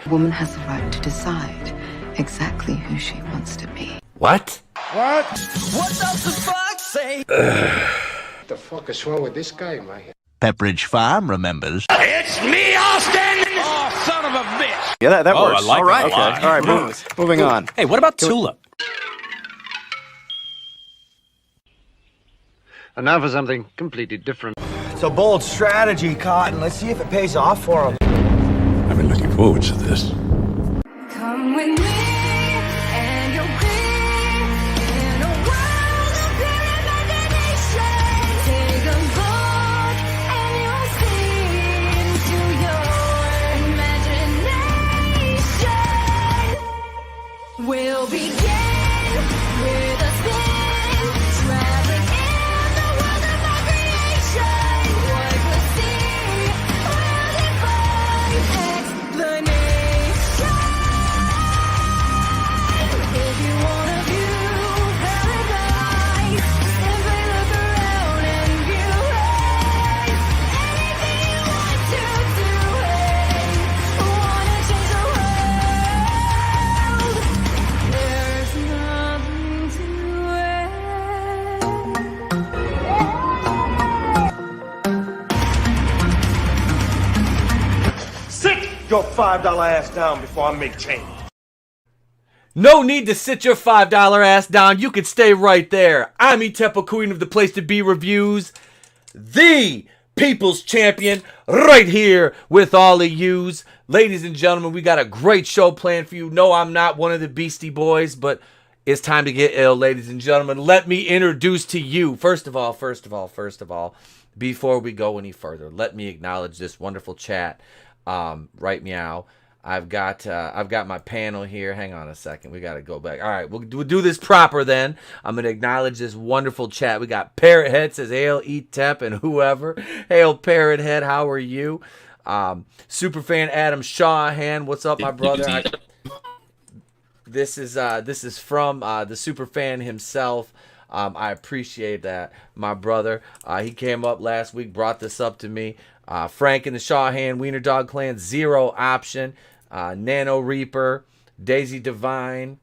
A woman has the right to decide exactly who she wants to be. What? What? What does the fuck say? What the fuck is wrong with this guy, man? Pepperidge Farm remembers. It's me, Austin! Oh, son of a bitch! Yeah, that works. I like all right. it a lot. Okay. All right, moving on. Hey, what about Tulip? And now for something completely different. It's a bold strategy, Cotton. Let's see if it pays off for him. I've been looking forward to this. Come with me, and you'll be in a world of pure imagination. Take a look, and you'll see into your imagination. We'll begin with a spin, traveling in the world of our creation. What we'll see will defy explanation. If you wanna view paradise, simply look around and view it. Anything you want to do it. Wanna change the world? There's nothing to it. Sit your $5 ass down before I make change. No need to sit your $5 ass down. You can stay right there. I'm Etepa, queen of the place to be reviews. The people's champion right here with all of yous. Ladies and gentlemen, we got a great show planned for you. No, I'm not one of the Beastie Boys, but it's time to get ill, ladies and gentlemen. Let me introduce to you, first of all, before we go any further, let me acknowledge this wonderful chat. Right meow. I've got my panel here. Hang on a second. We got to go back. All right, we'll do this proper then. I'm going to acknowledge this wonderful chat. We got Parrothead says, hail, Etep, and whoever. Hail, Parrothead. How are you? Superfan Adam Shawhan. What's up, my brother? This is from the superfan himself. I appreciate that, my brother. He came up last week, brought this up to me. Frank in the Shawhan Wiener Dog Clan, Zero Option, Nano Reaper, Daisy Divine,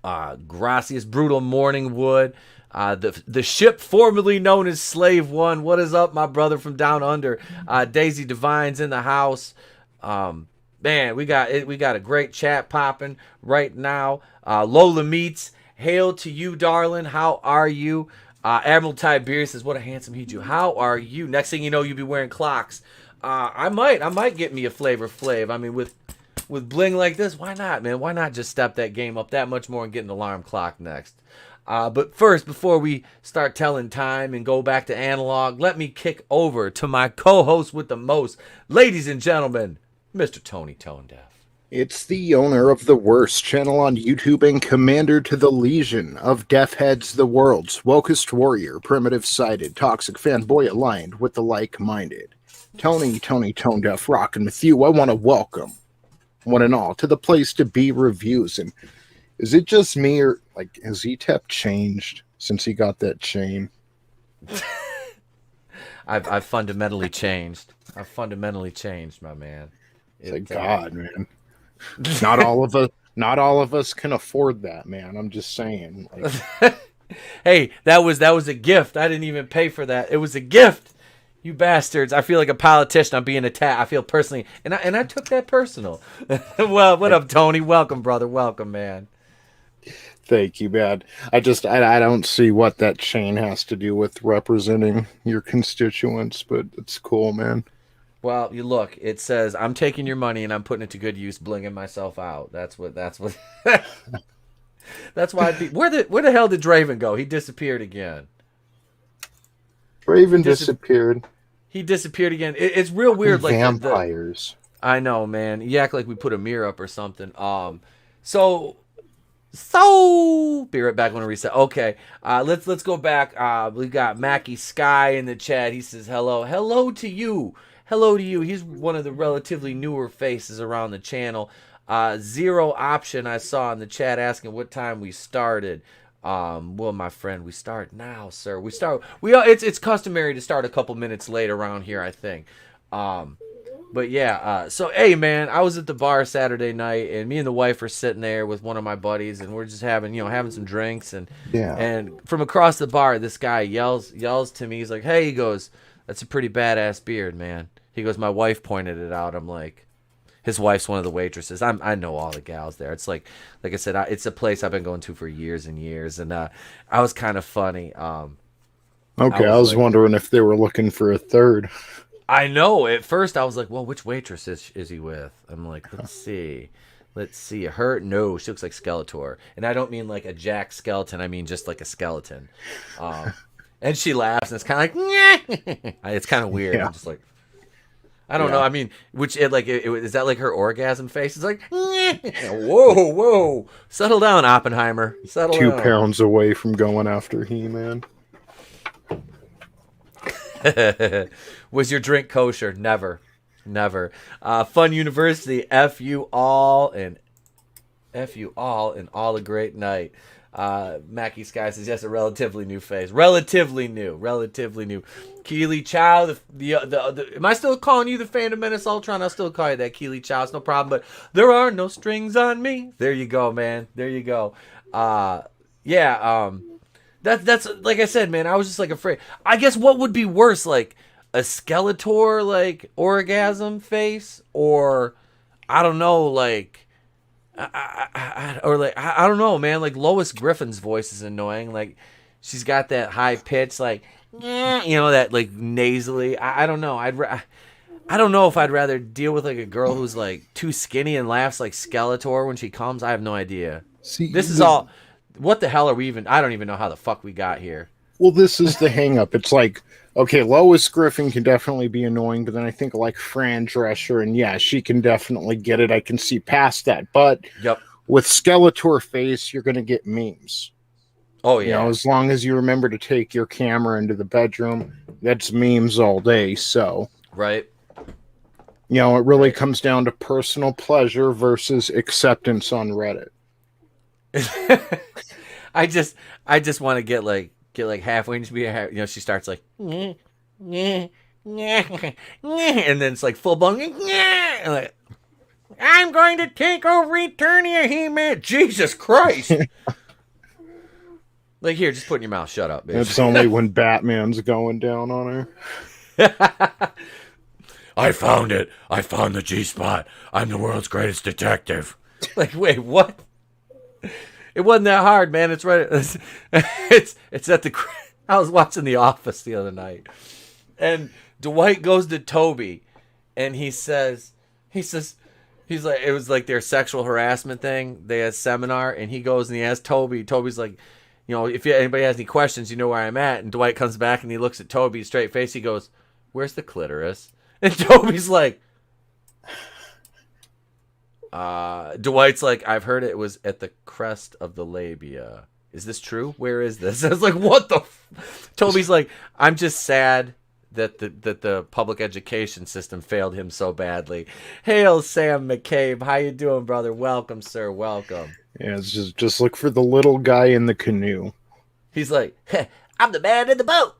Gracias Brutal Morningwood, the ship formerly known as Slave One. What is up, my brother from down under? Daisy Divine's in the house. Man, we got a great chat popping right now. Lola Meets, hail to you, darling. How are you? Admiral Tiberius says, what a handsome Hiju. How are you? Next thing you know, you'll be wearing clocks. I might get me a Flavor Flav. I mean, with bling like this, why not, man? Why not just step that game up that much more and get an alarm clock next? But first, before we start telling time and go back to analog, let me kick over to my co-host with the most. Ladies and gentlemen, Mr. Tony Tone Deaf. It's the owner of the worst channel on YouTube and commander to the legion of deaf heads, the world's wokest warrior, primitive-sided, toxic fanboy aligned with the like-minded. Tony Tone Deaf rocking with you. I want to welcome one and all to the place to be reviews. And is it just me, or like has Etep changed since he got that chain? I've fundamentally changed. I've fundamentally changed, my man. Thank God, man. Not all of us can afford that, man. I'm just saying. Like, hey, that was a gift. I didn't even pay for that. It was a gift. You bastards. I feel like a politician. I'm being attacked. I feel personally, and I took that personal. Well, what up, Tony? Welcome, brother. Welcome, man. Thank you, man. I don't see what that chain has to do with representing your constituents, but it's cool, man. Well, you look, it says, I'm taking your money and I'm putting it to good use, blinging myself out. That's what, that's why where the hell did Draven go? He disappeared again. Draven disappeared. He disappeared again. It's real weird. Like vampires. I know, man. You act like we put a mirror up or something. So be right back when I reset. Okay. Let's go back. We got Mackie Sky in the chat. He says, hello to you. Hello to you. He's one of the relatively newer faces around the channel. Zero Option I saw in the chat asking what time we started. Well, my friend, we start now, sir. It's customary to start a couple minutes late around here, I think. But But yeah, so hey man, I was at the bar Saturday night, and me and the wife are sitting there with one of my buddies, and we're just having some drinks, and from across the bar, this guy yells to me. He's like, "Hey," he goes, "that's a pretty badass beard, man." He goes, "My wife pointed it out." I'm like, his wife's one of the waitresses. I know all the gals there. It's like I said, it's a place I've been going to for years and years, and I was kind of funny. Okay, I was wondering if they were looking for a third. I know. At first, I was like, "Well, which waitress is he with?" I'm like, "Let's see." Her? No, she looks like Skeletor, and I don't mean like a Jack skeleton. I mean just like a skeleton. And she laughs, and it's kind of like, it's kind of weird. Yeah. I'm just like, I don't know. I mean, is that like her orgasm face? It's like, whoa, settle down, Oppenheimer. Settle Two down. pounds away from going after He-Man. Was your drink kosher? Never. Fun University. F you all and all a great night. Mackie Sky says, yes, a relatively new phase. Relatively new. Keely Chow, am I still calling you the Phantom Menace Ultron? I'll still call you that, Keely Chow. It's no problem, but there are no strings on me. There you go, man. There you go. That's like I said, man, I was just like afraid. I guess what would be worse, like a Skeletor like orgasm face, or I don't know, like I don't know, man. Like Lois Griffin's voice is annoying. Like she's got that high pitch, like that like nasally. I don't know. I don't know if I'd rather deal with like a girl who's like too skinny and laughs like Skeletor when she comes. I have no idea. See, this is all. What the hell are we even? I don't even know how the fuck we got here. Well, this is the hang up. It's like, okay, Lois Griffin can definitely be annoying, but then I think like Fran Drescher, and yeah, she can definitely get it. I can see past that. But with Skeletor face, you're going to get memes. Oh, yeah. As long as you remember to take your camera into the bedroom, that's memes all day. So, right. It really comes down to personal pleasure versus acceptance on Reddit. I just want to get halfway into she starts like and then it's like full blown and like, I'm going to take over Eternia, He-Man. Jesus Christ. Like, here, just put in your mouth. Shut up, bitch. It's only when Batman's going down on her. I found it. I found the G-spot. I'm the world's greatest detective. Like, wait, what? It wasn't that hard, man. It's right. It's at the. I was watching The Office the other night, and Dwight goes to Toby, and he says, he's like, it was like their sexual harassment thing. They had a seminar, and he goes and he asks Toby. Toby's like, if anybody has any questions, you know where I'm at. And Dwight comes back and he looks at Toby straight face. He goes, "Where's the clitoris?" And Toby's like. Dwight's like, I've heard it was at the crest of the labia. Is this true? Where is this? I was like, what the? Toby's like, I'm just sad that the public education system failed him so badly. Hail, Sam McCabe. How you doing, brother? Welcome, sir. Welcome. Yeah, it's just look for the little guy in the canoe. He's like, I'm the man in the boat.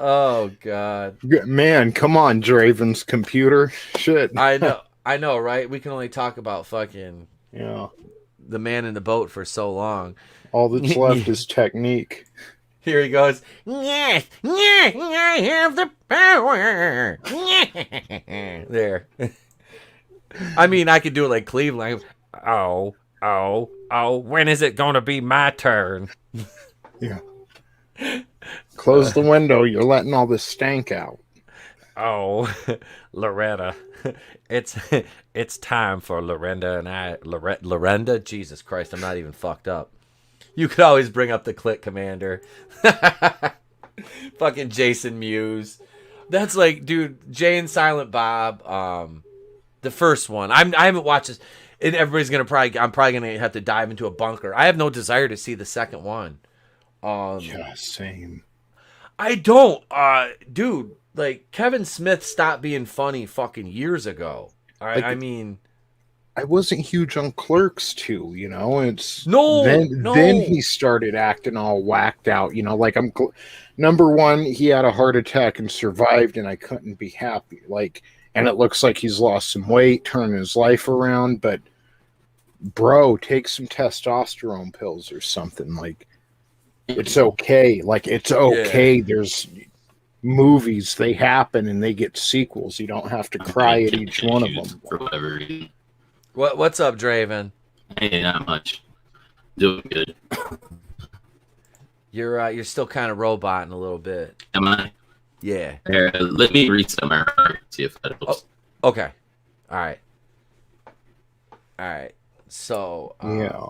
Oh, God. Man, come on, Draven's computer. Shit. I know, right? We can only talk about fucking the man in the boat for so long. All that's left is technique. Here he goes. Yes, I have the power. There. I mean, I could do it like Cleveland. Oh, when is it going to be my turn? Yeah. Close the window. You're letting all this stank out. Oh, Loretta. It's time for Lorenda and I. Lorenda? Jesus Christ, I'm not even fucked up. You could always bring up the click commander. Fucking Jason Mewes. That's like, dude, Jay and Silent Bob. The first one. I haven't watched this. And everybody's I'm probably gonna have to dive into a bunker. I have no desire to see the second one. Yeah, same. I don't, dude. Like Kevin Smith stopped being funny fucking years ago. All right, Like, I mean, I wasn't huge on Clerks too, you know. It's No, then he started acting all whacked out, you know. Like number one, he had a heart attack and survived, and I couldn't be happy. Like, and it looks like he's lost some weight, turning his life around. But bro, take some testosterone pills or something. Like, it's okay. Like, it's okay. Yeah. There's movies, they happen and they get sequels. You don't have to cry at each one of them. For whatever reason. What's up, Draven? Hey, not much. Doing good. You're still kind of roboting a little bit. Am I? Yeah. Here, let me reset my heart, see if that helps. Oh, okay. All right. So Yeah.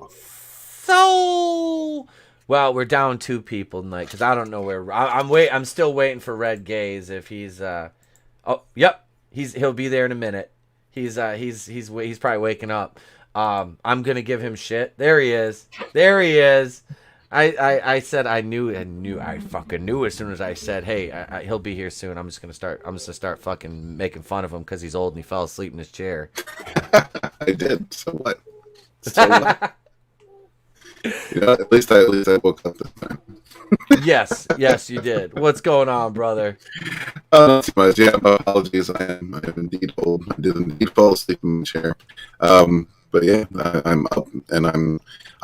Well, we're down 2 people tonight because I don't know where I'm still waiting for Red Gaze if he's oh yep, he'll be there in a minute. He's probably waking up. I'm gonna give him shit. There he is. I said I fucking knew as soon as I said, hey, he'll be here soon. I'm just gonna start fucking making fun of him because he's old and he fell asleep in his chair. I did. So what? So what? You know, at least I woke up this time. Yes, you did. What's going on, brother? Not too much. Yeah, my apologies. I am indeed old. I did indeed fall asleep in the chair. But yeah, I'm up and I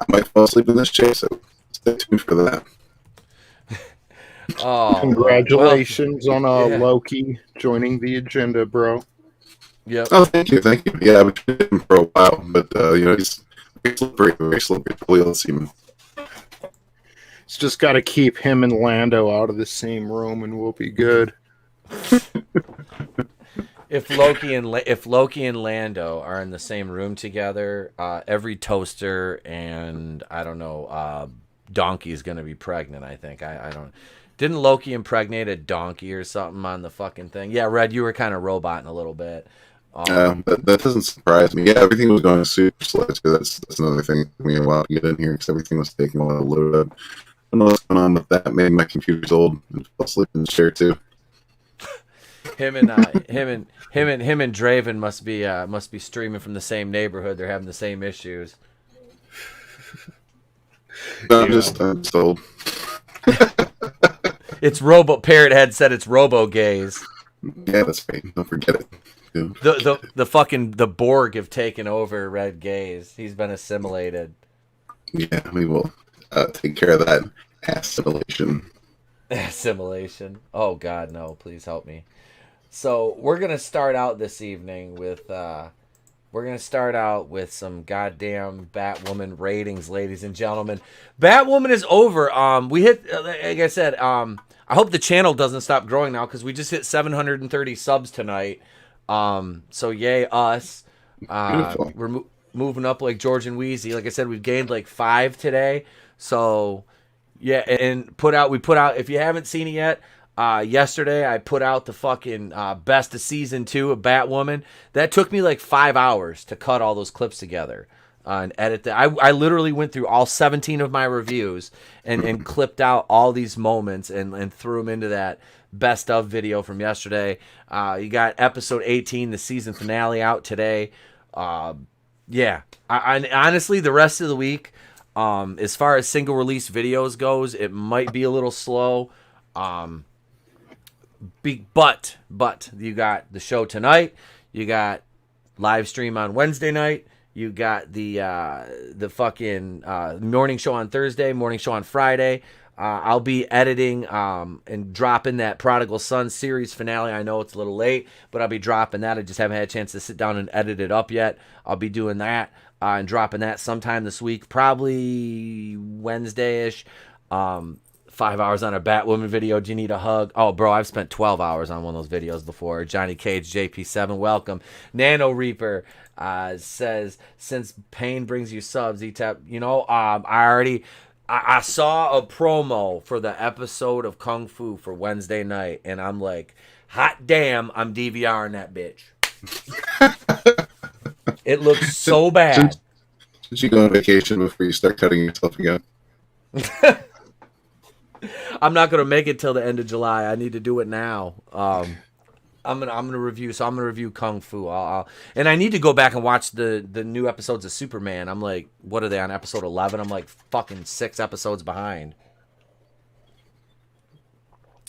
might fall asleep in this chair. So stay tuned for that. Oh, Congratulations on Loki joining the agenda, bro. Yep. Oh, thank you. Yeah, I've been with him for a while, but you know, he's very slippery wheel seaman. It's just got to keep him and Lando out of the same room, and we'll be good. If Loki and Lando are in the same room together, every toaster and I don't know, donkey is gonna be pregnant. I think I don't. Didn't Loki impregnate a donkey or something on the fucking thing? Yeah, Red, you were kind of roboting a little bit. That doesn't surprise me. Yeah, everything was going super slow too. That's another thing. It took me a while to get in here because everything was taking a while to load up. I don't know what's going on with that. Maybe my computer's old and fell asleep in the chair too. Him and Draven must be streaming from the same neighborhood. They're having the same issues. No, I'm just old. It's Parrot Head said it's Robo Gaze. Yeah, that's right. Don't forget it. Yeah. The Borg have taken over Red Gaze. He's been assimilated. Yeah, we will take care of that assimilation. Assimilation. Oh God, no! Please help me. So we're gonna start out this evening with some goddamn Batwoman ratings, ladies and gentlemen. Batwoman is over. We hit, like I said. I hope the channel doesn't stop growing now because we just hit 730 subs tonight. So yay us. We're moving up like George and Wheezy. Like I said, we've gained like 5 today. So yeah, and we put out, if you haven't seen it yet, yesterday I put out the fucking best of season 2 of Batwoman. That took me like 5 hours to cut all those clips together and edit that. I literally went through all 17 of my reviews and clipped out all these moments and threw them into that best of video from yesterday. You got episode 18, the season finale, out today. Yeah, I honestly, the rest of the week, as far as single release videos goes, it might be a little slow. But you got the show tonight. You got live stream on Wednesday night. You got the fucking morning show on Thursday, morning show on Friday. I'll be editing and dropping that Prodigal Son series finale. I know it's a little late, but I'll be dropping that. I just haven't had a chance to sit down and edit it up yet. I'll be doing that and dropping that sometime this week, probably Wednesday-ish. 5 hours on a Batwoman video. Do you need a hug? Oh, bro, I've spent 12 hours on one of those videos before. Johnny Cage, JP7, welcome. Nano Reaper says, since pain brings you subs, E-Tap, you know, I saw a promo for the episode of Kung Fu for Wednesday night, and I'm like, hot damn, I'm DVRing that bitch. It looks so bad. Should you go on vacation before you start cutting yourself again? I'm not going to make it till the end of July. I need to do it now. I'm gonna review. So I'm gonna review Kung Fu. And I need to go back and watch the new episodes of Superman. I'm like, what are they on episode 11? I'm like fucking 6 episodes behind.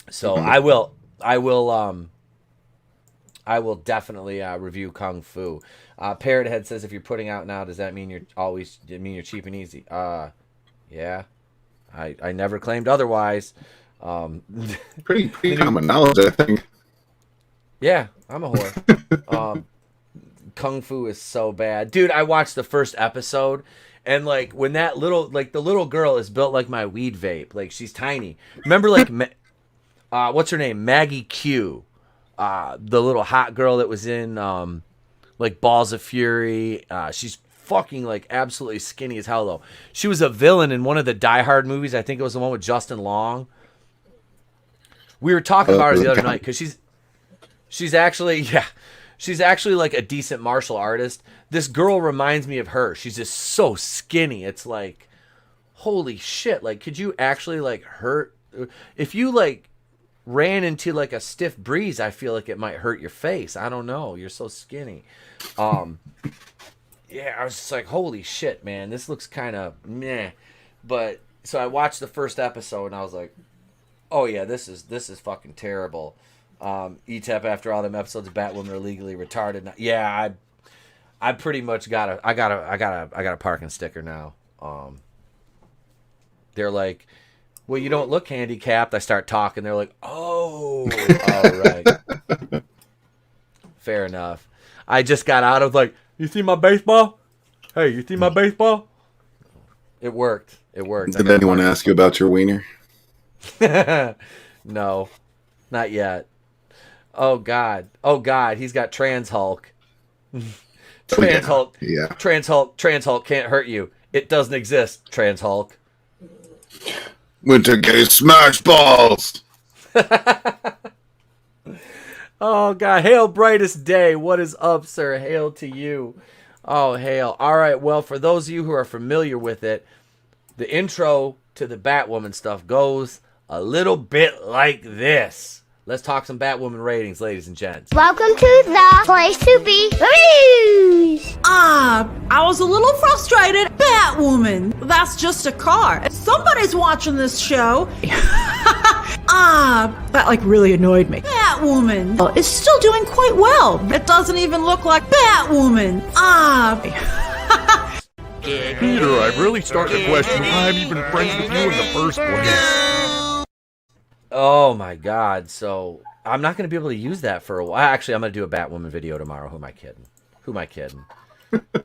So I will definitely review Kung Fu. Parrot Head says, if you're putting out now, does that mean you're cheap and easy? Yeah. I never claimed otherwise. Pretty common knowledge, I think. Yeah, I'm a whore. Kung Fu is so bad. Dude, I watched the first episode, and like when that little, like the little girl is built like my weed vape. Like she's tiny. Remember like, what's her name? Maggie Q. The little hot girl that was in like Balls of Fury. She's fucking like absolutely skinny as hell though. She was a villain in one of the Die Hard movies. I think it was the one with Justin Long. We were talking about her the other night because she's actually like a decent martial artist. This girl reminds me of her. She's just so skinny. It's like, holy shit. Like, could you actually like hurt if you like ran into like a stiff breeze? I feel like it might hurt your face. I don't know. You're so skinny. Yeah, I was just like, holy shit, man. This looks kind of meh. But so I watched the first episode and I was like, oh yeah, this is fucking terrible. ETEP after all them episodes of Batwoman are legally retarded. Yeah, I pretty much got a parking sticker now. They're like, well, you don't look handicapped. I start talking. They're like, oh, all right. Fair enough. I just got out of like, you see my baseball? Hey, you see my baseball? It worked. Did anyone ask you about your wiener? No, not yet. Oh God, he's got Trans Hulk. Hulk. Yeah. Trans Hulk can't hurt you. It doesn't exist. Trans Hulk. Winter Gate smash balls. Oh God, hail brightest day. What is up, sir? Hail to you. Oh, hail. All right. Well, for those of you who are familiar with it, the intro to the Batwoman stuff goes a little bit like this. Let's talk some Batwoman ratings, ladies and gents. Welcome to the place to be. Reviews. I was a little frustrated. Batwoman, that's just a car. Somebody's watching this show. That like really annoyed me. Batwoman is still doing quite well. It doesn't even look like Batwoman. Peter, I'm really starting to question why I'm even friends with you in the first place. Oh my God. So I'm not going to be able to use that for a while. Actually, I'm going to do a Batwoman video tomorrow. Who am I kidding?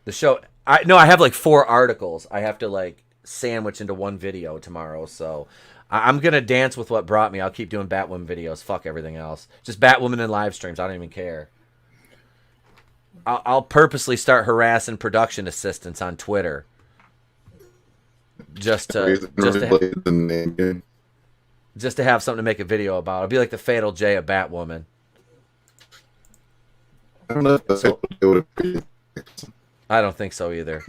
The show. I have like 4 articles I have to like sandwich into one video tomorrow. So I'm going to dance with what brought me. I'll keep doing Batwoman videos. Fuck everything else. Just Batwoman and live streams. I don't even care. I'll purposely start harassing production assistants on Twitter. Just to have something to make a video about. It'll be like the Fatal J of Batwoman. I don't know if that's I don't think so either.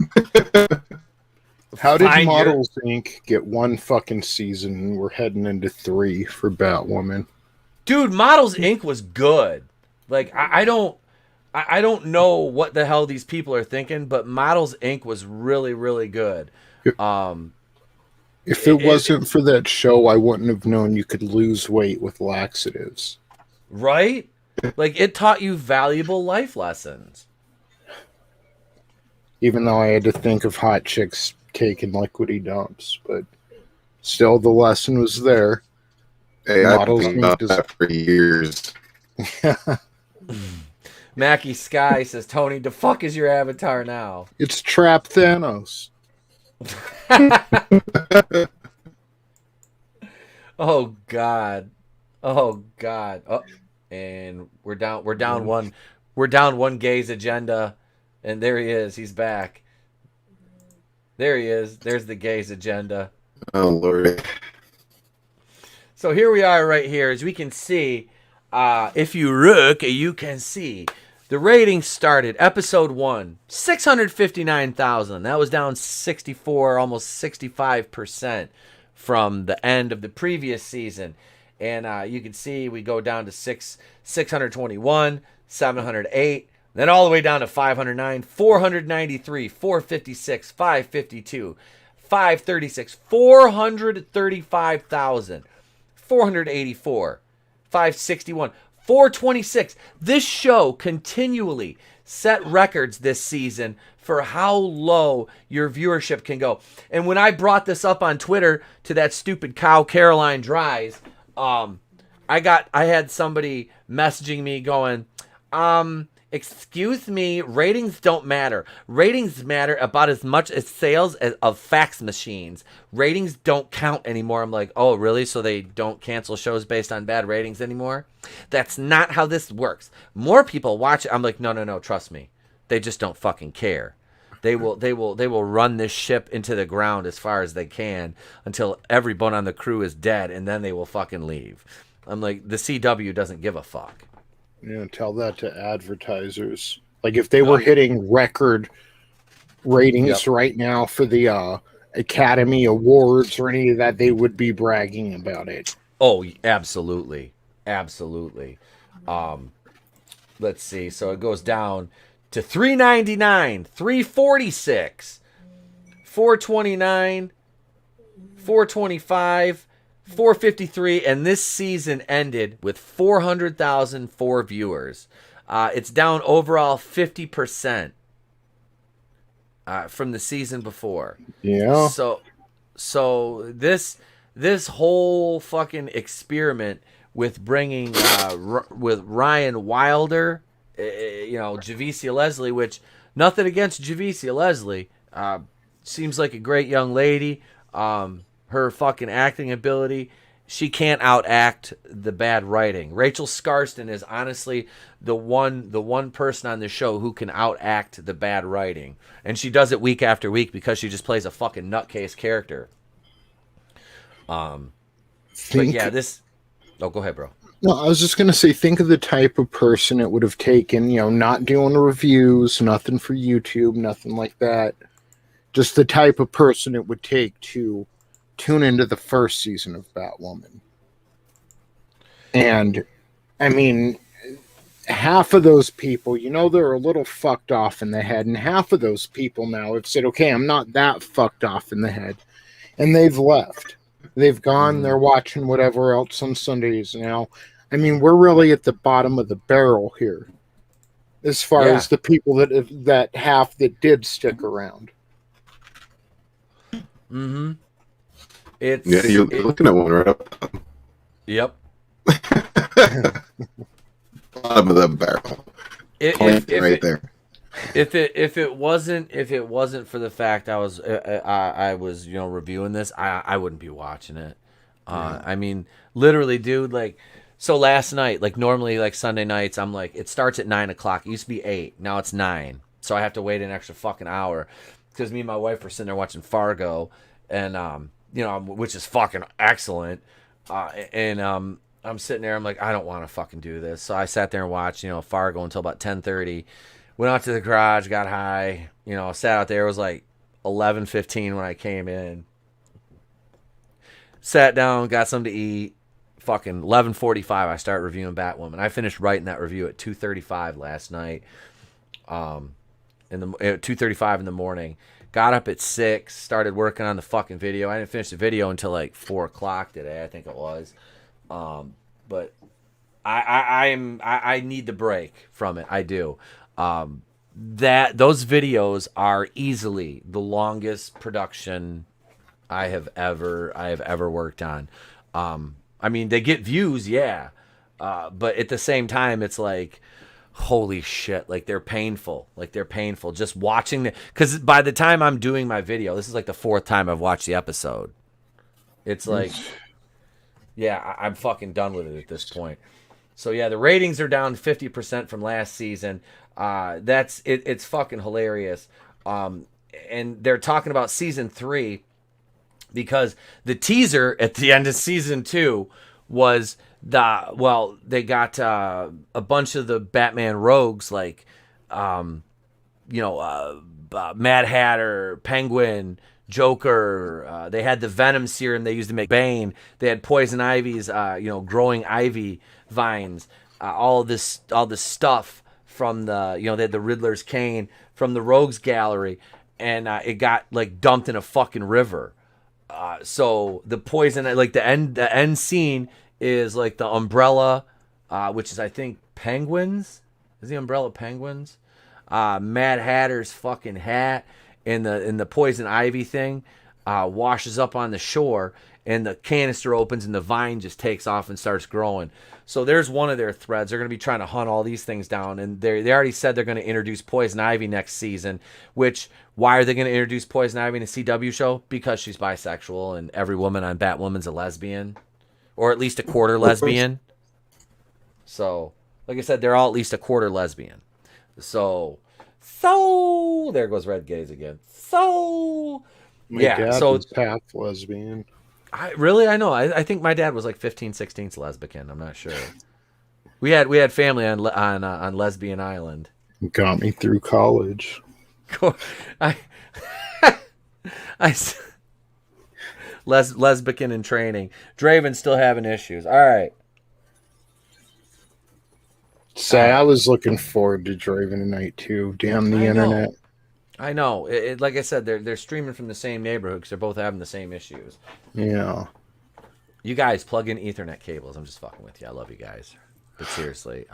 How did Models Inc. get 1 fucking season? We're heading into 3 for Batwoman. Dude, Models Inc. was good. Like, I don't know what the hell these people are thinking, but Models Inc. was really, really good. If it wasn't for that show, I wouldn't have known you could lose weight with laxatives. Right? Like, it taught you valuable life lessons. Even though I had to think of hot chicks taking liquidy dumps, but still the lesson was there. Hey, I've been about that for years. Mackie Sky says, Tony, the fuck is your avatar now? It's Trap Thanos. Oh God. Oh, and we're down one gay's agenda, and there he is. He's back. There he is. There's the gay's agenda. Oh Lord. So here we are right here. As we can see, if you look, you can see the rating started episode 1, 659,000. That was down 64, almost 65% from the end of the previous season. And you can see we go down to 621, 708, then all the way down to 509, 493, 456, 552, 536, 435,000, 484, 561, 426. This show continually set records this season for how low your viewership can go. And when I brought this up on Twitter to that stupid cow Caroline Dries, I had somebody messaging me going, excuse me, ratings don't matter. Ratings matter about as much as sales of fax machines. Ratings don't count anymore. I'm like, oh, really? So they don't cancel shows based on bad ratings anymore? That's not how this works. More people watch it. I'm like, no, trust me. They just don't fucking care. They will run this ship into the ground as far as they can until every bone on the crew is dead, and then they will fucking leave. I'm like, the CW doesn't give a fuck. Tell that to advertisers. Like if they were hitting record ratings right now for the Academy Awards or any of that, they would be bragging about it. Oh, absolutely. Let's see. So it goes down to 399, 346, 429, 425, 453, and this season ended with 400,004 viewers. It's down overall 50% from the season before. Yeah. So this whole fucking experiment with bringing with Ryan Wilder, Javicia Leslie, which nothing against Javicia Leslie, seems like a great young lady. Her fucking acting ability, she can't outact the bad writing. Rachel Scarston is honestly the one person on the show who can outact the bad writing, and she does it week after week because she just plays a fucking nutcase character. But yeah, this. Oh, go ahead, bro. No, I was just gonna say, think of the type of person it would have taken. Not doing reviews, nothing for YouTube, nothing like that. Just the type of person it would take to tune into the first season of Batwoman. And I mean, half of those people, they're a little fucked off in the head, and half of those people now have said, okay, I'm not that fucked off in the head, and they've left. They've gone, they're watching whatever else on Sundays now. I mean, we're really at the bottom of the barrel here as far as the people that did stick around. Mm-hmm. You're looking at one right up. Yep. Bottom of the barrel. Right there. If it wasn't for the fact I was reviewing this, I wouldn't be watching it. I mean, literally, dude. Like, so last night, like normally, like Sunday nights, I'm like, it starts at 9:00. It used to be 8. Now it's 9. So I have to wait an extra fucking hour because me and my wife were sitting there watching Fargo, and which is fucking excellent. I'm sitting there, I'm like, I don't want to fucking do this. So I sat there and watched, Fargo until about 10:30. Went out to the garage, got high, sat out there. It was like 11:15 when I came in. Sat down, got something to eat. Fucking 11:45, I start reviewing Batwoman. I finished writing that review at 2:35 last night. At 2:35 in the morning. Got up at 6, started working on the fucking video. I didn't finish the video until like 4 o'clock today, I think it was. But I need the break from it. I do. Those videos are easily the longest production I have ever worked on. I mean, they get views, yeah. But at the same time, it's like, holy shit, like they're painful. Just watching because by the time I'm doing my video, this is like the 4th time I've watched the episode. It's like, yeah, I'm fucking done with it at this point. So yeah, the ratings are down 50% from last season. It's fucking hilarious. And they're talking about season 3 because the teaser at the end of season 2 was they got a bunch of the Batman rogues like Mad Hatter, Penguin, Joker. They had the Venom serum they used to make Bane. They had Poison Ivy's, growing ivy vines. All this stuff from the, they had the Riddler's cane from the Rogues Gallery, and it got like dumped in a fucking river. So the poison, like the end scene is like the umbrella, which is I think penguins. Is the umbrella penguins? Mad Hatter's fucking hat and the poison ivy thing washes up on the shore, and the canister opens and the vine just takes off and starts growing. So there's one of their threads. They're going to be trying to hunt all these things down, and they already said they're going to introduce poison ivy next season. Which, why are they going to introduce poison ivy in a CW show? Because she's bisexual, and every woman on Batwoman's a lesbian, or at least a quarter lesbian. So, like I said, they're all at least a quarter lesbian. So there goes Red Gaze again. My dad was half lesbian. I know. I think my dad was like 15/16 lesbian. I'm not sure. We had family on Lesbian Island. Got me through college. Lesbian in training. Draven's still having issues. All right. Say, I was looking forward to Draven tonight too. Damn the internet. I know. It like I said, they're streaming from the same neighborhood because they're both having the same issues. Yeah. You guys plug in Ethernet cables. I'm just fucking with you. I love you guys. But seriously,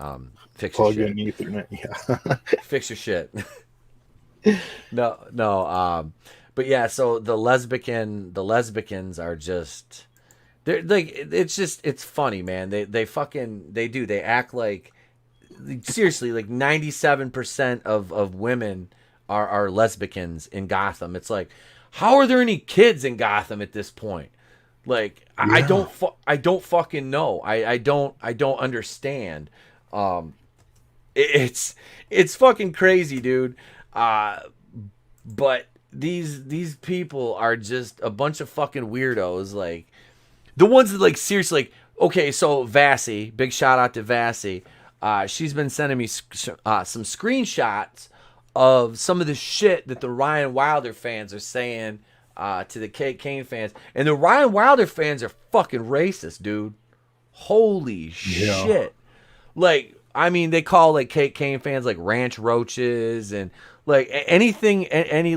fix Plug your in shit. Ethernet, yeah. Fix your shit. No. But yeah, so the lesbicans are just, they're like, it's funny, man. They act like, seriously, like 97% of women are lesbicans in Gotham. It's like, how are there any kids in Gotham at this point? Like, yeah. I don't fucking know. I don't understand. It's fucking crazy, dude. But these people are just a bunch of fucking weirdos. Like, the ones that, like, seriously, like, okay, so Vassy, big shout out to Vassy. She's been sending me some screenshots of some of the shit that the Ryan Wilder fans are saying to the Kate Kane fans. And the Ryan Wilder fans are fucking racist, dude. Holy shit. Like, I mean, they call, like, Kate Kane fans, like, ranch roaches and, like, anything,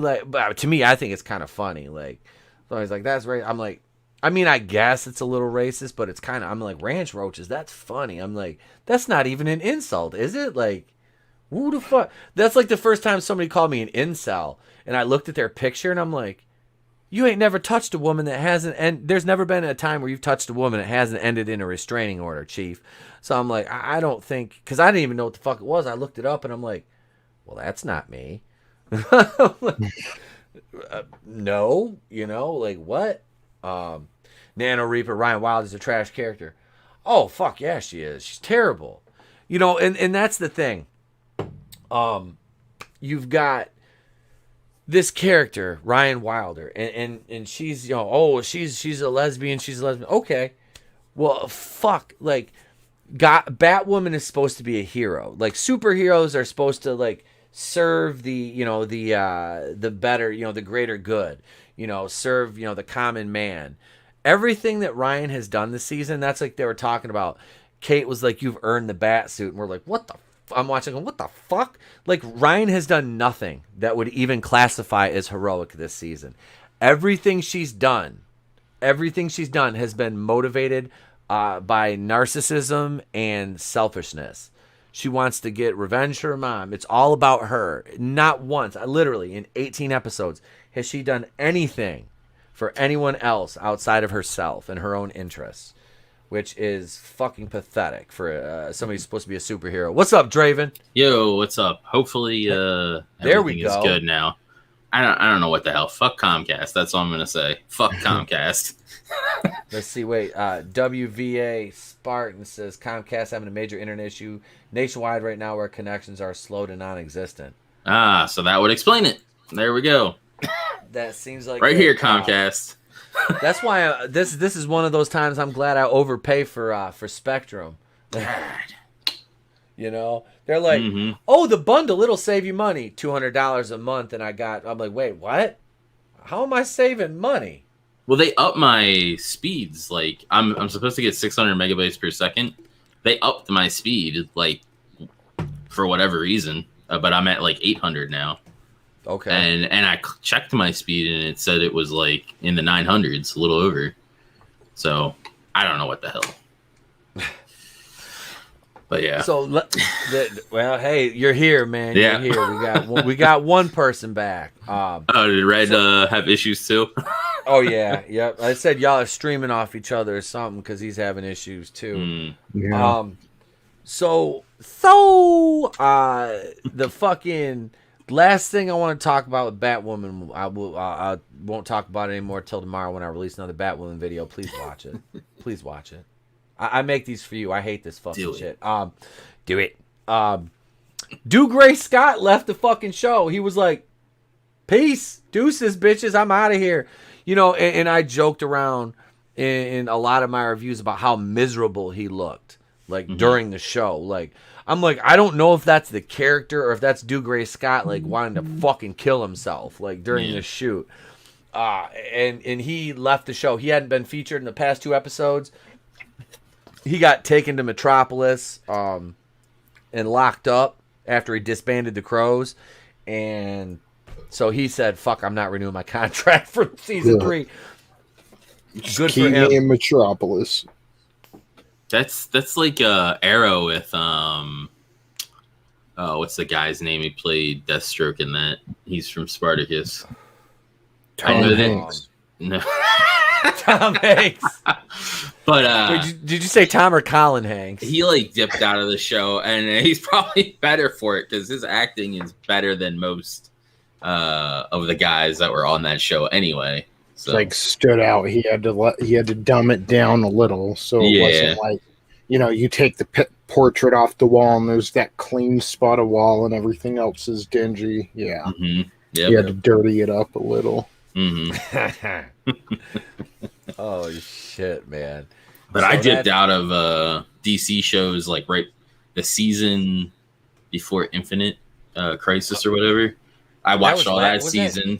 like, but to me, I think it's kind of funny. Like, so he's like, that's right. I'm like, I mean, I guess it's a little racist, but it's kind of, I'm like, ranch roaches, that's funny. I'm like, that's not even an insult, is it? Like, who the fuck? That's like the first time somebody called me an incel, and I looked at their picture, and I'm like, you ain't never touched a woman that hasn't, and there's never been a time where you've touched a woman that hasn't ended in a restraining order, Chief. So I'm like, I don't think, because I didn't even know what the fuck it was. I looked it up, and I'm like, well, that's not me. No, like, what? Nano Reaper, Ryan Wilder's a trash character. Oh, fuck yeah, she is. She's terrible. And that's the thing. You've got this character, Ryan Wilder, and she's, she's a lesbian, Okay. Well, fuck, like, Batwoman is supposed to be a hero. Like, superheroes are supposed to, like, serve the better, the greater good, serve, the common man. Everything that Ryan has done this season, that's like they were talking about. Kate was like, you've earned the bat suit. And we're like, what the I'm watching going, what the fuck? Like, Ryan has done nothing that would even classify as heroic this season. Everything she's done has been motivated by narcissism and selfishness. She wants to get revenge for her mom. It's all about her. Not once, literally, in 18 episodes, has she done anything for anyone else outside of herself and her own interests, which is fucking pathetic for somebody who's supposed to be a superhero. What's up, Draven? Yo, what's up? Hopefully, everything is good now. I don't know what the hell. Fuck Comcast. That's all I'm gonna say. Fuck Comcast. Let's see. Wait. WVA Spartan says Comcast having a major internet issue nationwide right now, where connections are slow to non-existent. So that would explain it. There we go. That seems like right here, Comcast. That's why this is one of those times I'm glad I overpay for Spectrum. They're like, oh, the bundle, it'll save you money, $200 a month, and I'm like, wait, what? How am I saving money? Well, they up my speeds. Like I'm supposed to get 600 megabytes per second. They upped my speed like for whatever reason, but I'm at like 800 now. Okay. And I checked my speed and it said it was like in the 900s, a little over. So I don't know what the hell. But yeah. So well, hey, you're here, man. Yeah. You're here. We got one person back. Did Red have issues too? Oh yeah, yep. I said y'all are streaming off each other or something because he's having issues too. Yeah. So the fucking last thing I want to talk about with Batwoman, I won't talk about it anymore till tomorrow when I release another Batwoman video. Please watch it. Please watch it. I make these for you. I hate this fucking shit. Do it. Gray Scott left the fucking show. He was like, "Peace, deuces, bitches. I'm out of here." You know, and I joked around in a lot of my reviews about how miserable he looked, like during the show. Like, I'm like, I don't know if that's the character or if that's Gray Scott like wanting to fucking kill himself, like during the shoot. And he left the show. He hadn't been featured in the past 2 episodes. He got taken to Metropolis and locked up after he disbanded the Crows. And so he said, fuck, I'm not renewing my contract for season 3. Good for him. In Metropolis. That's like Arrow with what's the guy's name? He played Deathstroke in that. He's from Spartacus. Tom Hanks. No. Tom Hanks. But Wait, did you say Tom or Colin Hanks? He like dipped out of the show, and he's probably better for it because his acting is better than most of the guys that were on that show anyway. So Like stood out. He had to dumb it down a little, so it wasn't like, you know, you take the portrait off the wall and there's that clean spot of wall and everything else is dingy. Yeah, Yep. You had to dirty it up a little. Oh shit, man! But so I dipped out of DC shows like right the season before Infinite Crisis or whatever. I watched all that season.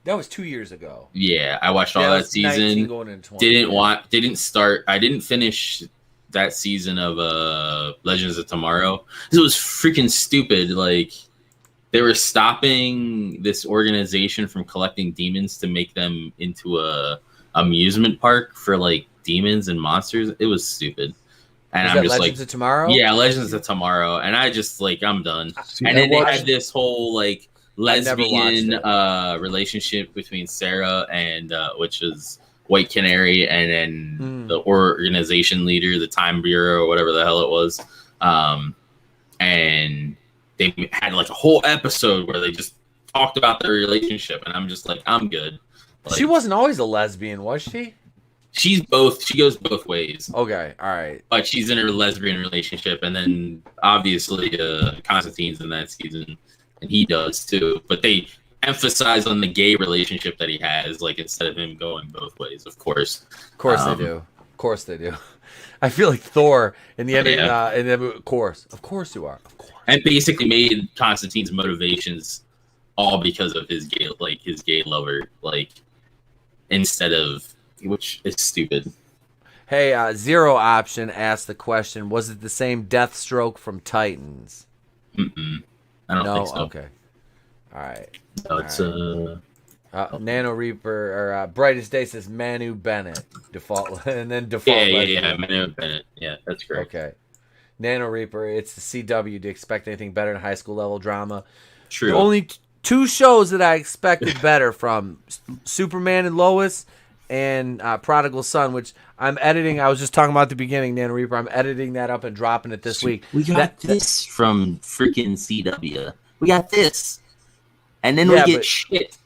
That was 2 years ago. Yeah, I watched all that season. I didn't finish that season of Legends of Tomorrow. It was freaking stupid. Like they were stopping this organization from collecting demons to make them into a amusement park for like demons and monsters. It was stupid. And I'm just Legends like, of Tomorrow? Yeah, Legends of Tomorrow. And I just like, I'm done. And then they had this whole like lesbian relationship between Sarah and which is White Canary, and then the organization leader, the Time Bureau, or whatever the hell it was. And they had like a whole episode where they just talked about their relationship, and I'm just like, I'm good. Like, she wasn't always a lesbian, was she? She's both. She goes both ways. Okay, all right. But she's in a lesbian relationship, and then obviously Constantine's in that season, and he does too. But they emphasize on the gay relationship that he has, like instead of him going both ways. Of course, they do. Of course they do. I feel like Thor in the end. Of course you are. Of course. And basically made Constantine's motivations all because of his gay lover, like instead of, which is stupid. Hey, Zero Option asked the question: was it the same Deathstroke from Titans? I don't think so. Okay. All right. No, it's Nano Reaper or Brightest Day says Manu Bennett default, and then default. Yeah, Manu Bennett. Yeah, that's correct. Okay. Nano Reaper, it's the CW. Do you expect anything better in high school level drama? True. The only 2 shows that I expected better from Superman and Lois and Prodigal Son, which I'm editing. I was just talking about at the beginning, Nano Reaper. I'm editing that up and dropping it this week. We got this from freaking CW. We got this. And then we get shit.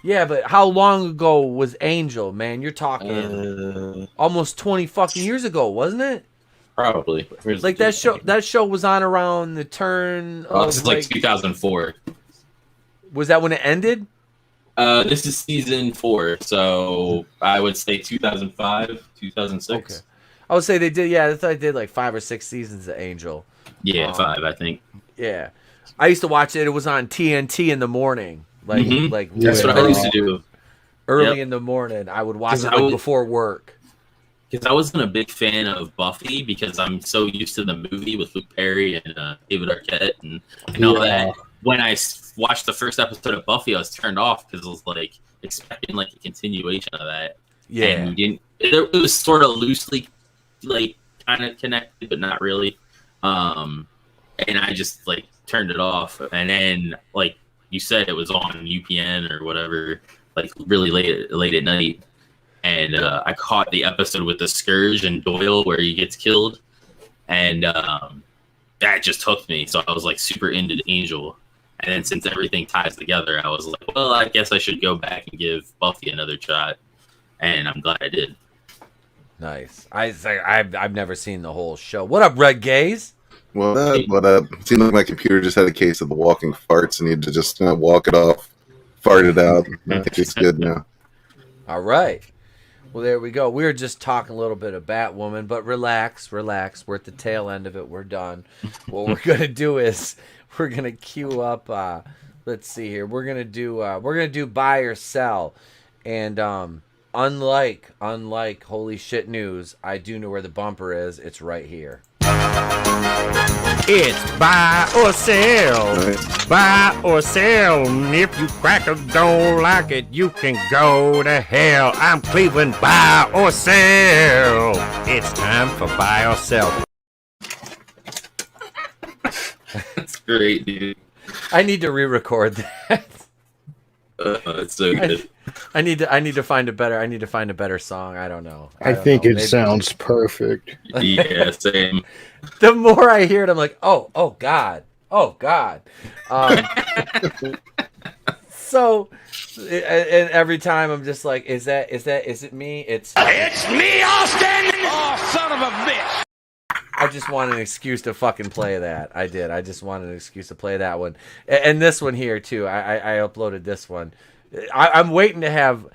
Yeah, but how long ago was Angel, man? You're talking almost 20 fucking years ago, wasn't it? Probably. Like that show was on around the turn of this is like 2004. Was that when it ended? This is season 4, so I would say 2005, 2006. Okay. I would say they did. Yeah, I thought they did like 5 or 6 seasons of Angel. Yeah, 5, I think. Yeah, I used to watch it. It was on TNT in the morning. Like that's what I used to do. early in the morning. I would watch it like before work. Because I wasn't a big fan of Buffy because I'm so used to the movie with Luke Perry and David Arquette and all that. When I watched the first episode of Buffy, I was turned off because I was like expecting like a continuation of that. Yeah, and we didn't. It was sort of loosely, like kind of connected, but not really. And I just like turned it off. And then, like you said, it was on UPN or whatever, like really late at night. And I caught the episode with the Scourge and Doyle where he gets killed, and that just hooked me. So I was like super into Angel. And then since everything ties together, I was like, well, I guess I should go back and give Buffy another shot. And I'm glad I did. Nice. I've never seen the whole show. What up, Red Gaze? What up? It seemed like my computer just had a case of the walking farts and needed to just walk it off, fart it out. I think it's good now. All right. Well, there we go. We were just talking a little bit of Batwoman, but relax. We're at the tail end of it. We're done. What we're gonna do is we're gonna queue up. Let's see here. We're gonna do buy or sell, and unlike Holy Shit News, I do know where the bumper is. It's right here. It's buy or sell. Buy or sell. And if you crackers don't like it, you can go to hell. I'm Cleveland. Buy or sell. It's time for buy or sell. That's great, dude. I need to re-record that. It's so good. I need to find a better song. I don't know. I think it sounds perfect. Yeah, same. The more I hear it, I'm like, oh God. So, and every time I'm just like, is it me? It's me, Austin! Oh, son of a bitch! I just want an excuse to fucking play that. I did. I just wanted an excuse to play that one, and this one here too. I uploaded this one. I'm waiting to have.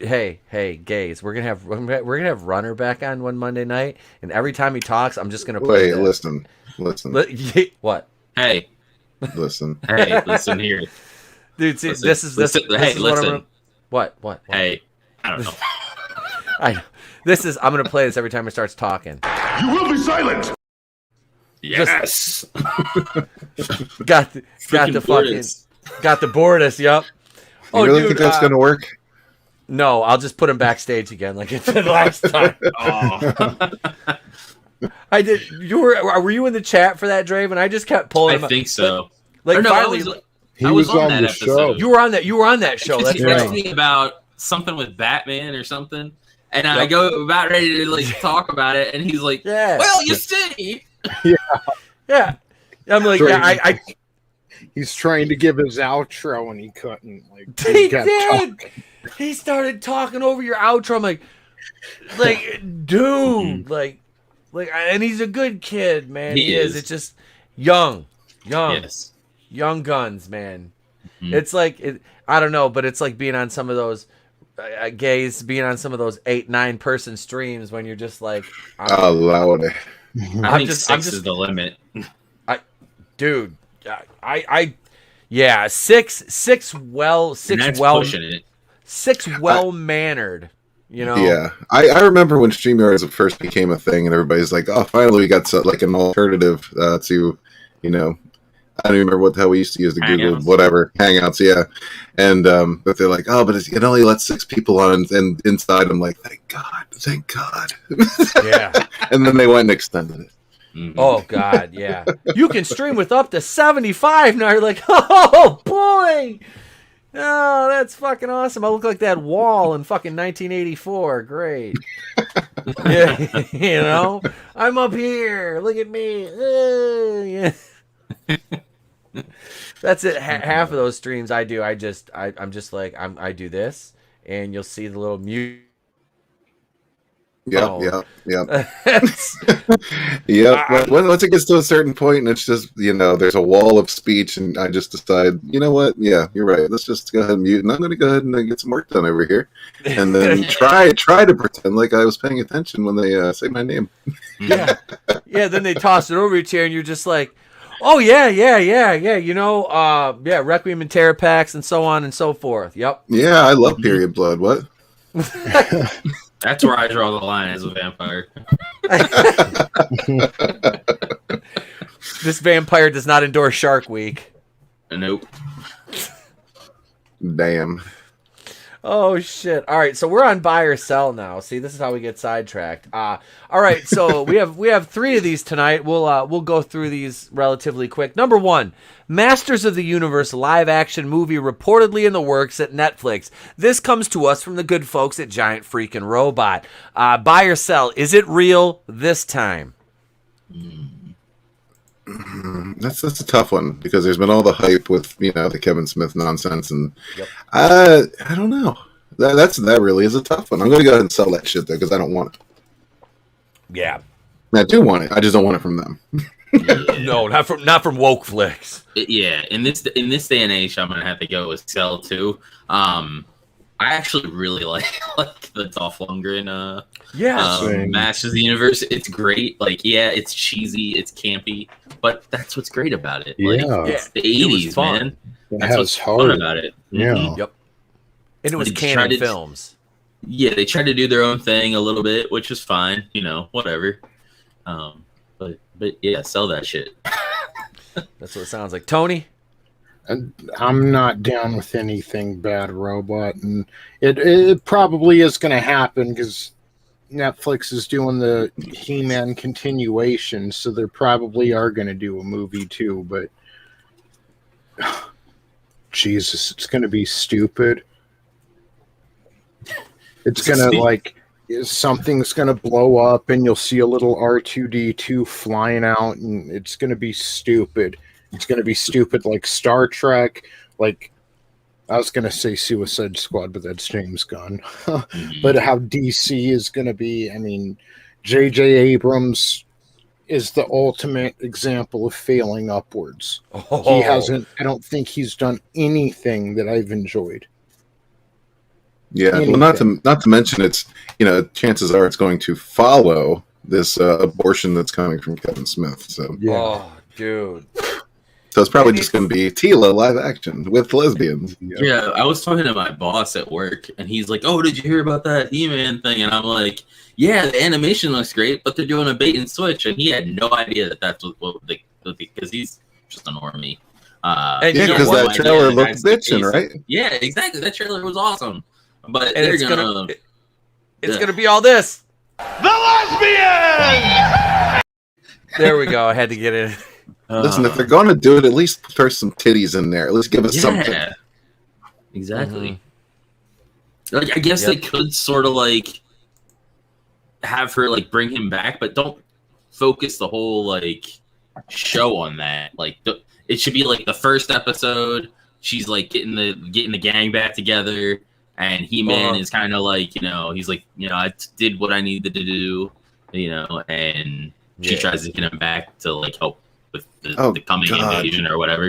Hey, gays. We're gonna have Runner back on one Monday night, and every time he talks, I'm just gonna play. Wait, listen. What? Hey, listen. Hey, listen here, dude. See, listen, this is hey, listen. What? Hey, I don't know. I know. I'm gonna play this every time he starts talking. You will be silent. Yes. got the Bortus. Yup. You really think that's gonna work? No, I'll just put him backstage again like it did last time. I did. Were you in the chat for that, Draven? I just kept pulling him. I think so. Like no, finally, I was on that episode. Show. You were on that show. That's he asked me about something with Batman or something, and I go about ready to like talk about it, and he's like, "Yeah, well, you see." Yeah. I'm like, I He's trying to give his outro and he couldn't. Like he did. He started talking over your outro. I'm like, dude, like, and he's a good kid, man. He is. It's just young guns, man. Mm-hmm. It's like I don't know, but it's like being on some of those gays, being on some of those 8-9 person streams when you're just like, loud. I think 6 is the limit. Dude, six well mannered. You know. Yeah, I remember when StreamYards first became a thing, and everybody's like, "Oh, finally we got like an alternative to, you know." I don't even remember what the hell we used to use the Google whatever Hangouts, yeah. And but they're like, oh, but it only lets 6 people on, and inside I'm like, thank God. Yeah. And then they went and extended it. Mm-hmm. Oh God, yeah. You can stream with up to 75 now. You're like, oh boy, oh that's fucking awesome. I look like that wall in fucking 1984. Great. Yeah, you know, I'm up here. Look at me. Yeah. That's it. Half of those streams I do, I'm just like I do this, and you'll see the little mute. Yep. Once it gets to a certain point, and it's just, you know, there's a wall of speech, and I just decide, you know what? Yeah, you're right. Let's just go ahead and mute, and I'm going to go ahead and get some work done over here, and then try to pretend like I was paying attention when they say my name. Yeah. Then they toss it over your chair, and you're just like, Oh yeah. You know, Requiem and Terror Packs and so on and so forth. Yep. Yeah, I love period blood. What? That's where I draw the line as a vampire. This vampire does not endorse Shark Week. Nope. Damn. Oh shit! All right, so we're on buy or sell now. See, this is how we get sidetracked. All right, so we have 3 of these tonight. We'll go through these relatively quick. Number 1, Masters of the Universe live action movie reportedly in the works at Netflix. This comes to us from the good folks at Giant Freaking Robot. Buy or sell? Is it real this time? That's a tough one because there's been all the hype with the Kevin Smith nonsense, and Yep. I don't know. That really is a tough one. I'm going to go ahead and sell that shit though because I don't want it. Yeah. I do want it. I just don't want it from them. No, not from woke flicks. In this day and age, I'm gonna have to go with sell too. I actually really like the Dolph Lundgren Masters of the Universe. It's great. Like, yeah, it's cheesy, it's campy, but that's what's great about it. Like, it's the 80s, man. That's what's fun about it. Yeah. Yep. And it was canon films. Yeah, they tried to do their own thing a little bit, which is fine. Whatever. But yeah, sell that shit. That's what it sounds like. Tony? I'm not down with anything Bad Robot, and it probably is going to happen because Netflix is doing the He-Man continuation, so they probably are going to do a movie too. But Jesus, it's going to be stupid. It's going to something's going to blow up, and you'll see a little R2-D2 flying out, and it's going to be stupid. It's going to be stupid like Star Trek, like I was going to say Suicide Squad, but that's James Gunn. But how DC is going to be, I mean, J.J. Abrams is the ultimate example of failing upwards. He hasn't, I don't think he's done anything that I've enjoyed. Yeah, well, not to mention it's chances are it's going to follow this abortion that's coming from Kevin Smith. So Oh, dude. So it's probably just going to be Tila live action with lesbians. Yeah, I was talking to my boss at work, and he's like, "Oh, did you hear about that He-Man thing?" And I'm like, "Yeah, the animation looks great, but they're doing a bait and switch." And he had no idea that that's what because he's just a normie. Because that trailer looked bitchin', right? Yeah, exactly. That trailer was awesome. But And they're it's gonna be all this. The lesbian! There we go. I had to get it. Listen, if they're going to do it, at least throw some titties in there. At least give us something. Exactly. Like, I guess they could sort of like have her like bring him back, but don't focus the whole like show on that. Like, it should be like the first episode. She's like getting the gang back together, and He-Man is kind of like he's like I did what I needed to do, and she tries to get him back to like help with the coming invasion or whatever.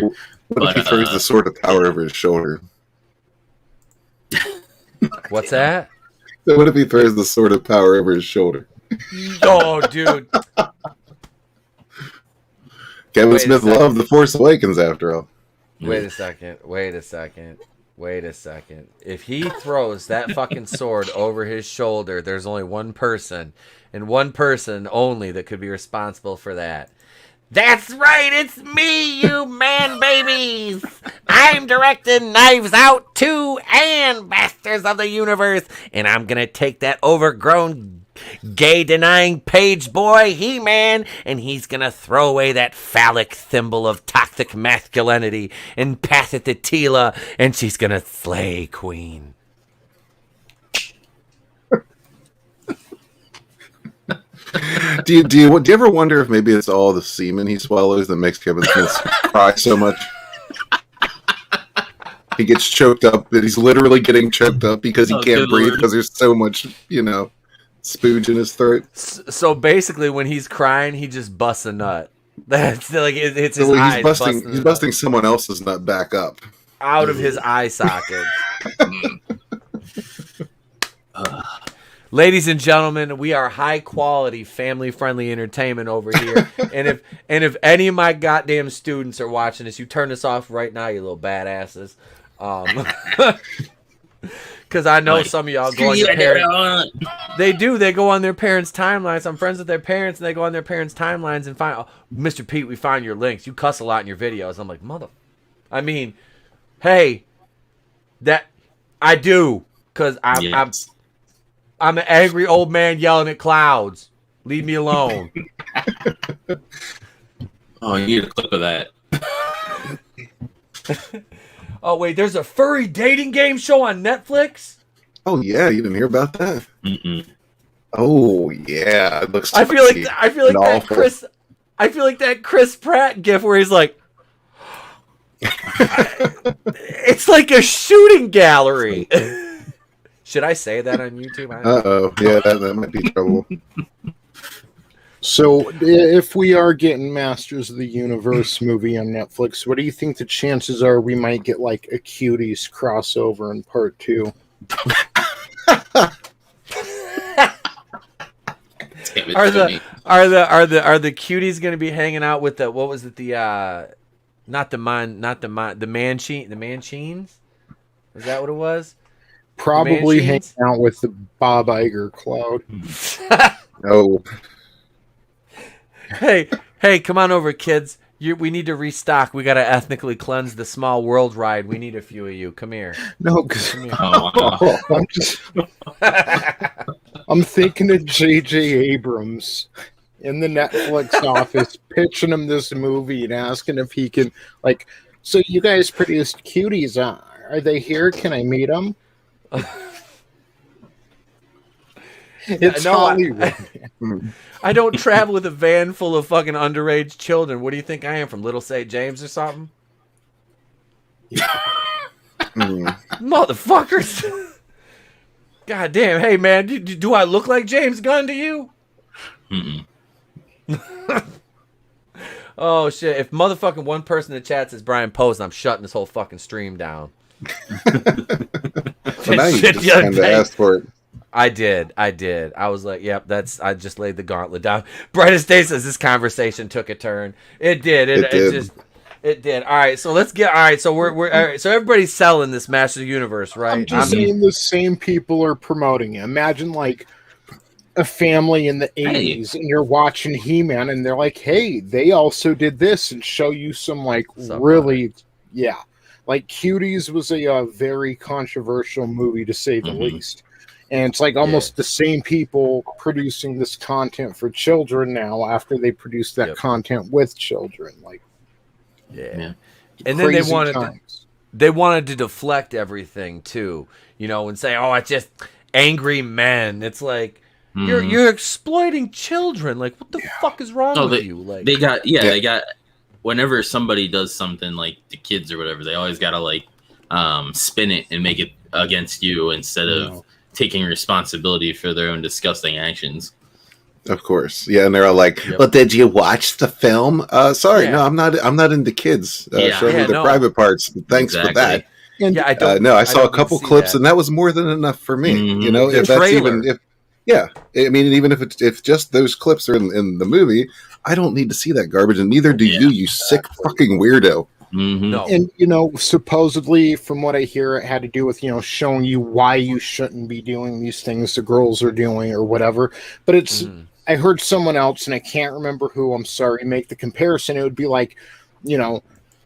What if he throws the sword of power over his shoulder? What's that? So what if he throws the sword of power over his shoulder? Oh, dude. Kevin Smith loved The Force Awakens after all. Wait a second. If he throws that fucking sword over his shoulder, there's only one person, and one person only, that could be responsible for that. That's right, it's me, you man babies! I'm directing Knives Out 2 and Masters of the Universe, and I'm gonna take that overgrown, gay-denying page boy, He-Man, and he's gonna throw away that phallic symbol of toxic masculinity and pass it to Tila, and she's gonna slay Queen. Do you ever wonder if maybe it's all the semen he swallows that makes Kevin Smith cry so much? He gets choked up, but he's literally getting choked up because he can't breathe because there's so much, spooge in his throat. So basically, when he's crying, he just busts a nut. That's like it's his eyes He's busting someone else's nut back up out of his eye socket. Ladies and gentlemen, we are high quality, family friendly entertainment over here. and if any of my goddamn students are watching this, you turn this off right now, you little badasses. Because I know some of y'all go on your parents. They do. They go on their parents' timelines. I'm friends with their parents, and they go on their parents' timelines and find, oh, Mr. Pete, we find your links. You cuss a lot in your videos. I'm like, I mean, hey, that I do, because I'm an angry old man yelling at clouds. Leave me alone. Oh, you need a clip of that. Oh, wait, there's a furry dating game show on Netflix? Oh, yeah, you didn't hear about that? Mm-mm. Oh, yeah. It looks I feel like that Chris Pratt gif where he's like, it's like a shooting gallery. Should I say that on YouTube? Uh-oh. Yeah, that might be trouble. So, if we are getting Masters of the Universe movie on Netflix, what do you think the chances are we might get like a Cuties crossover in part 2? Are the Cuties going to be hanging out with the, what was it, the Manchines? Is that what it was? Probably hanging out with the Bob Iger cloud. Oh. Hey, come on over, kids. We need to restock. We got to ethnically cleanse the small world ride. We need a few of you. Come here. No, because I'm thinking of J.J. Abrams in the Netflix office, pitching him this movie and asking if he can, like, so you guys produced Cuties. Are they here? Can I meet them? It's Hollywood. I don't travel with a van full of fucking underage children. What do you think I am, from Little St. James or something? Motherfuckers. God damn. Hey, man, do I look like James Gunn to you? Oh, shit. If motherfucking one person in the chat says Brian Post, I'm shutting this whole fucking stream down. So now you just kind of asked for it. I did. I was like, yep, I just laid the gauntlet down. Brightest Day says this conversation took a turn. It did. It did. All right, so let's get. All right, so we're all right, so everybody's selling this Master Universe, right? I'm just saying the same people are promoting it. Imagine like a family in the 80s and you're watching He-Man and they're like, hey, they also did this, and show you some like really, yeah. Like Cuties was a very controversial movie, to say the least. And it's like almost the same people producing this content for children now after they produced that content with children. Like, and then they wanted to deflect everything too, you know, and say, oh, it's just angry men. It's like you're exploiting children. Like, what the fuck is wrong with you? Like, they got whenever somebody does something like the kids or whatever, they always gotta like spin it and make it against you instead of taking responsibility for their own disgusting actions. Of course, yeah, and they're all like, "Well, did you watch the film?" Sorry, no, I'm not into kids. Show me the private parts. Thanks for that. And, I saw a couple clips, and that was more than enough for me. You know, if that's even I mean, even if just those clips are in the movie, I don't need to see that garbage, and neither do you sick fucking weirdo. No. And, you know, supposedly from what I hear, it had to do with, you know, showing you why you shouldn't be doing these things the girls are doing or whatever. But it's, I heard someone else, and I can't remember who, I'm sorry, make the comparison. It would be like, you know,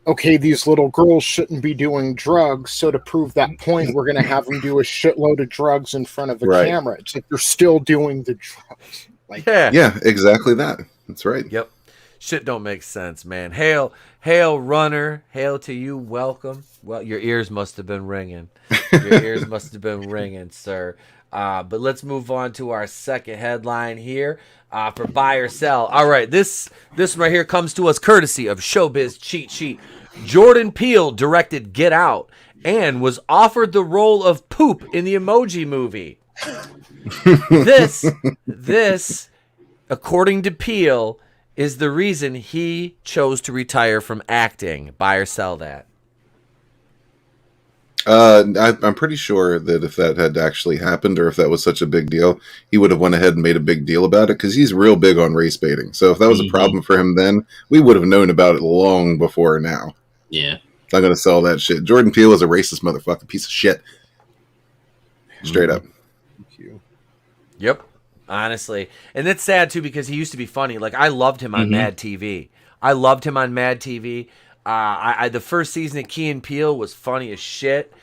okay, these little girls shouldn't be doing drugs, so to prove that point, we're going to have them do a shitload of drugs in front of the camera. It's like, you're still doing the drugs. Like, yeah, exactly that. That's right. Yep. Shit don't make sense, man. Hail, runner. Hail to you. Welcome. Well, your ears must have been ringing. Sir. But let's move on to our second headline here for buy or sell. All right, this right here comes to us courtesy of Showbiz Cheat Sheet. Jordan Peele directed Get Out and was offered the role of Poop in the Emoji Movie. This, according to Peele, is the reason he chose to retire from acting. Buy or sell that? I'm pretty sure that if that had actually happened, or if that was such a big deal, he would have went ahead and made a big deal about it, because he's real big on race baiting. So if that was a problem for him then, we would have known about it long before now. Yeah. I'm going to sell that shit. Jordan Peele is a racist motherfucking piece of shit. Straight up. Thank you. Yep. Honestly. And it's sad, too, because he used to be funny. Like, I loved him on Mad TV. I loved him on Mad TV. The first season of Key and Peele was funny as shit.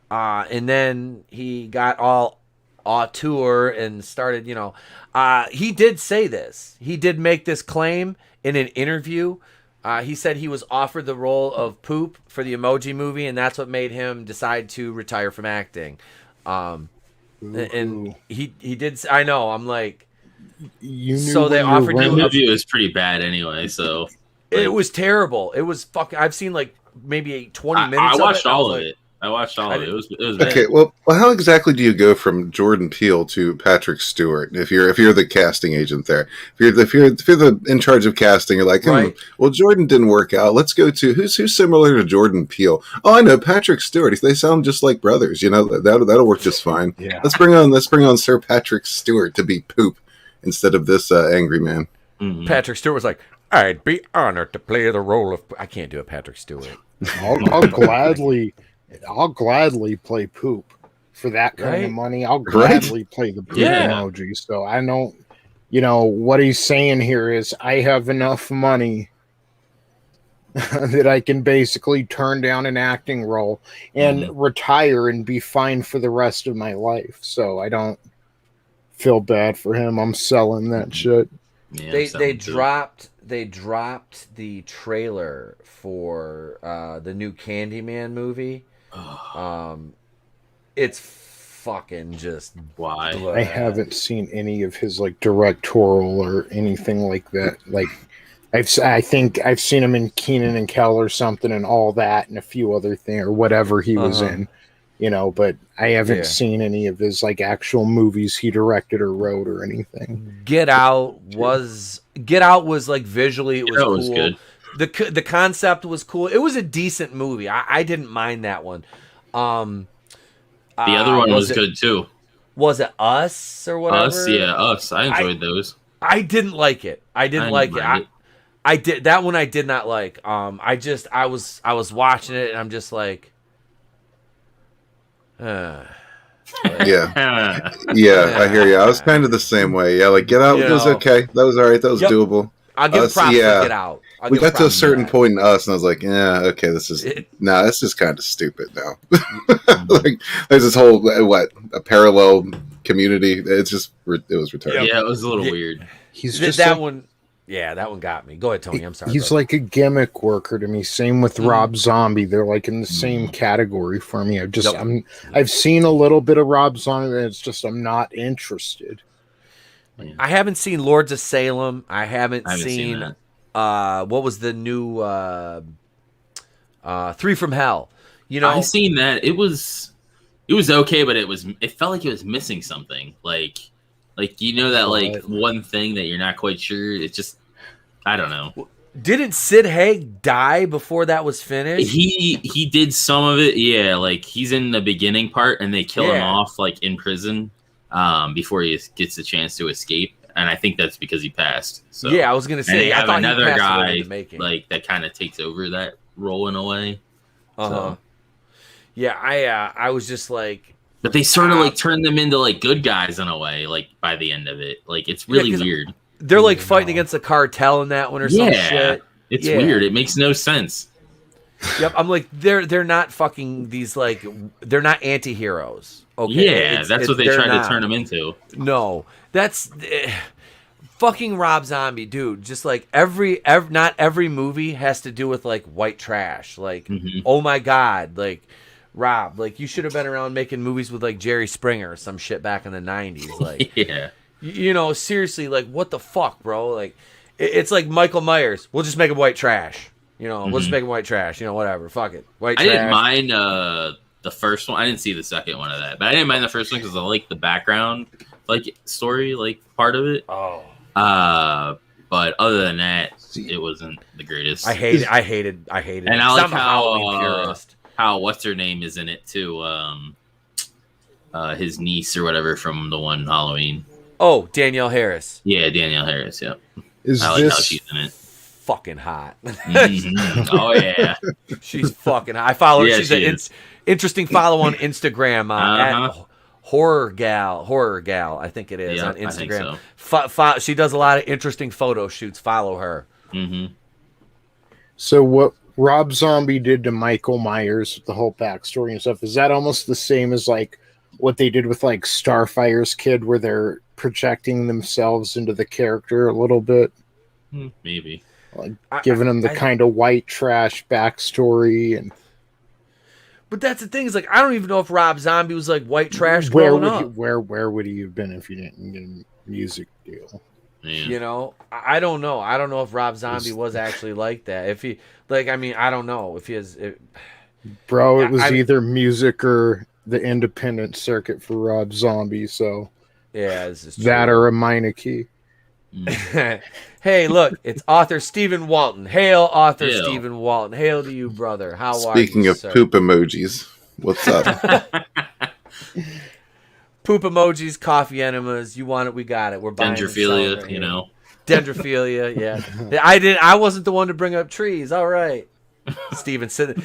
And then he got all auteur and started, he did say this. He did make this claim in an interview. He said he was offered the role of Poop for the Emoji Movie, and that's what made him decide to retire from acting. And he did. I know. I'm like, you knew so they offered The you. movie was pretty bad anyway, so It was terrible. It was fucking. I've seen like maybe 20 minutes. I watched all of like, it. I watched all of it. It was Okay, bad. well, how exactly do you go from Jordan Peele to Patrick Stewart if you're the casting agent there? If you're the in charge of casting, you're like, Right. Well, Jordan didn't work out. Let's go to who's similar to Jordan Peele. Oh, I know, Patrick Stewart. They sound just like brothers. That'll work just fine. Yeah. Let's bring on Sir Patrick Stewart to be Poop instead of this angry man. Patrick Stewart was like, I'd be honored to play the role of. I can't do a Patrick Stewart. I'll gladly play Poop for that kind Right? of money. I'll gladly play the Poop emoji. So I don't, what he's saying here is I have enough money that I can basically turn down an acting role and retire and be fine for the rest of my life. So I don't feel bad for him. I'm selling that shit. Yeah, They dropped the trailer for the new Candyman movie. It's fucking just why. I haven't seen any of his like directorial or anything like that. Like I think I've seen him in Kenan and Kel or something and all that and a few other things or whatever he was in, but I haven't seen any of his like actual movies he directed or wrote or anything. Get Out was like visually it was cool. Was good. The concept was cool. It was a decent movie. I didn't mind that one. The other one was good too. Was it Us or whatever? Us. I enjoyed those. I didn't like it. I didn't like it. I did that one. I did not like. I was watching it and I'm just like, Yeah, I hear you. I was kind of the same way. Yeah, like Get Out was okay. That was all right. That was doable. I'll give props to Get Out. We got to a certain point in Us, and I was like, "Yeah, okay, this is kind of stupid now." Like, there's this whole a parallel community. It was retarded. Yeah, it was a little weird. He's just that one. Yeah, that one got me. Go ahead, Tony. I'm sorry. He's like a gimmick worker to me. Same with Rob Zombie. They're like in the same category for me. I've seen a little bit of Rob Zombie, and it's just I'm not interested. I haven't seen Lords of Salem. I haven't seen seen what was the new Three from Hell. I've seen that. It was okay, but it felt like it was missing something. Like that one thing that you're not quite sure. It's just I don't know. Didn't Sid Haig die before that was finished? He did some of it. Yeah, like he's in the beginning part, and they kill him off like in prison before he gets the chance to escape. And I think that's because he passed. So yeah, I was gonna say. I thought have another he passed guy away in the making. like that kind of takes over that role in a way. So. Yeah, I was just like. But they sort of like turn them into like good guys in a way, like by the end of it. Like it's really weird. They're like fighting against the cartel in that one or some shit. It's weird. It makes no sense. Yep, I'm like they're not fucking these like they're not anti-heroes. Okay. Yeah, that's what they tried to turn them into. No. That's fucking Rob Zombie, dude. Just like every not every movie has to do with like white trash. Like oh my god, like Rob, like you should have been around making movies with like Jerry Springer or some shit back in the 90s. Like seriously, like what the fuck, bro? Like it's like Michael Myers. We'll just make him white trash. We'll just make him white trash. Whatever. Fuck it. White trash. I didn't mind the first one. I didn't see the second one of that, but I didn't mind the first one because I like the background, like story, like part of it. But other than that, it wasn't the greatest. I hated. And I like how how what's her name is in it too. His niece or whatever from the one Halloween. Oh, Danielle Harris. Yeah, Danielle Harris. Yeah. Is I like this how she's in it. Fucking hot. Oh yeah, she's fucking hot. I follow her. Yeah, She's she an is. interesting follow on Instagram at horror gal. I think it is Yeah, on Instagram. I think She does a lot of interesting photo shoots. Follow her. So what Rob Zombie did to Michael Myers, the whole backstory and stuff, is that almost the same as like what they did with like Starfire's kid, where they're projecting themselves into the character a little bit? Maybe. Like giving them the kind of white trash backstory. And but that's the thing, is like I don't even know if Rob Zombie was like white trash growing up. Where would he have been if he didn't get a music deal? Yeah. You know, I don't know. I don't know if Rob Zombie was actually like that. If he, like, I mean, I don't know if he is. Bro, it was either music or the independent circuit for Rob Zombie. So yeah, this is true. that or a Meineke. Hey, look, it's author Stephen Walton. Hail, author Hail. Stephen Walton. Hail to you, brother. How are you? Speaking of sir? poop emojis, what's up? Poop emojis, coffee enemas. You want it, we got it. We're buying and selling Dendrophilia, right you here. know. Dendrophilia, yeah. I wasn't the one to bring up trees. All right. Steven's sitting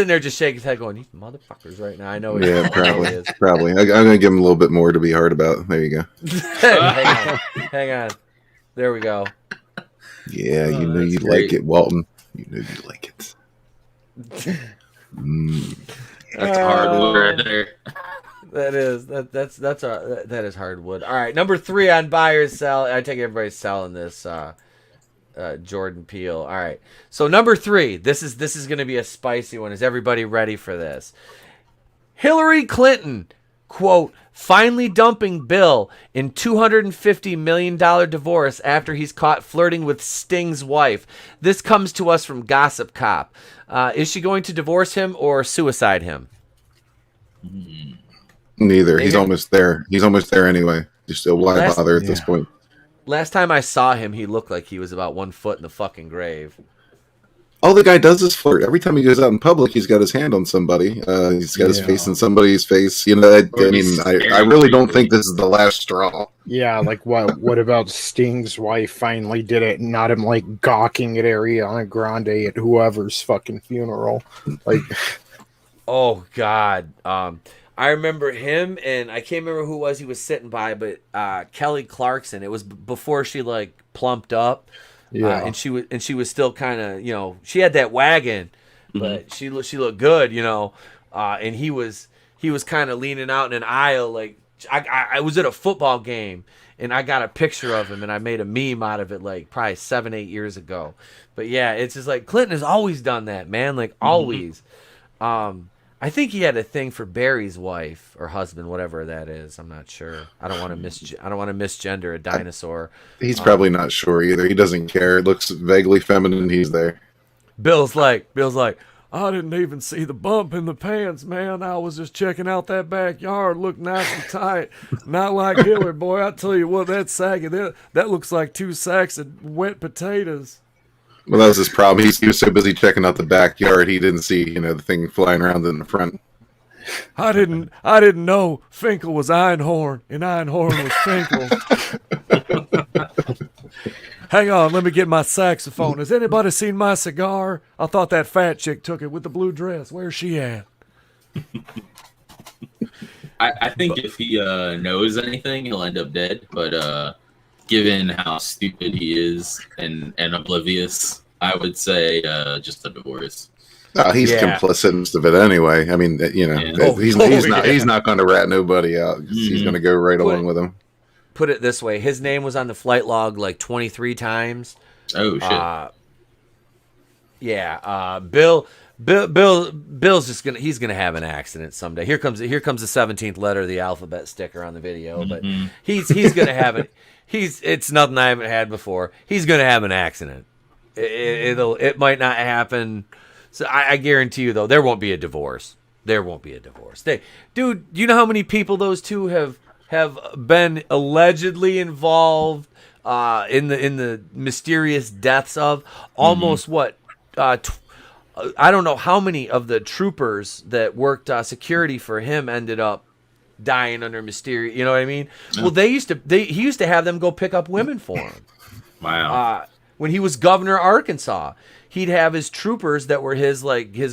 there just shaking his head, going, "These motherfuckers!" Right now, I know. Yeah, I know he is. probably. I'm gonna give him a little bit more to be hard about. There you go. Hang on. There we go. Yeah, you know you great. like it, Walton. You know you like it. That's hardwood right there. That is hardwood. All right, number 3 on buy or sell. I take it everybody's selling this. Jordan Peele. All right, so number 3. This is going to be a spicy one. Is everybody ready for this? Hillary Clinton, quote, finally dumping Bill in $250 million divorce after he's caught flirting with Sting's wife. This comes to us from Gossip Cop. Is she going to divorce him or suicide him? Neither. He's almost there. He's almost there anyway. Just why bother at this point? Last time I saw him, he looked like he was about 1 foot in the fucking grave. All the guy does is flirt. Every time he goes out in public, he's got his hand on somebody. He's got his face in somebody's face. You know, I really don't think this is the last straw. Yeah, like what about Sting's wife finally did it, and not him like gawking at Ariana Grande at whoever's fucking funeral. Like, oh God. I remember him, and I can't remember who it was he was sitting by, but Kelly Clarkson. It was before she like plumped up. Yeah, and she was still kind of, you know, she had that wagon, but she looked good, you know. And he was kind of leaning out in an aisle, like I was at a football game, and I got a picture of him, and I made a meme out of it, like probably 7-8 years ago. But yeah, it's just like Clinton has always done that, man, like always. I think he had a thing for Barry's wife or husband, whatever that is. I'm not sure. I don't want to misgender a dinosaur. He's probably not sure either. He doesn't care. It looks vaguely feminine. He's there. Bill's like, I didn't even see the bump in the pants, man. I was just checking out that backyard. Looked nice and tight. Not like Hillary, boy. I tell you what, that sagging, that looks like 2 sacks of wet potatoes. Well, that was his problem. He was so busy checking out the backyard, he didn't see, the thing flying around in the front. I didn't know Finkel was Einhorn and Einhorn was Finkel. Hang on, let me get my saxophone. Has anybody seen my cigar? I thought that fat chick took it with the blue dress. Where's she at? I think if he knows anything, he'll end up dead. But given how stupid he is and oblivious, I would say just a divorce. He's complicit in most of it anyway. I mean, he's not going to rat nobody out. He's going to go right along with him. Put it this way: his name was on the flight log like 23 times. Oh shit! Bill's just he's gonna have an accident someday. Here comes the 17th letter of the alphabet sticker on the video, but he's gonna have it. It's nothing I haven't had before. He's gonna have an accident. It might not happen. So I guarantee you though, there won't be a divorce. There won't be a divorce. Dude, you know how many people those two have been allegedly involved in the mysterious deaths of almost I don't know how many of the troopers that worked security for him ended up dying under mysterious. You know what I mean? Yeah. Well, he used to have them go pick up women for him. Wow. When he was governor of Arkansas, he'd have his troopers that were his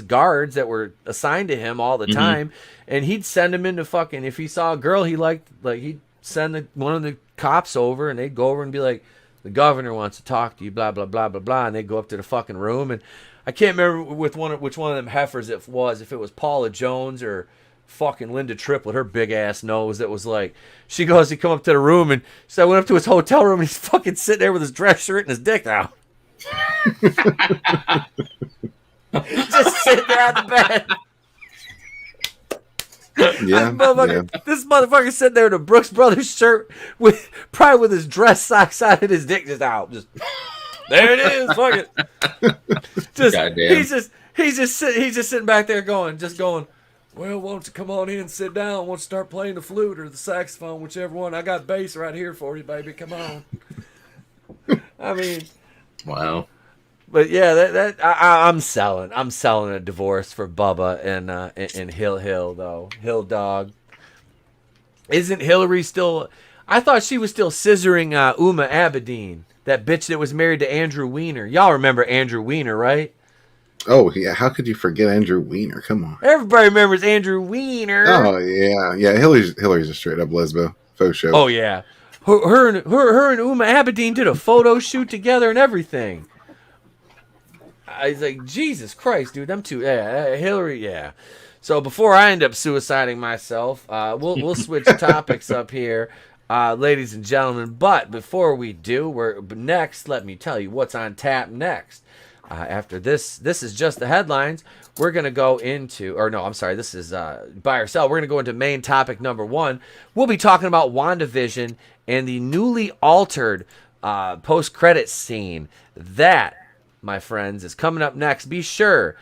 guards that were assigned to him all the time, and he'd send them into fucking. If he saw a girl he liked, he'd send one of the cops over, and they'd go over and be like, "The governor wants to talk to you," blah blah blah blah blah, and they'd go up to the fucking room, and I can't remember which one of them heifers it was, if it was Paula Jones or fucking Linda Tripp with her big ass nose that was like, she goes to come up to the room, and so I went up to his hotel room, and he's fucking sitting there with his dress shirt and his dick out. Just sitting there on the bed. This motherfucker sitting there in a Brooks Brothers shirt with his dress socks on and his dick just out. Just there it is. Fuck it. Just goddamn. He's just sitting back there going, well, won't you come on in and sit down? Won't you start playing the flute or the saxophone, whichever one? I got bass right here for you, baby. Come on. I mean, wow. But yeah, I'm selling a divorce for Bubba and Hill though. Hill Dog. Isn't Hillary still? I thought she was still scissoring Uma Abedin, that bitch that was married to Andrew Weiner. Y'all remember Andrew Weiner, right? Oh yeah, how could you forget Andrew Weiner? Come on. Everybody remembers Andrew Weiner. Oh yeah. Hillary's a straight up lesbo. Faux show. Oh yeah. Her and Uma Abedin did a photo shoot together and everything. I was like, Jesus Christ, dude, them two, Hillary, yeah. So before I end up suiciding myself, we'll switch topics up here, ladies and gentlemen. But before we do, next, let me tell you what's on tap next. After this is just the headlines. We're going to go into, this is buy or sell. We're going to go into main topic number 1. We'll be talking about WandaVision and the newly altered post-credits scene. That, my friends, is coming up next. Be sure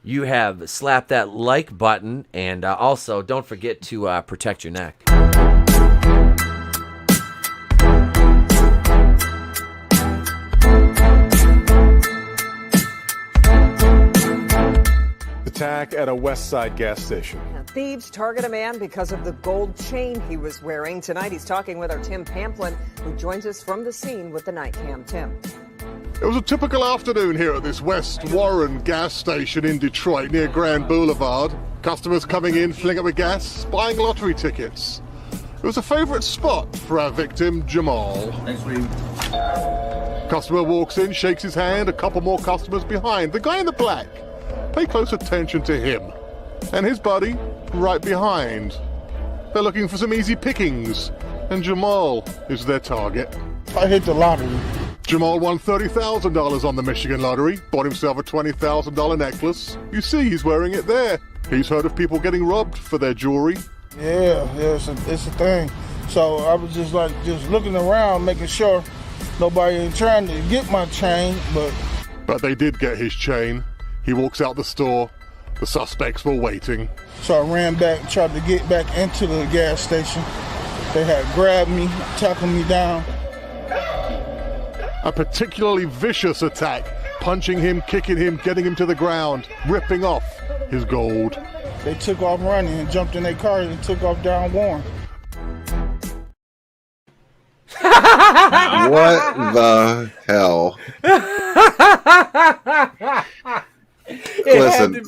you have slapped that like button, and also don't forget to protect your neck. Attack at a West Side gas station. Now, thieves target a man because of the gold chain he was wearing. Tonight he's talking with our Tim Pamplin, who joins us from the scene with the night cam. Tim. It was a typical afternoon here at this West Warren gas station in Detroit near Grand Boulevard. Customers coming in, filling up with gas, buying lottery tickets. It was a favorite spot for our victim, Jamal. Thanks, Reed. Customer walks in, shakes his hand, a couple more customers behind. The guy in the black. Pay close attention to him. And his buddy, right behind. They're looking for some easy pickings. And Jamal is their target. I hit the lottery. Jamal won $30,000 on the Michigan lottery, bought himself a $20,000 necklace. You see he's wearing it there. He's heard of people getting robbed for their jewelry. Yeah, it's a thing. So I was just looking around, making sure nobody ain't trying to get my chain, But they did get his chain. He walks out the store. The suspects were waiting. So I ran back, tried to get back into the gas station. They had grabbed me, tackled me down. A particularly vicious attack, punching him, kicking him, getting him to the ground, ripping off his gold. They took off running and jumped in their car and took off down Warren. What the hell? Listen.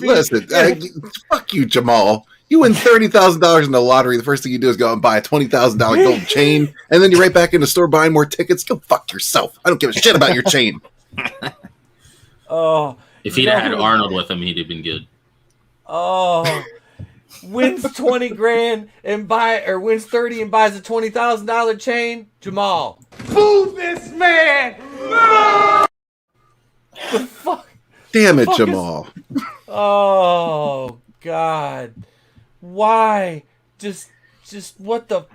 Fuck you, Jamal. You win $30,000 in the lottery. The first thing you do is go and buy a $20,000 gold chain, and then you're right back in the store buying more tickets. Go fuck yourself. I don't give a shit about your chain. Oh, if he'd had Arnold with him, he'd have been good. Oh, wins 20 grand and wins 30 and buys a $20,000 chain. Jamal, Boo this man! The fuck? Damn it, Jamal. Oh God, why? Just what the?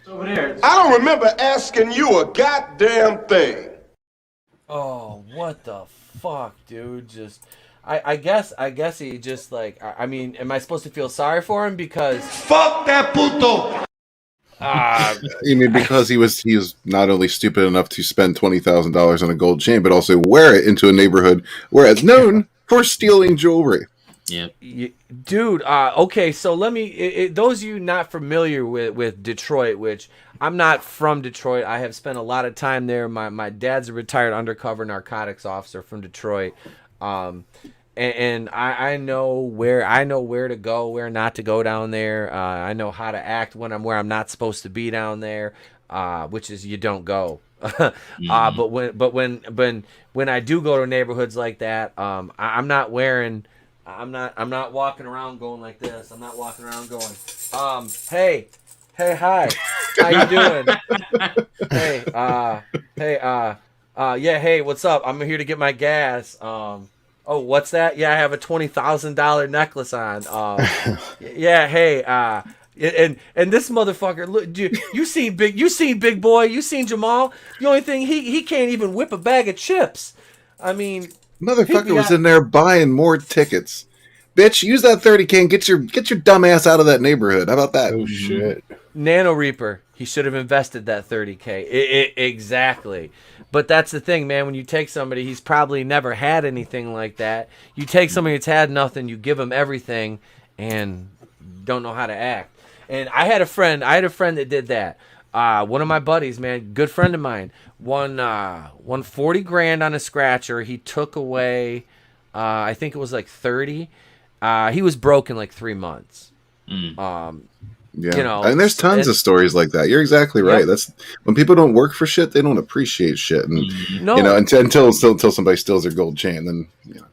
Over there. I don't remember asking you a goddamn thing. Oh, what the fuck, dude? I guess he just I mean, am I supposed to feel sorry for him because fuck that puto? You mean because he was not only stupid enough to spend $20,000 on a gold chain, but also wear it into a neighborhood where it's known for stealing jewelry. Yeah, dude. Okay, so let me. Those of you not familiar with Detroit, which I'm not from Detroit. I have spent a lot of time there. My dad's a retired undercover narcotics officer from Detroit. And I know where to go, where not to go down there. I know how to act when I'm where I'm not supposed to be down there, which is you don't go. But when I do go to neighborhoods like that, I'm not walking around going like this. I'm not walking around going, hey, hi, how you doing? Hey, what's up? I'm here to get my gas. Oh, what's that? Yeah, I have a $20,000 necklace on. Yeah, hey, and this motherfucker, look, you seen Big Boy, you seen Jamal. The only thing he can't even whip a bag of chips. I mean, motherfucker was in there buying more tickets. Bitch, use that 30K and get your dumb ass out of that neighborhood. How about that? Oh shit. Nano Reaper, he should have invested that 30K. Exactly. But that's the thing, man. When you take somebody, he's probably never had anything like that. You take somebody that's had nothing, you give him everything, and don't know how to act. And I had a friend that did that. One of my buddies, man, good friend of mine, won 40 grand on a scratcher. He took away, I think it was like 30. He was broke in like 3 months. Yeah, you know, and there's tons of stories like that. You're exactly right. Yep. That's when people don't work for shit, they don't appreciate shit, and No. you know, until somebody steals their gold chain, then you know,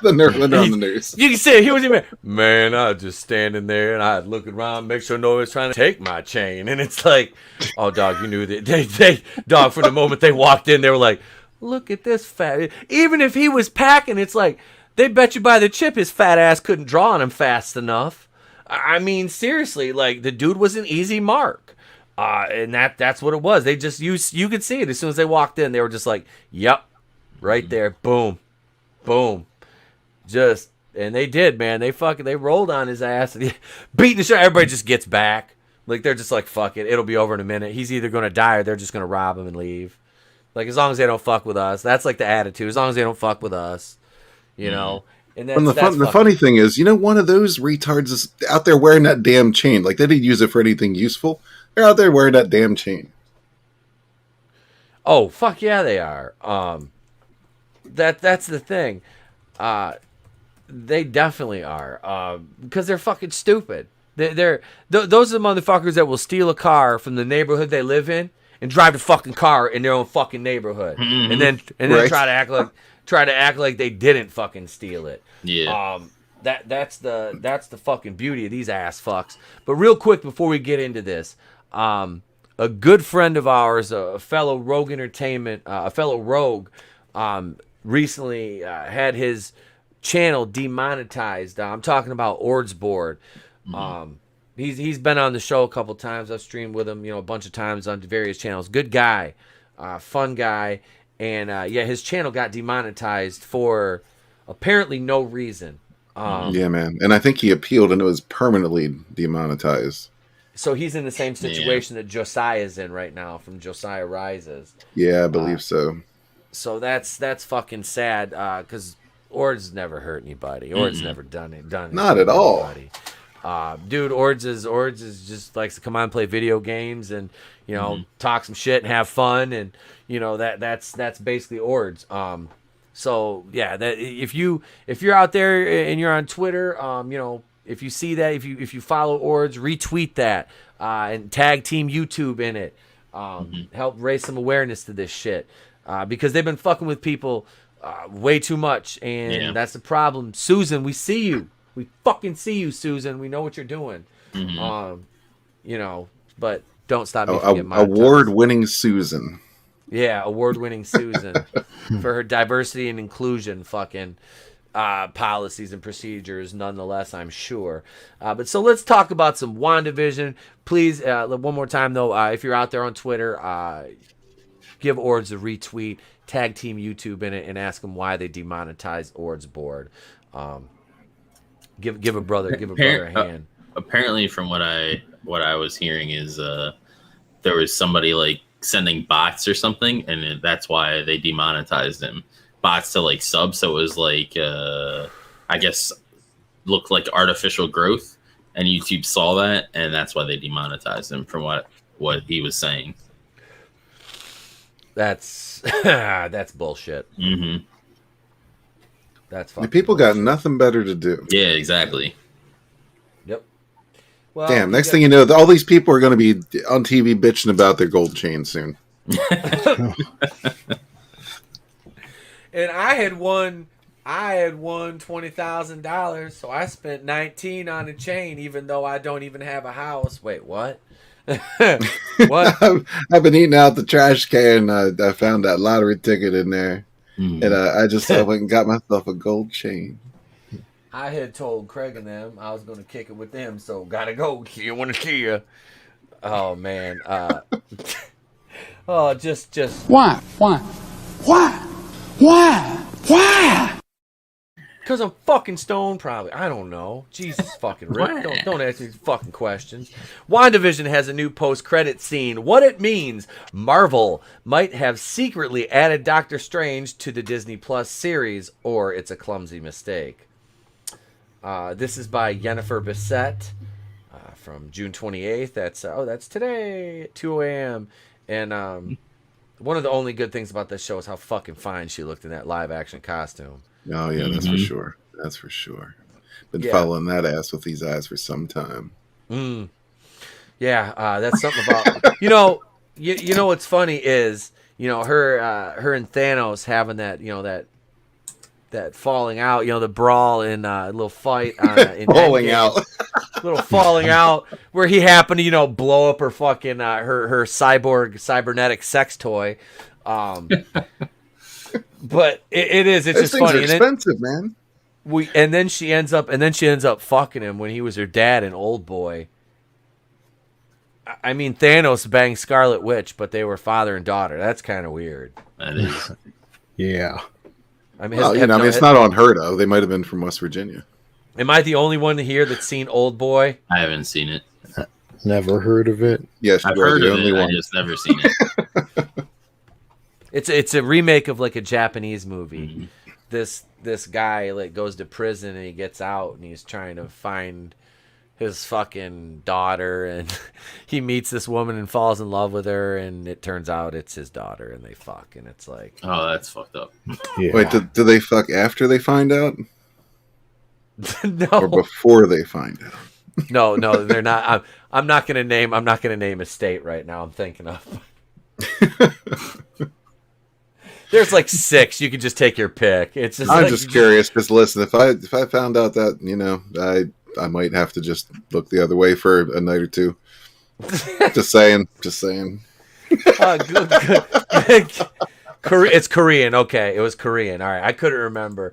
then they're on the news. You can see it. He was even, man, I was just standing there and I'd look around, make sure nobody's trying to take my chain, and it's like, oh, dog, you knew that they dog from the moment they walked in, they were like, look at this fat. Even if he was packing, it's like they bet you by the chip his fat ass couldn't draw on him fast enough. I mean, seriously, like the dude was an easy mark, and that's what it was. They just you could see it as soon as they walked in. They were just like, "Yep, right there, boom, boom," just and they did, man. They rolled on his ass, and beating the shit. Everybody just gets back, like they're just like, "Fuck it, it'll be over in a minute." He's either gonna die or they're just gonna rob him and leave. Like as long as they don't fuck with us, that's like the attitude. As long as they don't fuck with us, you know. And the funny thing is, you know, one of those retards is out there wearing that damn chain. Like they didn't use it for anything useful. They're out there wearing that damn chain. Oh fuck yeah, they are. That's the thing. They definitely are. Because they're fucking stupid. Those are the motherfuckers that will steal a car from the neighborhood they live in and drive the fucking car in their own fucking neighborhood, and then Right. try to act like they didn't fucking steal it. Yeah. That's the fucking beauty of these ass fucks. But real quick before we get into this, a good friend of ours, a fellow Rogue Entertainment, a fellow Rogue, recently had his channel demonetized. I'm talking about Ord's Board. He's been on the show a couple times. I've streamed with him, a bunch of times on various channels. Good guy, fun guy. And his channel got demonetized for apparently no reason. Yeah, man. And I think he appealed and it was permanently demonetized. So he's in the same situation that Josiah's in right now from Josiah Rises. Yeah, I believe so. So that's fucking sad because Ord's never hurt anybody. Ord's never done Not at all. Dude, Ords is just likes to come on and play video games and talk some shit and have fun, and that's basically Ords. So yeah, that if you're out there and you're on Twitter, if you see that, if you follow Ords, retweet that and tag Team YouTube in it. Help raise some awareness to this shit because they've been fucking with people way too much, and that's the problem. Susan, we see you. We fucking see you, Susan. We know what you're doing. But don't stop me from getting monetized. Award-winning Susan. Yeah, award-winning Susan for her diversity and inclusion fucking policies and procedures, nonetheless, I'm sure. But so let's talk about some WandaVision. Please, one more time, though, if you're out there on Twitter, give Ords a retweet, tag Team YouTube in it, and ask them why they demonetized Ord's Board. Give a brother a hand. Apparently, from what I was hearing is there was somebody like sending bots or something, and that's why they demonetized him. bots to like sub, so it was like I guess looked like artificial growth, and YouTube saw that, and that's why they demonetized him from what he was saying. That's that's bullshit. Mm-hmm. That's The fucking people bullshit. got nothing better to do. Yeah, exactly. Yep. Well, Damn, next thing you know, all these people are going to be on TV bitching about their gold chain soon. And I had won $20,000, so I spent $19 on a chain, even though I don't even have a house. Wait, what? What? I've been eating out the trash can. I found that lottery ticket in there, and I went and got myself a gold chain. I had told Craig and them I was going to kick it with them, so gotta go. You want to see you? Oh man. Oh, just. Why? Because I'm fucking stoned, probably. I don't know. Jesus fucking Rick. Don't ask me fucking questions. WandaVision has a new post-credit scene. What it means, Marvel might have secretly added Doctor Strange to the Disney Plus series, or it's a clumsy mistake. This is by Yennefer Bissett from June 28th. That's today at 2 a.m. And one of the only good things about this show is how fucking fine she looked in that live-action costume. Oh yeah, that's for sure. That's for sure. Been following that ass with these eyes for some time. Yeah, that's something about you know what's funny is her and Thanos having that that falling out, the brawl in a little fight in falling Endgame. out. Little falling out where he happened to blow up her fucking her cybernetic sex toy. But it's just funny. Those things are expensive, man. And then she ends up fucking him when he was her dad in Old Boy. I mean, Thanos banged Scarlet Witch, but they were father and daughter. That's kind of weird. That is. Yeah. I mean, it's not unheard of. They might have been from West Virginia. Am I the only one here that's seen Old Boy? I haven't seen it. Never heard of it. Yes, I've heard of it. I just never seen it. It's a remake of like a Japanese movie. This guy goes to prison and he gets out and he's trying to find his fucking daughter, and he meets this woman and falls in love with her, and it turns out it's his daughter, and they fuck, and it's like, oh, that's fucked up. Yeah. Wait, do they fuck after they find out? No, or before they find out? No, they're not. I'm not gonna name a state right now. I'm thinking of. There's like 6. You can just take your pick. It's just. I'm just curious because listen, if I found out that I might have to just look the other way for a night or two. Just saying. Good. It's Korean. Okay, it was Korean. All right, I couldn't remember.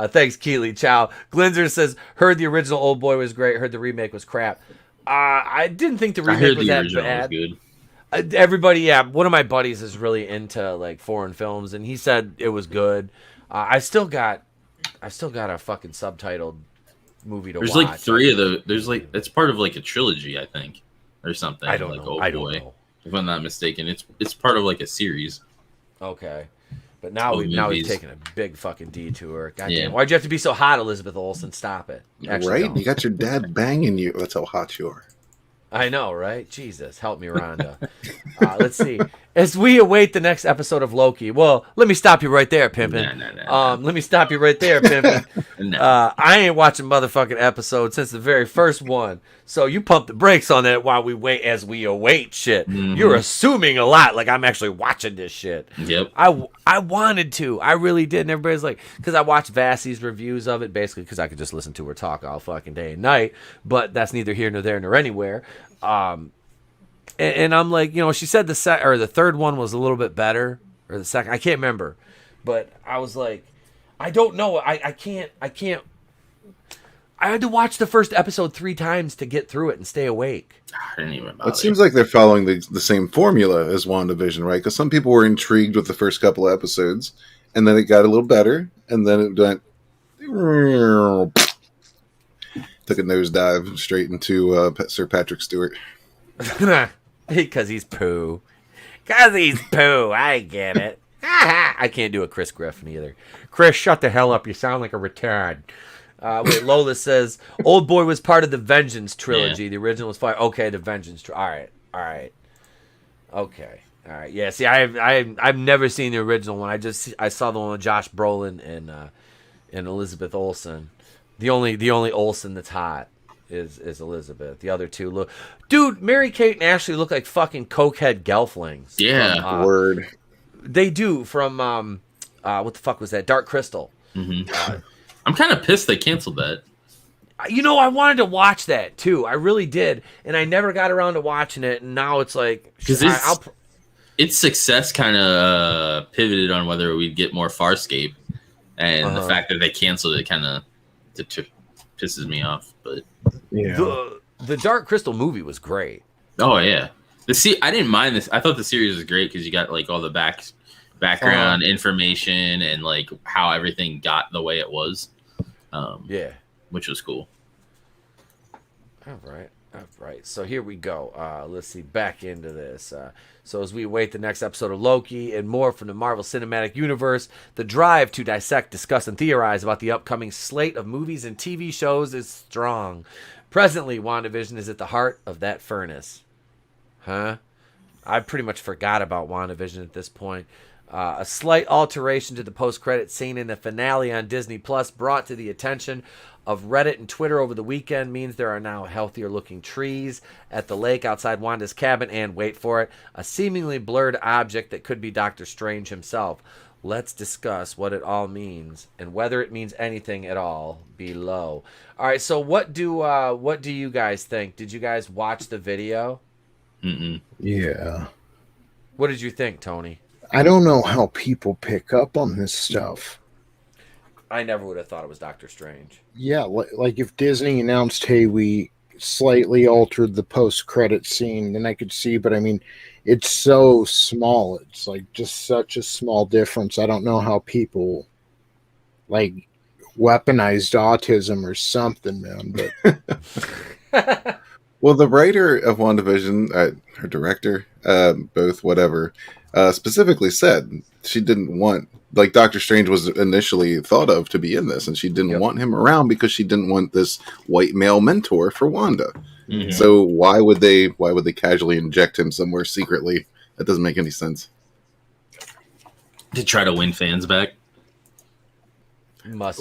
Thanks, Keely. Ciao. Glinzer says, heard the original Old Boy was great. Heard the remake was crap. I didn't think the remake was that bad. Was good. Everybody, one of my buddies is really into like foreign films, and he said it was good. I still got a fucking subtitled movie to watch. There's like 3 of the. There's like it's part of like a trilogy, I think, or something. I don't like, know. Oh, boy. If I'm not mistaken, it's part of like a series. Okay, but now we've taken a big fucking detour. God Yeah. damn, why'd you have to be so hot, Elizabeth Olsen? Stop it. Actually, Right? don't. You got your dad banging you. That's how hot you are. I know, right? Jesus, help me, Rhonda. Let's see. As we await the next episode of Loki, well, let me stop you right there, Pimpin'. No. Let me stop you right there, Pimpin'. No. I ain't watching motherfucking episodes since the very first one. So you pump the brakes on that while we wait as we await shit. Mhm. You're assuming a lot, like I'm actually watching this shit. Yep. I wanted to. I really did. And everybody's like, because I watched Vassie's reviews of it, basically because I could just listen to her talk all fucking day and night. But that's neither here nor there nor anywhere. And I'm like, she said the third one was a little bit better, or the second, I can't remember, but I was like, I don't know, I can't. I had to watch the first episode 3 times to get through it and stay awake. I didn't even. It seems like they're following the same formula as WandaVision, right? Because some people were intrigued with the first couple of episodes, and then it got a little better, and then it went took a nosedive straight into Sir Patrick Stewart. Because he's poo. Because he's poo. I get it. I can't do a Chris Griffin either. Chris, shut the hell up. You sound like a retard. Wait, Lola says Old Boy was part of the Vengeance trilogy. Yeah. The original was fire. Okay, the Vengeance. All right. Okay. All right. Yeah. See, I've never seen the original one. I saw the one with Josh Brolin and Elizabeth Olsen. The only Olsen that's hot is Elizabeth. The other two look, dude. Mary Kate and Ashley look like fucking cokehead gelflings. Yeah. Word. They do from what the fuck was that? Dark Crystal. Mm-hmm. I'm kind of pissed they canceled that. You know, I wanted to watch that too. I really did, and I never got around to watching it. And now it's like because its success kind of pivoted on whether we'd get more Farscape, and the fact that they canceled it kind of pisses me off. But yeah, the Dark Crystal movie was great. Oh yeah, I didn't mind this. I thought the series was great because you got like all the background information and like how everything got the way it was. Yeah, which was cool. All right. So here we go. Let's see. Back into this. So as we await the next episode of Loki and more from the Marvel Cinematic Universe, the drive to dissect, discuss, and theorize about the upcoming slate of movies and TV shows is strong. Presently, WandaVision is at the heart of that furnace. Huh? I pretty much forgot about WandaVision at this point. A slight alteration to the post-credit scene in the finale on Disney Plus brought to the attention of Reddit and Twitter over the weekend means there are now healthier-looking trees at the lake outside Wanda's cabin and, wait for it, a seemingly blurred object that could be Doctor Strange himself. Let's discuss what it all means and whether it means anything at all below. All right, so what do you guys think? Did you guys watch the video? Mm-mm. Yeah. What did you think, Tony? I don't know how people pick up on this stuff. I never would have thought it was Doctor Strange. Yeah, like if Disney announced, hey, we slightly altered the post-credit scene, then I could see, but I mean, it's so small. It's like just such a small difference. I don't know how people like weaponized autism or something, man. But well, the writer of WandaVision, her director, both whatever, specifically said she didn't want, like, Doctor Strange was initially thought of to be in this, and she didn't want him around because she didn't want this white male mentor for Wanda. Mm-hmm. So why would they casually inject him somewhere secretly? That doesn't make any sense. To try to win fans back. I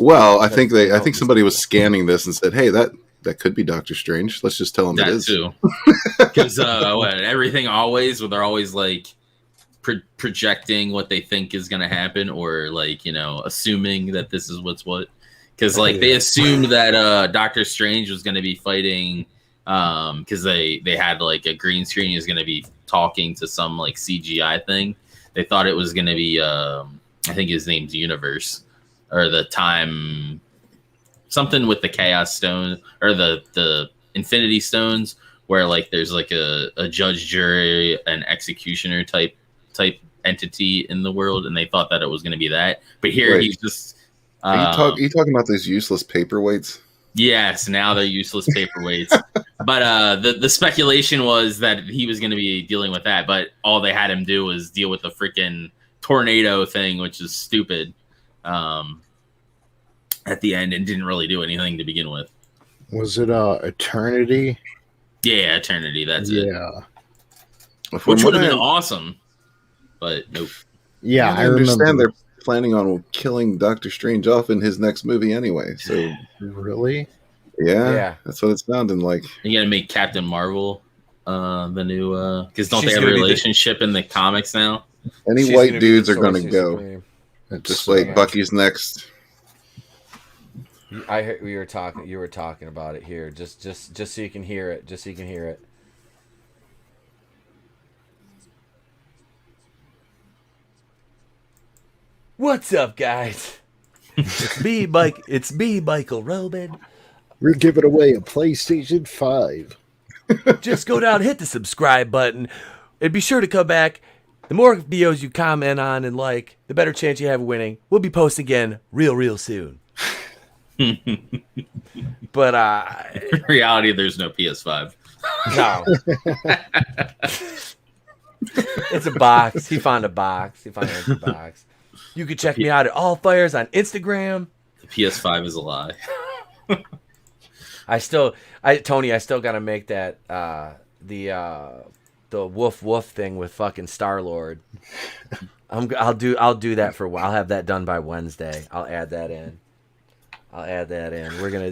think somebody was scanning this and said, "Hey, that could be Doctor Strange. Let's just tell him it is." Too. Because everything always, they're always like projecting what they think is going to happen, or like, you know, assuming that this is what's what. Because like they assumed that Doctor Strange was going to be fighting, because they had like a green screen. He was going to be talking to some like CGI thing. They thought it was going to be I think his name's Universe, or the time, something with the Chaos Stone or the Infinity Stones, where like there's like a judge, jury, and executioner type entity in the world, and they thought that it was going to be that. But here he's just. Are you talking about those useless paperweights? Yes, now they're useless paperweights. But the speculation was that he was going to be dealing with that, but all they had him do was deal with the freaking tornado thing, which is stupid. At the end, and didn't really do anything to begin with. Was it Eternity? Yeah, Eternity. That's it. Yeah, which would have been awesome, but nope. Yeah, I understand they're planning on killing Doctor Strange off in his next movie anyway. So really, yeah, that's what it's sounding like. You gotta make Captain Marvel the new because don't they have a relationship in the comics now? Any white dudes are gonna go. Just wait, Bucky's next. I heard you were talking about it here, just so you can hear it. What's up, guys? It's me, Michael Roman. We're giving away a PlayStation 5. Just go down, hit the subscribe button, and be sure to come back. The more videos you comment on and like, the better chance you have of winning. We'll be posting again real soon. But in reality, there's no PS5. No. It's a box. He found a box. He found an empty box. You can check me out at All Fires on Instagram. The PS5 is a lie. Tony, I still gotta make that the woof woof thing with fucking Star-Lord. I'll do that for a while. I'll have that done by Wednesday. I'll add that in. We're gonna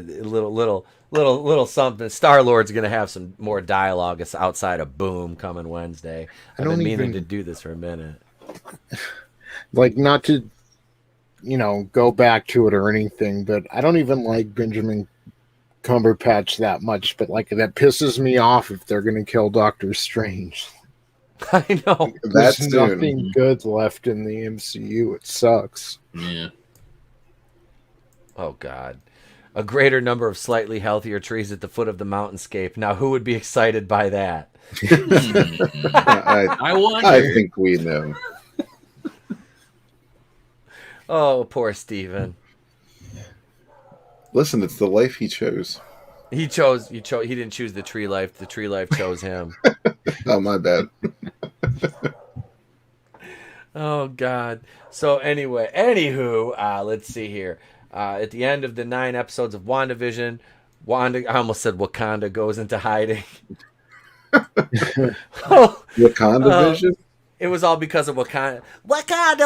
little something. Star-Lord's gonna have some more dialogue outside of Boom coming Wednesday. I've been meaning to do this for a minute. Like, not to, go back to it or anything, but I don't even like Benjamin Cumberbatch that much, but like that pisses me off if they're gonna kill Doctor Strange. I know. There's nothing good left in the MCU. It sucks. Yeah. Oh God. A greater number of slightly healthier trees at the foot of the mountainscape. Now, who would be excited by that? I wonder. I think we know. Oh, poor Steven. Listen, it's the life he chose. He didn't choose the tree life. The tree life chose him. Oh, my bad. Oh God. So anywho, let's see here. At the end of the 9 episodes of WandaVision, I almost said Wakanda goes into hiding. Wakanda Vision? It was all because of Wakanda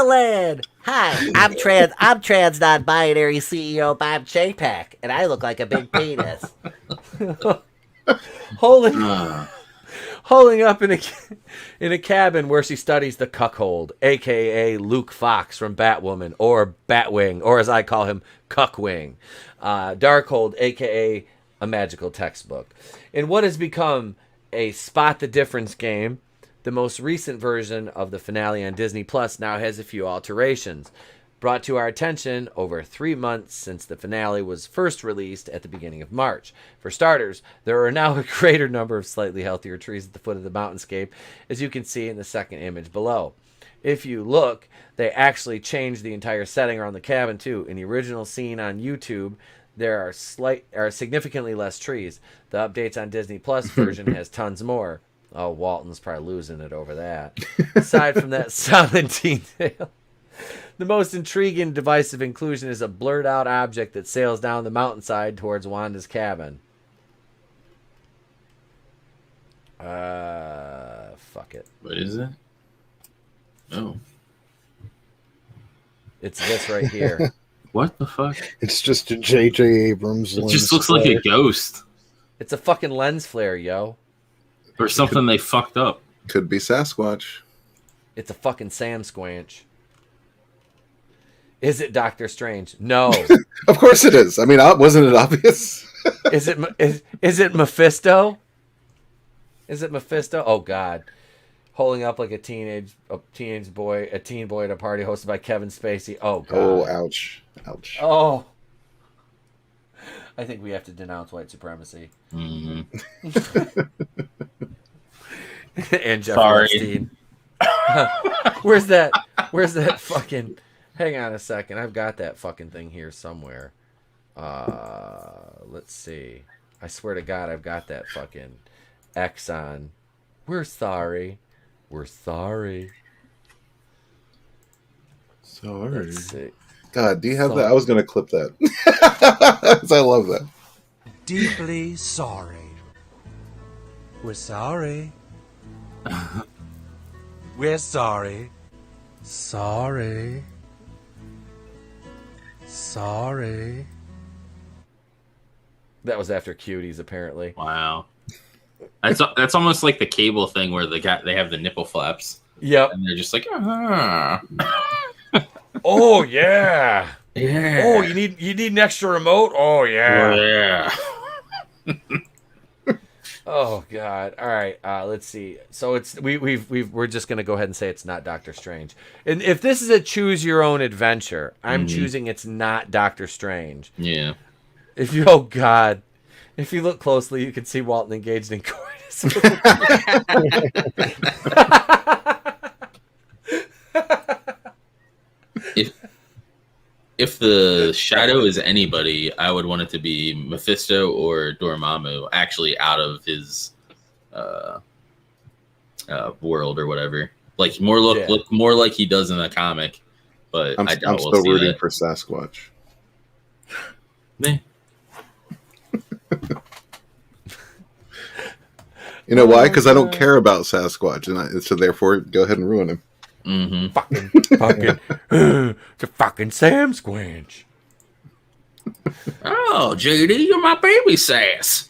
Land. Hi, I'm trans non-binary CEO Bob Chapek, and I look like a big penis. holding up in a cabin where she studies the cuckold, aka Luke Fox from Batwoman, or Batwing, or as I call him, Cuckwing. Darkhold, aka a magical textbook. In what has become a spot the difference game, the most recent version of the finale on Disney Plus now has a few alterations, brought to our attention over 3 months since the finale was first released at the beginning of March. For starters, there are now a greater number of slightly healthier trees at the foot of the mountainscape, as you can see in the second image below. If you look, they actually changed the entire setting around the cabin too. In the original scene on YouTube, there are significantly less trees. The updates on Disney Plus version has tons more. Oh, Walton's probably losing it over that. Aside from that solid detail, the most intriguing divisive inclusion is a blurred out object that sails down the mountainside towards Wanda's cabin. Fuck it. What is it? Oh. It's this right here. What the fuck? It's just a J.J. Abrams. It just looks like a ghost. It's a fucking lens flare, yo. Or something they fucked up. Could be Sasquatch. It's a fucking Sam Squanch. Is it Doctor Strange? No. Of course it is. I mean, wasn't it obvious? Is it Mephisto? Is it Mephisto? Oh God. Holding up like a teen boy at a party hosted by Kevin Spacey. Oh God. Oh, ouch. Ouch. Oh. I think we have to denounce white supremacy. Mm-hmm. And Jeffrey Epstein. Where's that fucking... Hang on a second. I've got that fucking thing here somewhere. Let's see. I swear to God, I've got that fucking X on. We're sorry. We're sorry. Sorry. Let's see. God, do you have that? I was going to clip that. I love that. Deeply sorry. We're sorry. We're sorry. Sorry. Sorry. That was after Cuties, apparently. Wow. That's almost like the Cable thing where they have the nipple flaps. Yep. And they're just like, ah. Oh yeah. Yeah. Oh, you need an extra remote? Oh yeah. Oh, yeah. Oh God! All right, let's see. So we're just gonna go ahead and say it's not Doctor Strange. And if this is a choose your own adventure, I'm choosing it's not Doctor Strange. Yeah. If you look closely, you can see Walton engaged in coitus. If the shadow is anybody, I would want it to be Mephisto or Dormammu, actually out of his world or whatever. Like look more like he does in the comic, but I'm I doubt we'll still see rooting that. for Sasquatch. Meh. You know why? Because I don't care about Sasquatch, and so therefore, go ahead and ruin him. Mm-hmm. Fucking, it's a fucking Sam Squanch. Oh, JD, you're my baby sass.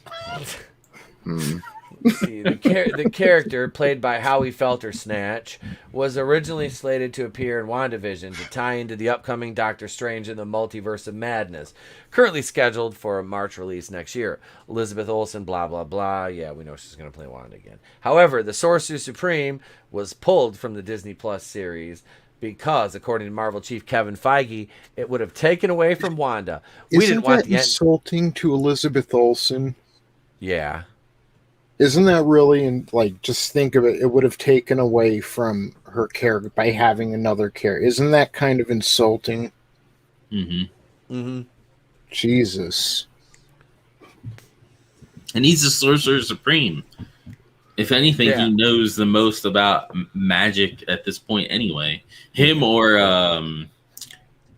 See, the character, played by Howie Felter Snatch, was originally slated to appear in WandaVision to tie into the upcoming Doctor Strange in the Multiverse of Madness, currently scheduled for a March release next year. Elizabeth Olsen, blah, blah, blah. Yeah, we know she's going to play Wanda again. However, the Sorcerer Supreme was pulled from the Disney Plus series because, according to Marvel chief Kevin Feige, it would have taken away from Wanda. We Isn't didn't want that the insulting to Elizabeth Olsen? Yeah. Isn't that really, just think of it, it would have taken away from her character by having another character. Isn't that kind of insulting? Mm-hmm. Mm-hmm. Jesus. And he's the Sorcerer Supreme. If anything, he knows the most about magic at this point anyway. Him or,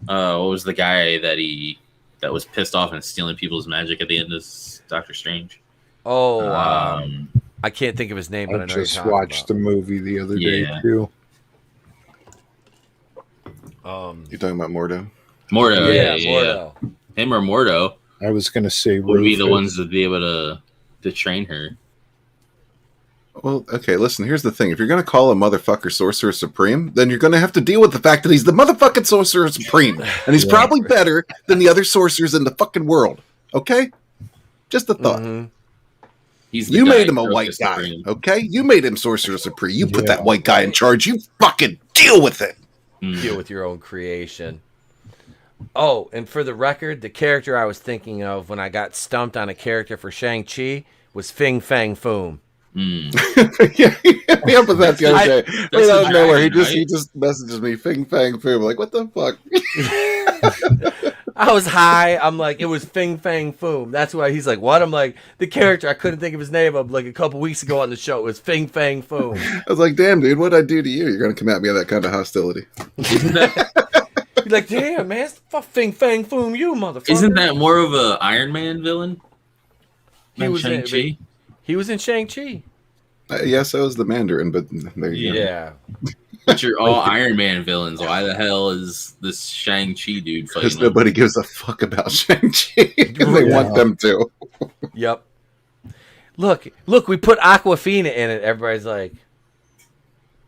what was the guy that was pissed off and stealing people's magic at the end of Doctor Strange? Oh, I can't think of his name, but I know just you're talking watched about. the movie the other day too. You talking about Mordo? Mordo, Yeah, yeah. Mordo. Him or Mordo I was going to say would be the Rufus. ones that be able to train her. Well, okay, listen, here's the thing. If you're going to call a motherfucker Sorcerer Supreme, then you're going to have to deal with the fact that he's the motherfucking Sorcerer Supreme. And he's probably better than the other sorcerers in the fucking world. Okay? Just a thought. Mm-hmm. You made him a white guy, okay? You made him Sorcerer Supreme. You put that white guy in charge. You fucking deal with it. Deal with your own creation. Oh, and for the record, the character I was thinking of when I got stumped on a character for Shang-Chi was Fing Fang Foom. Yeah, he hit me up with that the other day. That's Out the of nowhere, dragon, he just messages me, Fing Fang Foom. Like, what the fuck? I was high. I'm like, it was Fing Fang Foom. That's why he's like, what? I'm like, the character, I couldn't think of his name of like a couple weeks ago on the show. It was Fing Fang Foom. I was like, damn, dude, what'd I do to you? You're going to come at me with that kind of hostility. He's like, damn, man, fuck Fing Fang Foom, you motherfucker. Isn't that more of a Iron Man villain? He was in Shang-Chi? He was in Shang-Chi. Yes, I was the Mandarin, but there you go. Yeah. But you're all Iron Man villains. Why the hell is this Shang-Chi dude fighting? Because nobody gives a fuck about Shang-Chi. They want them to. Yep. Look, we put Aquafina in it. Everybody's like,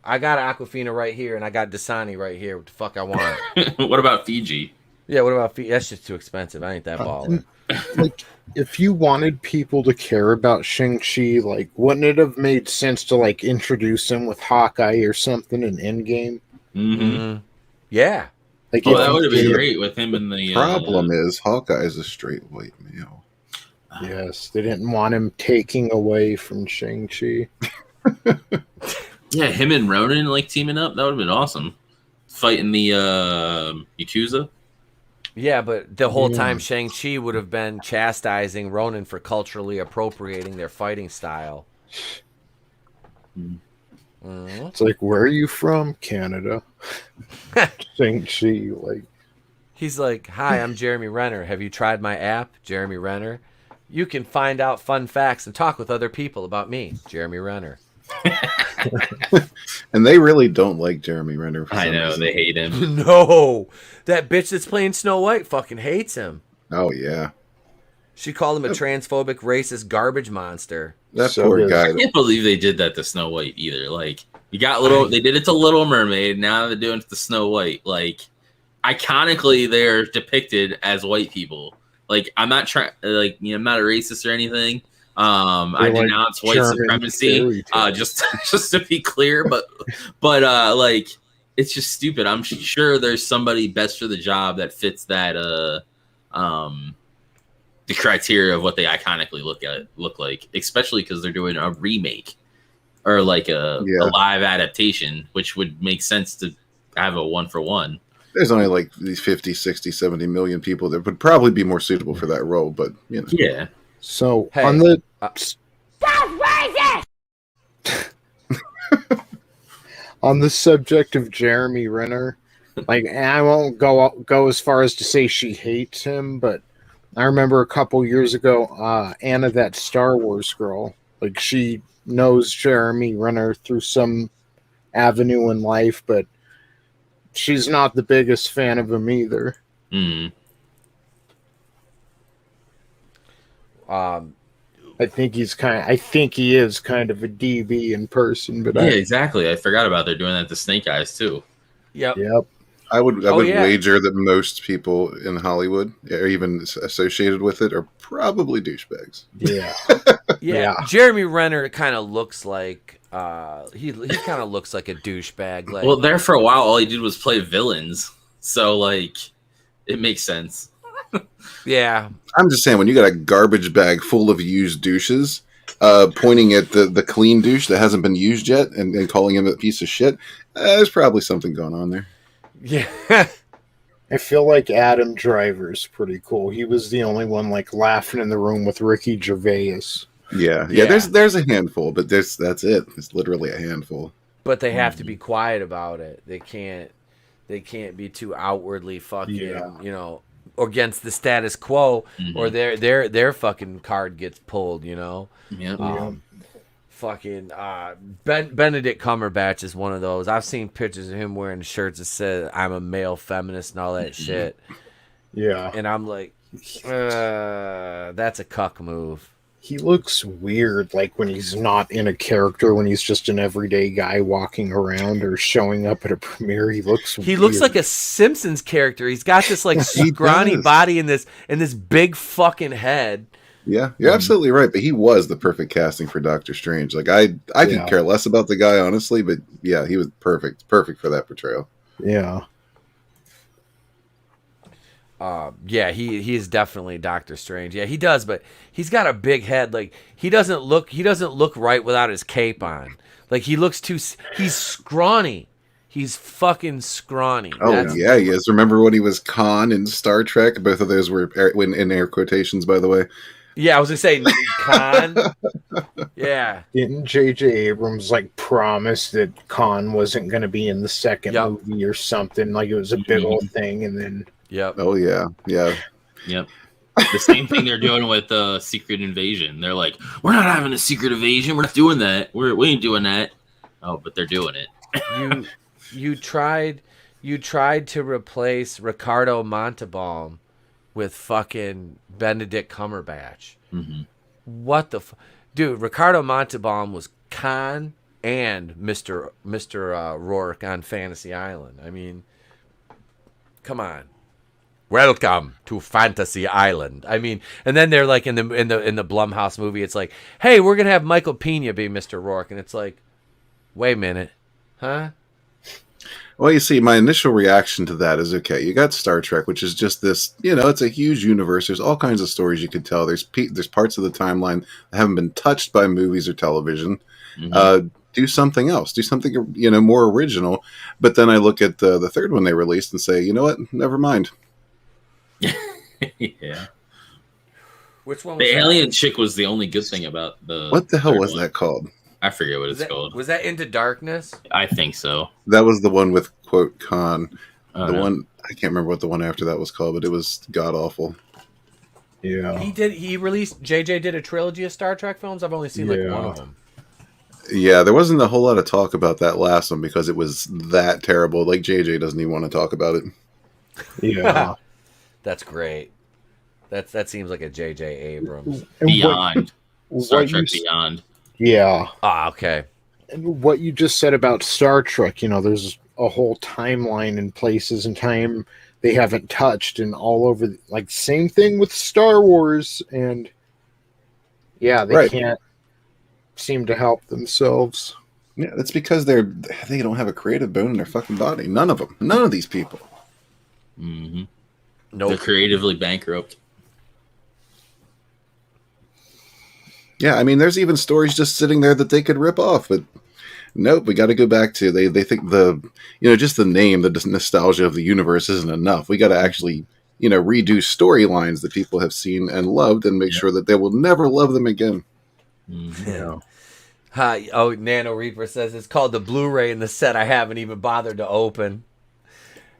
I got Aquafina right here, and I got Dasani right here. What the fuck I want? What about Fiji? Yeah, what about Fiji? That's just too expensive. I ain't that baller. Like, if you wanted people to care about Shang-Chi, like, wouldn't it have made sense to, like, introduce him with Hawkeye or something in Endgame? Mm-hmm. Yeah. Like, Oh, that would have been great with him in the... Problem is, Hawkeye is a straight white male. Yes, they didn't want him taking away from Shang-Chi. Yeah, him and Ronan, like, teaming up. That would have been awesome. Fighting the Yakuza. Yeah, but the whole time Shang-Chi would have been chastising Ronan for culturally appropriating their fighting style. Mm-hmm. It's like, where are you from? Canada. Shang-Chi, like... He's like, hi, I'm Jeremy Renner. Have you tried my app, Jeremy Renner? You can find out fun facts and talk with other people about me, Jeremy Renner. And they really don't like Jeremy Renner. For I some know, reason. they hate him. No, that bitch that's playing Snow White fucking hates him. Oh, yeah. She called him a transphobic, racist garbage monster. That poor guy. I can't believe they did that to Snow White either. Like, you got they did it to Little Mermaid. Now they're doing it to Snow White. Like, iconically, they're depicted as white people. Like, I'm not trying, like, you know, I'm not a racist or anything. I like denounce white German supremacy. Just to be clear, but like, it's just stupid. I'm sure there's somebody best for the job that fits that the criteria of what they iconically look like, especially because they're doing a remake or like a live adaptation, which would make sense to have a 1-for-1. There's only like these 50, 60, 70 million people that would probably be more suitable for that role, but you know. Yeah. So Hey, on the On the subject of Jeremy Renner, like, and I won't go as far as to say she hates him, but I remember a couple years ago, Anna, that Star Wars girl, like, she knows Jeremy Renner through some avenue in life, but she's not the biggest fan of him either. I think he is kind of a DB in person, but Yeah, exactly. I forgot about they're doing that to Snake Eyes too. Yep. I would wager that most people in Hollywood, or even associated with it, are probably douchebags. Yeah. Yeah. Jeremy Renner kind of looks like he kind of looks like a douchebag. Like, Well, there for a while, all he did was play villains, so like it makes sense. Yeah. I'm just saying, when you got a garbage bag full of used douches, pointing at the clean douche that hasn't been used yet and calling him a piece of shit, there's probably something going on there. Yeah. I feel like Adam Driver's pretty cool. He was the only one like laughing in the room with Ricky Gervais. Yeah. There's a handful, but that's it. It's literally a handful. But they have to be quiet about it. They can't be too outwardly fucking, you know, against the status quo, or their fucking card gets pulled, you know. Fucking Benedict Cumberbatch is one of those. I've seen pictures of him wearing shirts that said "I'm a male feminist" and all that shit. Yeah, and I'm like, that's a cuck move. He looks weird, like when he's not in a character, when he's just an everyday guy walking around or showing up at a premiere. He looks like a Simpsons character. He's got this like scrawny body and this big fucking head. Yeah, you're absolutely right. But he was the perfect casting for Doctor Strange. Like I could care less about the guy, honestly, but yeah, he was perfect for that portrayal. Yeah. Yeah, he is definitely Doctor Strange. Yeah, he does, but he's got a big head. Like he doesn't look right without his cape on. Like he's scrawny. He's fucking scrawny. Oh, yeah, he is. Remember when he was Khan in Star Trek? Both of those were in air quotations, by the way. Yeah, I was gonna say Khan. Yeah. Didn't J.J. Abrams like promise that Khan wasn't going to be in the second movie or something? Like it was a big old thing, and then. Yep. Oh yeah. Yeah. Yep. The same thing they're doing with Secret Invasion. They're like, we're not having a secret invasion. We're not doing that. We ain't doing that. Oh, but they're doing it. You tried to replace Ricardo Montalban with fucking Benedict Cumberbatch. What the dude? Ricardo Montalban was Khan and Mr. Rourke on Fantasy Island. I mean, come on. Welcome to Fantasy Island. I mean, and then they're like in the Blumhouse movie, it's like, hey, we're gonna have Michael Pena be Mr. Rourke, and it's like, wait a minute, huh? Well, you see, my initial reaction to that is, okay, you got Star Trek, which is just this, it's a huge universe. There's all kinds of stories you could tell. There's parts of the timeline that haven't been touched by movies or television. Do something else. Do something, more original. But then I look at the third one they released and say, you know what? Never mind. Yeah. Which one? The alien chick was the only good thing about the. What the hell was that called? I forget what it's called. Was that Into Darkness? I think so. That was the one with quote Khan. Oh, one I can't remember what the one after that was called, but it was god awful. Yeah. He released. JJ did a trilogy of Star Trek films. I've only seen like one of them. Yeah, there wasn't a whole lot of talk about that last one because it was that terrible. Like JJ doesn't even want to talk about it. Yeah. That's great. That seems like a J.J. Abrams. Beyond. Star Trek Beyond. Yeah. Ah, okay. And what you just said about Star Trek, there's a whole timeline and places and time they haven't touched, and all over, like, same thing with Star Wars, and yeah, they can't seem to help themselves. Yeah, that's because they don't have a creative bone in their fucking body. None of them. None of these people. Mm-hmm. Nope. They're creatively bankrupt. Yeah, I mean, there's even stories just sitting there that they could rip off, but nope, we got to go back to they think just the name, the nostalgia of the universe isn't enough. We got to actually, redo storylines that people have seen and loved and make sure that they will never love them again. Mm-hmm. Yeah. Oh, Nano Reaper says it's called the Blu-ray in the set I haven't even bothered to open.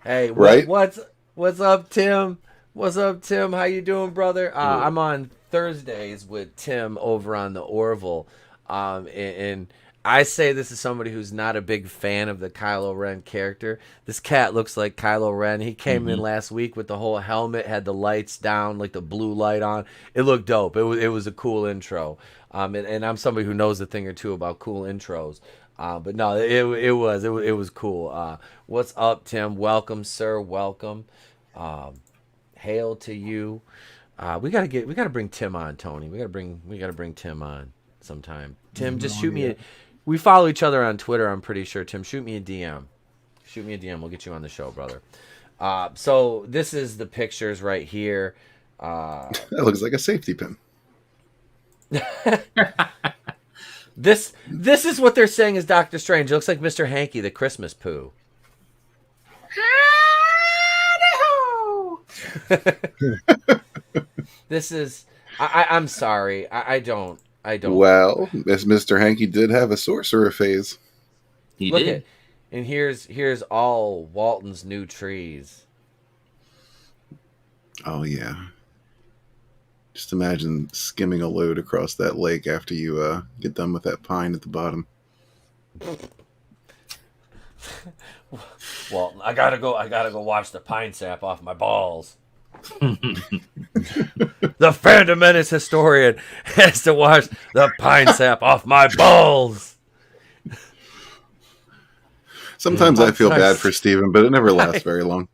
Hey, Right? what's up, Tim? What's up, Tim? How you doing, brother? I'm on Thursdays with Tim over on the Orville, and I say this is somebody who's not a big fan of the Kylo Ren character. This cat looks like Kylo Ren. He came in last week with the whole helmet, had the lights down, like the blue light on. It looked dope. It was a cool intro. And I'm somebody who knows a thing or two about cool intros. But no, it was cool. What's up, Tim? Welcome, sir. Welcome. Hail to you. We gotta bring Tim on, Tony. We gotta bring Tim on sometime. Tim, just shoot me. We follow each other on Twitter, I'm pretty sure. Tim, shoot me a DM. Shoot me a DM. We'll get you on the show, brother. So this is the pictures right here. That looks like a safety pin. This is what they're saying is Doctor Strange. It looks like Mr. Hanky, the Christmas poo. This is. I'm sorry. I don't. Well, Mr. Hanky did have a sorcerer phase. He Look did. at, and here's all Walton's new trees. Oh yeah. Just imagine skimming a load across that lake after you get done with that pine at the bottom. Walton, I gotta go watch the pine sap off my balls. The Phantom Menace historian has to wash the pine sap off my balls. Sometimes I feel bad for Steven, but it never lasts very long.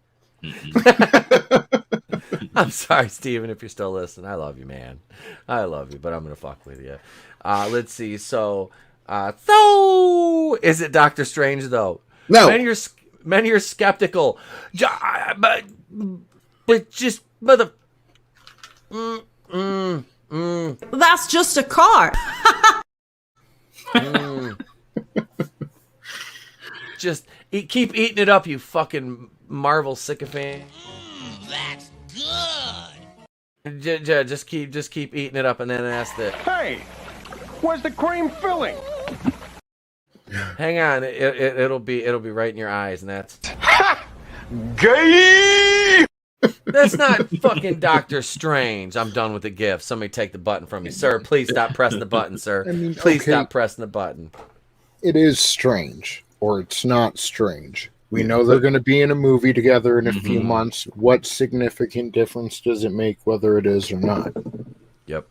I'm sorry, Steven, if you're still listening. I love you, man. I love you, but I'm going to fuck with you. Let's see. So is it Doctor Strange, though? No. Many are skeptical. But just mother. That's just a car. Just keep eating it up, you fucking Marvel sycophant. That's good. Just keep eating it up, and then ask the. Hey, where's the cream filling? Hang on, it'll be right in your eyes, and that's. Gay! That's not fucking Doctor Strange. I'm done with the gift. Somebody take the button from me, sir. Please stop pressing the button, sir. Please stop pressing the button. It is strange, or it's not strange. We know they're going to be in a movie together in a few months. What significant difference does it make whether it is or not? Yep.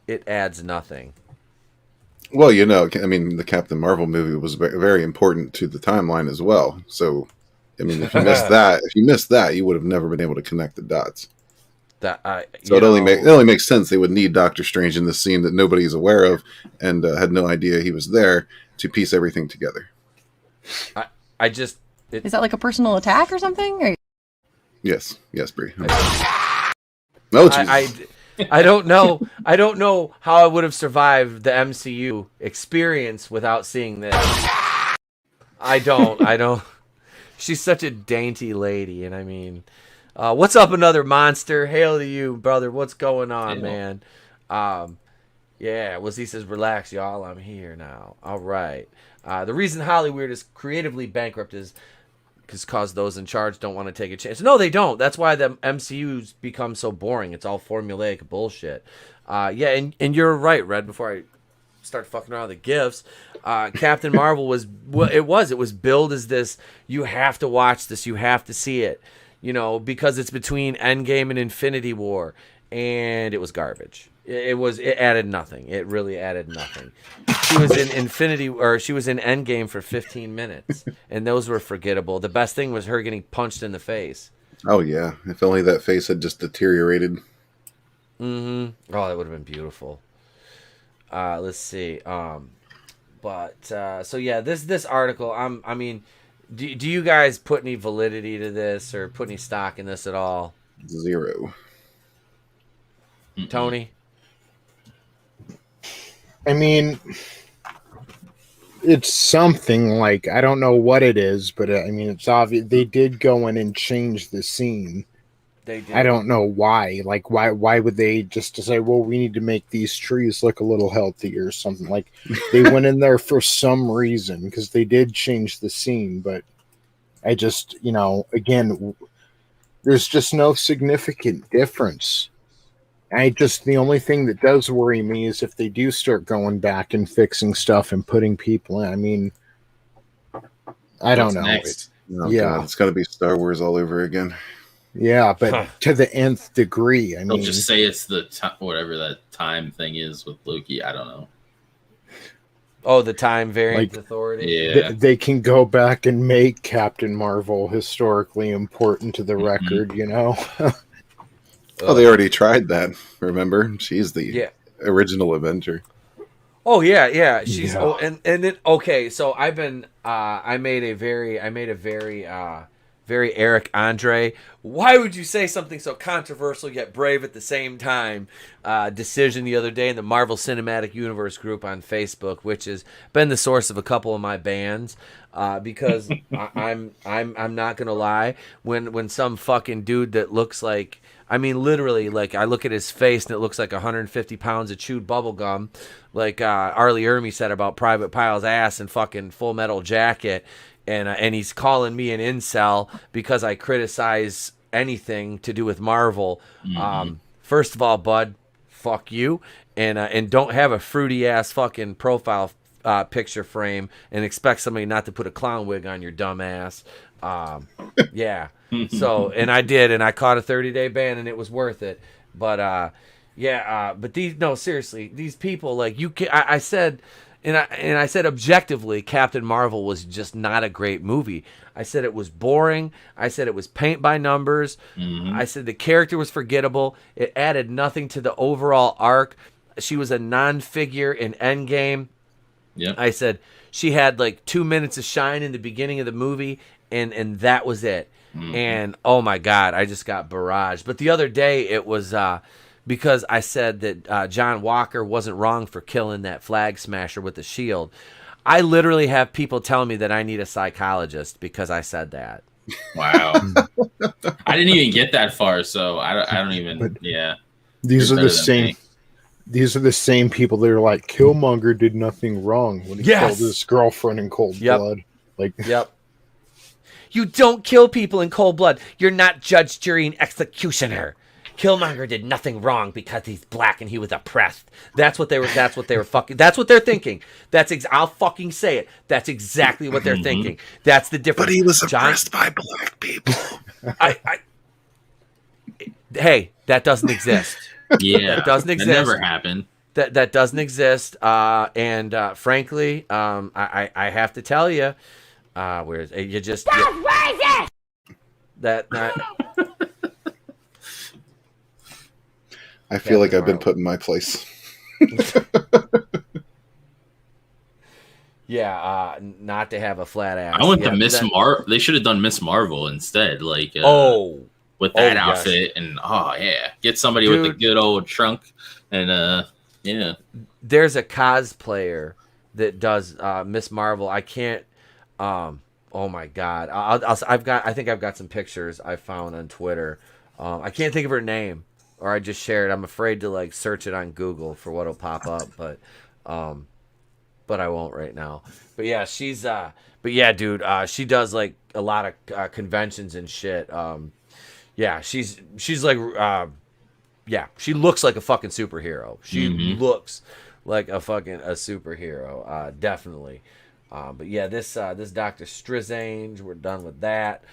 It adds nothing. Well, I mean, the Captain Marvel movie was very important to the timeline as well. So, I mean, if you missed that, you would have never been able to connect the dots. It only makes sense they would need Doctor Strange in this scene that nobody's aware of and had no idea he was there to piece everything together. Is that like a personal attack or something? Or... Yes, Bree. No, I don't know. I don't know how I would have survived the MCU experience without seeing this. I don't. She's such a dainty lady, and I mean, what's up, another monster? Hail to you, brother. What's going on, man? Yeah, he says, relax, y'all. I'm here now. All right. The reason Hollywood is creatively bankrupt is because those in charge don't want to take a chance. No, they don't. That's why the MCU's become so boring. It's all formulaic bullshit. And you're right, Red. Before I start fucking around with the gifts, Captain Marvel was billed as this. You have to watch this. You have to see it. Because it's between Endgame and Infinity War, and it was garbage. It added nothing. It really added nothing. She was in Endgame for 15 minutes, and those were forgettable. The best thing was her getting punched in the face. Oh yeah, if only that face had just deteriorated. Oh, that would have been beautiful. Let's see. This article. I mean, do you guys put any validity to this or put any stock in this at all? 0. Tony. I mean, it's something like, I don't know what it is, but I mean, it's obvious they did go in and change the scene. They did. I don't know why. Like, why would they just say, well, we need to make these trees look a little healthier or something? Like, they went in there for some reason because they did change the scene. But I just, again, there's just no significant difference. The only thing that does worry me is if they do start going back and fixing stuff and putting people in. I mean, I don't know. Next? God, it's got to be Star Wars all over again. Yeah, but to the nth degree. I They'll mean, just say it's the whatever that time thing is with Loki. I don't know. Oh, the time variant authority. Yeah, they can go back and make Captain Marvel historically important to the record. Oh, they already tried that. Remember, she's the original Avenger. Oh yeah. She's and then okay. So I've been I made a very very Eric Andre. Why would you say something so controversial yet brave at the same time? Decision the other day in the Marvel Cinematic Universe group on Facebook, which has been the source of a couple of my bans. Because I'm not gonna lie, when some fucking dude that looks like, I mean, literally, like, I look at his face and it looks like 150 pounds of chewed bubble gum, like Arlie Ermy said about Private Pyle's ass and fucking Full Metal Jacket, and he's calling me an incel because I criticize anything to do with Marvel. First of all, bud, fuck you, and don't have a fruity ass fucking profile picture frame and expect somebody not to put a clown wig on your dumb ass. Yeah. So, and I did, and I caught a 30-day ban, and it was worth it. But but seriously, these people, like, you can, I said, and I said objectively, Captain Marvel was just not a great movie. I said it was boring. I said it was paint by numbers. I said the character was forgettable. It added nothing to the overall arc. She was a non-figure in Endgame. Yeah. I said she had like 2 minutes of shine in the beginning of the movie, and that was it. And oh my God, I just got barraged. But the other day it was because I said that John Walker wasn't wrong for killing that flag smasher with the shield. I literally have people telling me that I need a psychologist because I said that. Wow. I didn't even get that far, so I don't even. Yeah. These are the same. Me. These are the same people that are like, Killmonger did nothing wrong when he killed his girlfriend in cold blood. Like, you don't kill people in cold blood. You're not judge, jury, and executioner. Killmonger did nothing wrong because he's black and he was oppressed. That's what they were fucking. That's what they're thinking. I'll fucking say it. That's exactly what they're thinking. That's the difference. But he was oppressed by black people. Hey, that doesn't exist. Yeah, that doesn't exist. That never happened. That doesn't exist. And frankly, I have to tell you, where is you just that. I feel like I've been put in my place. Not to have a flat ass. I went to Miss Marvel. They should have done Miss Marvel instead. Like, with that outfit, and get somebody with a good old trunk, and There's a cosplayer that does Miss Marvel. I can't. Oh my God! I think I've got some pictures I found on Twitter. I can't think of her name, or I just shared. I'm afraid to like search it on Google for what'll pop up, but I won't right now. But yeah, she's dude, she does like a lot of conventions and shit. She's like she looks like a fucking superhero. She looks like a superhero, definitely. But yeah, this Dr. Strizange, we're done with that.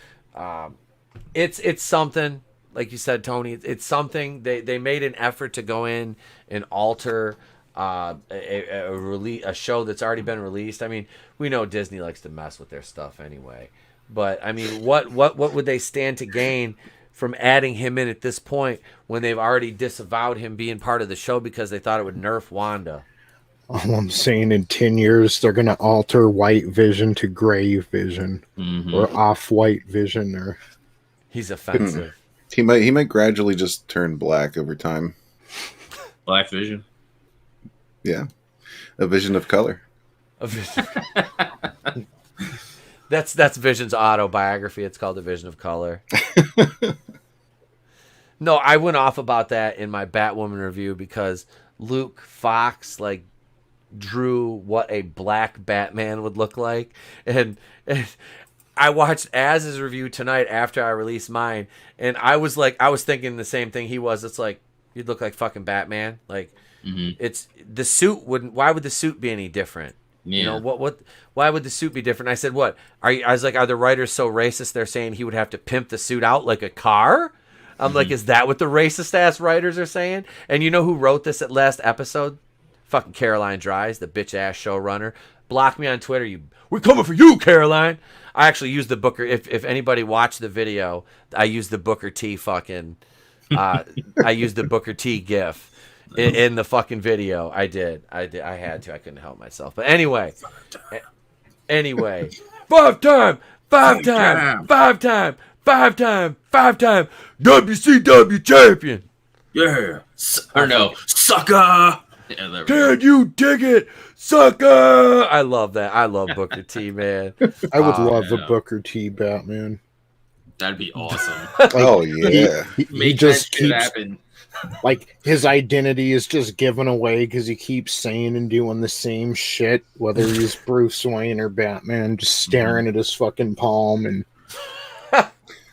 It's something, like you said, Tony. It's something. They made an effort to go in and alter a show that's already been released. I mean, we know Disney likes to mess with their stuff anyway. But I mean, what would they stand to gain from adding him in at this point when they've already disavowed him being part of the show because they thought it would nerf Wanda? All I'm saying, in 10 years, they're going to alter White Vision to Gray Vision or Off-White Vision. Or he's offensive. He might gradually just turn black over time. Black Vision. Yeah, a vision of color. A vision. That's Vision's autobiography. It's called A Vision of Color. No, I went off about that in my Batwoman review because Luke Fox like drew what a black Batman would look like, and I watched Az's review tonight after I released mine, and I was thinking the same thing he was. It's like you'd look like fucking Batman. Like it's the suit wouldn't. Why would the suit be any different? Yeah. You know what? Why would the suit be different? I said, what? I was like, are the writers so racist? They're saying he would have to pimp the suit out like a car. I'm like, is that what the racist ass writers are saying? And you know who wrote this at last episode? Fucking Caroline Dries, the bitch ass showrunner. Block me on Twitter. We're coming for you, Caroline. I actually used the Booker. If anybody watched the video, I used the Booker T fucking. I used the Booker T gif in the fucking video. I did. I had to. I couldn't help myself. But anyway. Five time WCW champion. Yeah. Or no, sucker. Yeah, Can you dig it, sucker? I love that. I love Booker T, man. I would love a Booker T Batman. That'd be awesome. Oh yeah, he just keeps happen. Like his identity is just given away because he keeps saying and doing the same shit, whether he's Bruce Wayne or Batman, just staring at his fucking palm and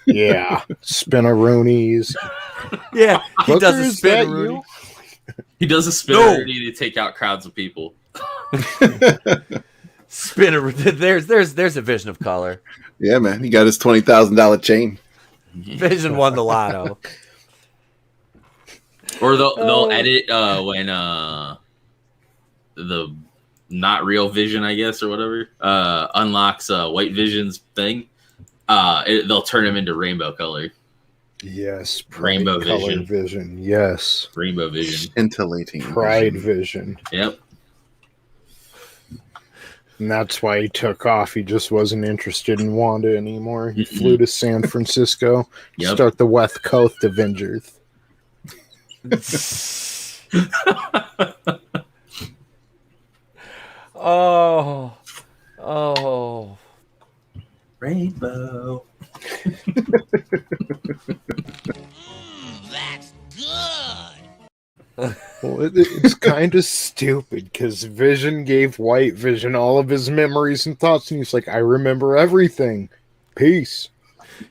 yeah, spinaroonies. Yeah, he Booker, does a is that spin. you? He does a spinneroonie to take out crowds of people. Spinner. There's a Vision of color. Yeah, man, he got his $20,000 chain. Vision won the lotto. Or they'll edit when the not real Vision, I guess, or whatever, unlocks White Vision's thing. They'll turn him into rainbow color. Yes, Rainbow color vision. Yes, Rainbow Vision. Scintillating Pride vision. Yep. And that's why he took off. He just wasn't interested in Wanda anymore. He flew to San Francisco to start the West Coast Avengers. Oh. Rainbow. That's good. Well, it's kind of stupid because Vision gave White Vision all of his memories and thoughts, and he's like, "I remember everything. Peace."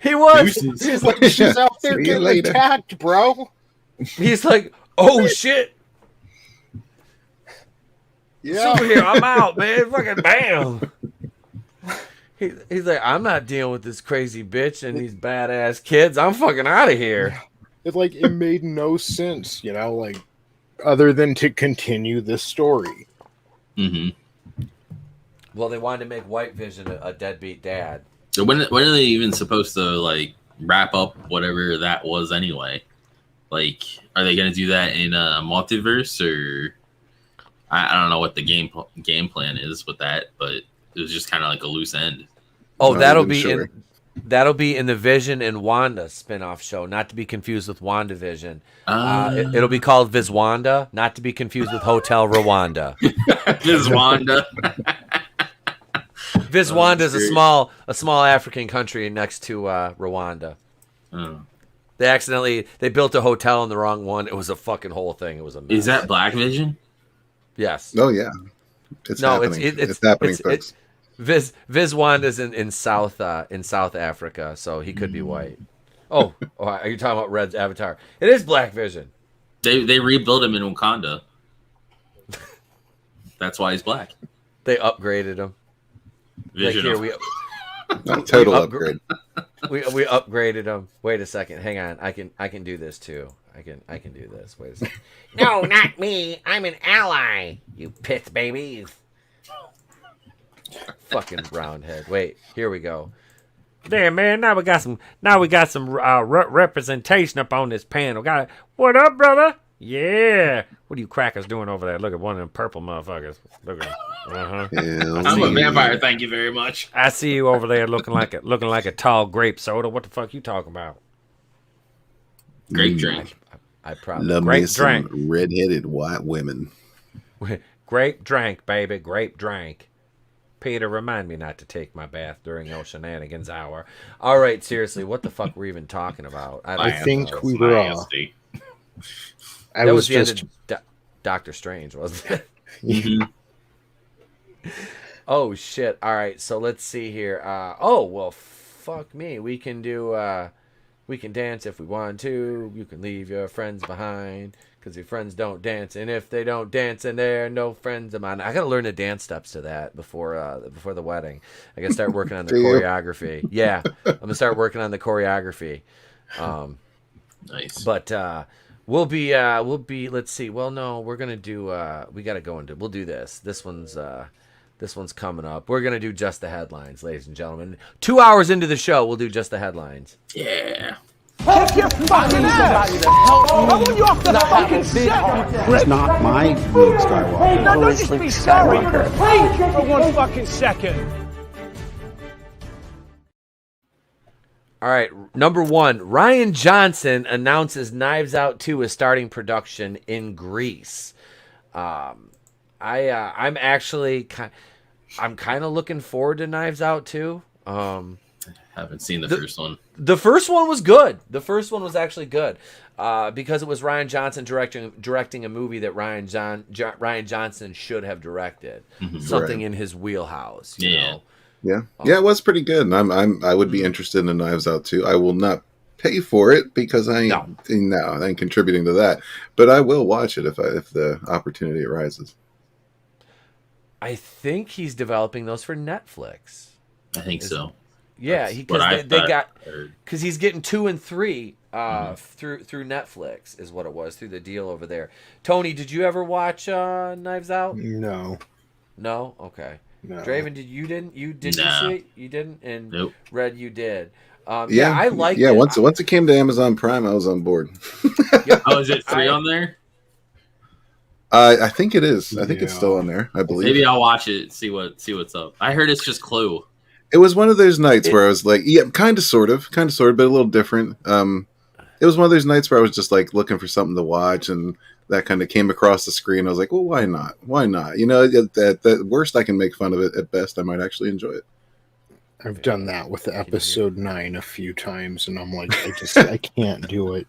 He was. He's like, "She's out there See you getting later." attacked, bro." He's like, "Oh shit." Yeah. Superhero, I'm out, man. Fucking bam. He's like, I'm not dealing with this crazy bitch and these badass kids. I'm fucking out of here. It made no sense, like other than to continue this story. Mm-hmm. Well, they wanted to make White Vision a deadbeat dad. So when are they even supposed to like wrap up whatever that was anyway? Like, are they going to do that in a multiverse, or I don't know what the game plan is with that, but it was just kind of like a loose end. Oh, that'll be in the Vision and Wanda spin-off show, not to be confused with WandaVision. It'll be called Viswanda, not to be confused with Hotel Rwanda. Viswanda. Viswanda is a small African country next to Rwanda. Oh. They built a hotel in the wrong one. It was a fucking whole thing. It was a mess. Is that Black Vision? Yes. Oh yeah. It's happening. It's happening, folks. Viswanda's in South Africa, so he could be white. Oh, are you talking about Red's Avatar? It is Black Vision. They rebuilt him in Wakanda. That's why he's black. They upgraded him. Vision. Total upgrade. We upgraded him. Wait a second. Hang on. I can do this too. I can do this. Wait a second. No, not me. I'm an ally. You pits babies. Fucking roundhead. Wait, here we go. There, man. Now we got some representation up on this panel. Got it. What up, brother? Yeah. What are you crackers doing over there? Look at one of them purple motherfuckers. Look at him. I'm a vampire. Thank you very much. I see you over there looking like a tall grape soda. What the fuck you talking about? Grape drink. I probably love grape me some drink. redheaded white women. Grape drink, baby. Grape drink. Peter, remind me not to take my bath during no shenanigans hour. All right, seriously, what the fuck were we even talking about? I think know. we were. That was the end of Doctor Strange, wasn't it? Mhm. Oh shit! All right, so let's see here. Oh well, fuck me. We can do. We can dance if we want to. You can leave your friends behind because your friends don't dance, and if they don't dance, and they're no friends of mine. I gotta learn the dance steps to that before the wedding. I gotta start working on the choreography. Yeah, I'm gonna start working on the choreography. Nice. But we'll be. Let's see. Well, no, we're gonna do. We gotta go into. We'll do this. This one's coming up. We're gonna do just the headlines, ladies and gentlemen. 2 hours into the show, we'll do just the headlines. Yeah. Kick your fucking ass! I want you off the fucking set! It's not my Luke Skywalker. No, don't just be sorry. Please, for one fucking second. All right, number one, Rian Johnson announces Knives Out 2 is starting production in Greece. I'm actually I'm kind of looking forward to Knives Out 2. Haven't seen the first one. The first one was good. The first one was actually good because it was Rian Johnson directing a movie that Rian Johnson should have directed. Something in his wheelhouse. You know? Yeah, it was pretty good. And I would be interested in Knives Out too. I will not pay for it because I ain't contributing to that. But I will watch it if the opportunity arises. I think he's developing those for Netflix. I think so. Yeah, because he's getting 2 and 3 through Netflix is what it was through the deal over there. Tony, did you ever watch Knives Out? No. No? Okay. No. Draven, did you see it? You didn't? And nope. Red, you did. I liked it. Once it came to Amazon Prime, I was on board. Oh, is it free on there? I think it is. I think it's still on there. I believe. Maybe I'll watch it. See what's up. I heard it's just Clue. It was one of those nights where I was like, yeah, kind of, sort of, but a little different. It was one of those nights where I was just like looking for something to watch, and that kind of came across the screen. I was like, well, why not? Why not? You know, at worst, I can make fun of it. At best, I might actually enjoy it. I've done that with episode 9 a few times, and I'm like, I can't do it.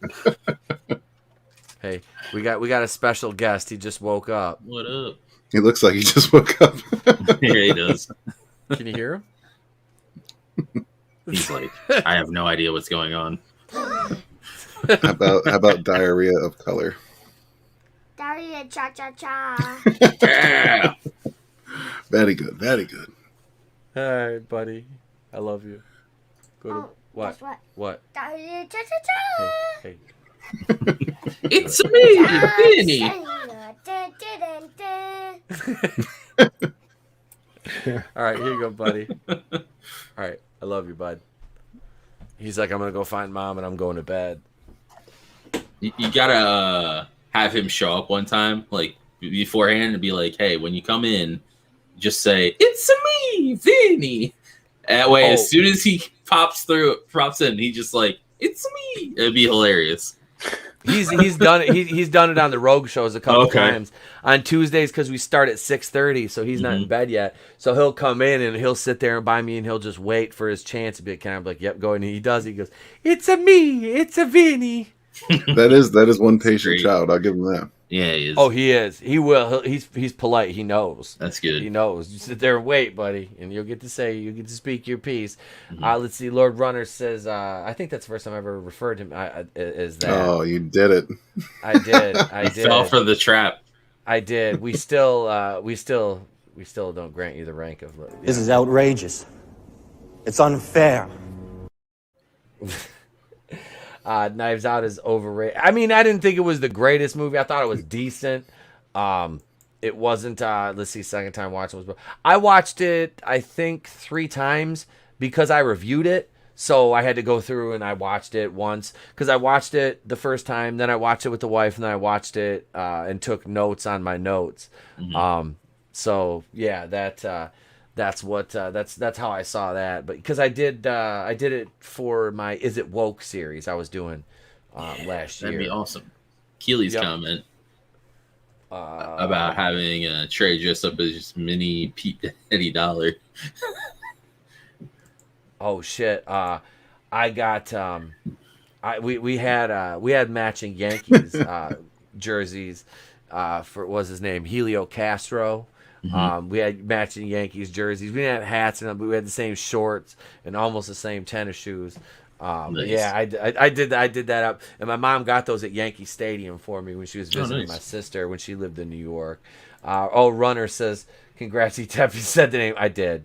Hey, we got a special guest. He just woke up. What up? He looks like he just woke up. Yeah, he does. Can you hear him? He's like, I have no idea what's going on. How about diarrhea of color? Diarrhea cha cha cha. Yeah. Very good. Very good. All right, buddy. I love you. Go to what? Guess what? What? Diarrhea cha cha cha. Hey. It's me, Vinny. All right, here you go, buddy. All right, I love you, bud. He's like, I'm gonna go find mom, and I'm going to bed. You gotta have him show up one time, like beforehand, and be like, "Hey, when you come in, just say it's me, Vinny." That way, as soon as he pops in, he just like, "It's me." It'd be hilarious. He's done it. He's done it on the Rogue shows a couple times on Tuesdays because we start at 6:30, so he's not in bed yet. So he'll come in and he'll sit there by me and he'll just wait for his chance to be kind of like, "Yep, go." And he does. He goes, "It's a me. It's a Vinny." That is one patient child. I'll give him that. Yeah, he is. Oh, he is. He will. He's polite. He knows. That's good. He knows. You sit there and wait, buddy, and you'll get to speak your piece. Let's see. Lord Runner says, I think that's the first time I ever referred to him as that. Oh, you did it. I did. I did. Fell for the trap. I did. We still don't grant you the rank of. This is outrageous. It's unfair. Knives Out is overrated. I mean, I didn't think it was the greatest movie. I thought it was decent. It wasn't. Let's see. Second time watching was. I watched it. I think 3 times because I reviewed it. So I had to go through and I watched it once because I watched it the first time. Then I watched it with the wife, and then I watched it and took notes on my notes. So yeah, that's how I saw that. But because I did it for my Is It Woke series I was doing last year. That'd be awesome. Keely's comment. about having Trey dress up as mini Pete Eddie Dollar. Oh shit! I got we had matching Yankees jerseys for what was his name, Helio Castro. We had matching Yankees jerseys. We didn't have hats, but we had the same shorts and almost the same tennis shoes. Nice. Yeah, I did that up, and my mom got those at Yankee Stadium for me when she was visiting nice. my sister when she lived in New York. Runner says, "Congrats, Etep." You said the name. I did.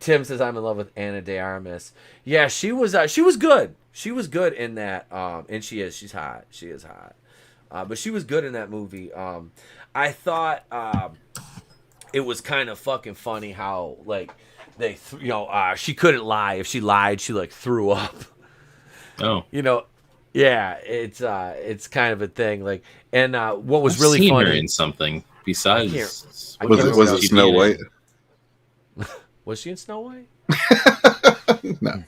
Tim says, "I'm in love with Anna de Armas." Yeah, she was good. She was good in that, and she's hot. She is hot, but she was good in that movie. I thought it was kind of fucking funny how like they, she couldn't lie. If she lied, she like threw up. Oh, yeah, it's kind of a thing. Like, and what was I've really seen funny her in something besides. Was it Snow White? Was she in Snow White? No.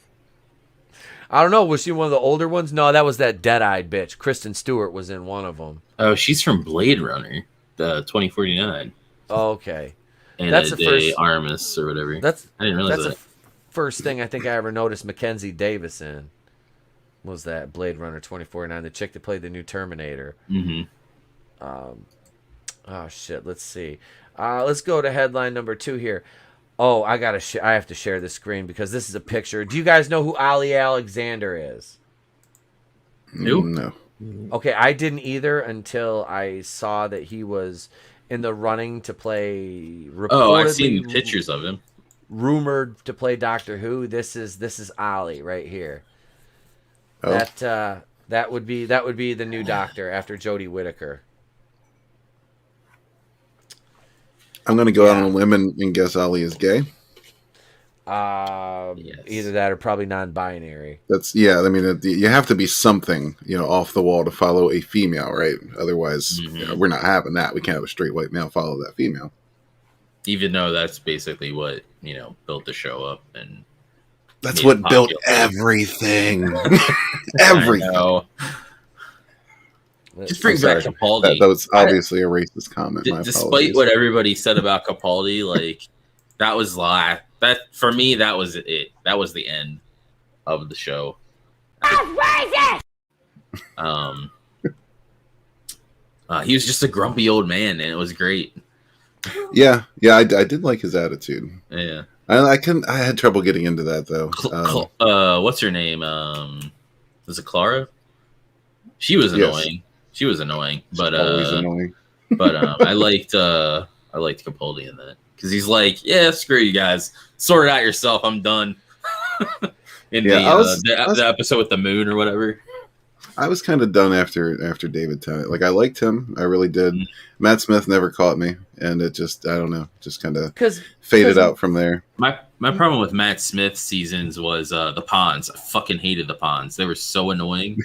I don't know. Was she one of the older ones? No, that was that dead-eyed bitch. Kristen Stewart was in one of them. Oh, she's from Blade Runner, the 2049. Okay. And that's the first Armas or whatever. I didn't realize that. The first thing I think I ever noticed Mackenzie Davis in was that Blade Runner 2049, the chick that played the new Terminator. Mm-hmm. Oh shit. Let's see. Let's go to headline number 2 here. Oh, I have to share the screen because this is a picture. Do you guys know who Ali Alexander is? No. Okay, I didn't either until I saw that he was in the running to play. I've seen pictures of him. Rumored to play Doctor Who. This is Ali right here. Oh. That would be the new Doctor after Jodie Whittaker. I'm going to go out on a limb and guess Ali is gay. Either that or probably non-binary. I mean, you have to be something, off the wall to follow a female, right? Otherwise, we're not having that. We can't have a straight white male follow that female. Even though that's basically what, built the show up. And that's what built everything. Everything. Just bring back Capaldi. That was obviously a racist comment. Despite what everybody said about Capaldi, like that was that for me. That was it. That was the end of the show. That's racist! He was just a grumpy old man, and it was great. Yeah, I did like his attitude. Yeah, I had trouble getting into that though. What's her name? Was it Clara? She was annoying. Yes. She was annoying, but always annoying. But I liked Capaldi in that because he's like, yeah, screw you guys, sort it out yourself. I'm done. The episode with the moon or whatever. I was kind of done after David Tennant. Like I liked him, I really did. Matt Smith never caught me, and it just I don't know, just kind of faded out from there. My problem with Matt Smith seasons was the Ponds. I fucking hated the Ponds. They were so annoying.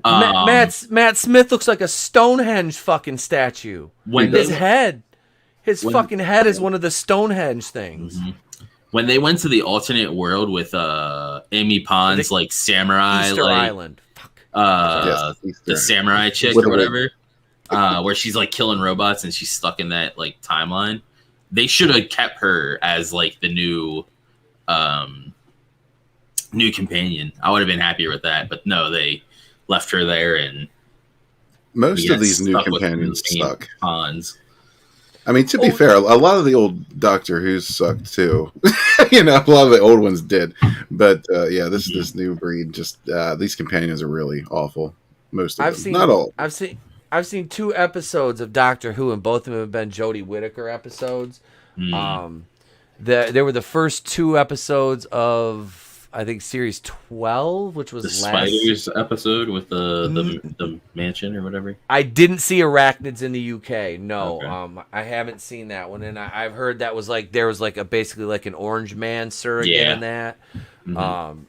Matt Smith looks like a Stonehenge fucking statue. His fucking head is one of the Stonehenge things. Mm-hmm. When they went to the alternate world with Amy Pond's like samurai Easter Island. The samurai chick or whatever, where she's like killing robots and she's stuck in that like timeline. They should have kept her as like the new companion. I would have been happier with that, but no, they left her there, and most of these new companions suck. Ponds. I mean, to be fair, a lot of the old Doctor Who's sucked too. A lot of the old ones did, but this new breed just these companions are really awful. Most of them, not all. I've seen 2 episodes of Doctor Who, and both of them have been Jodie Whittaker episodes. There were the first 2 episodes of I think series 12, which was the spiders episode with the mansion or whatever. I didn't see arachnids in the UK. No, okay. I haven't seen that one, and I've heard that was like there was like basically like an Orange Man surrogate in that. Mm-hmm.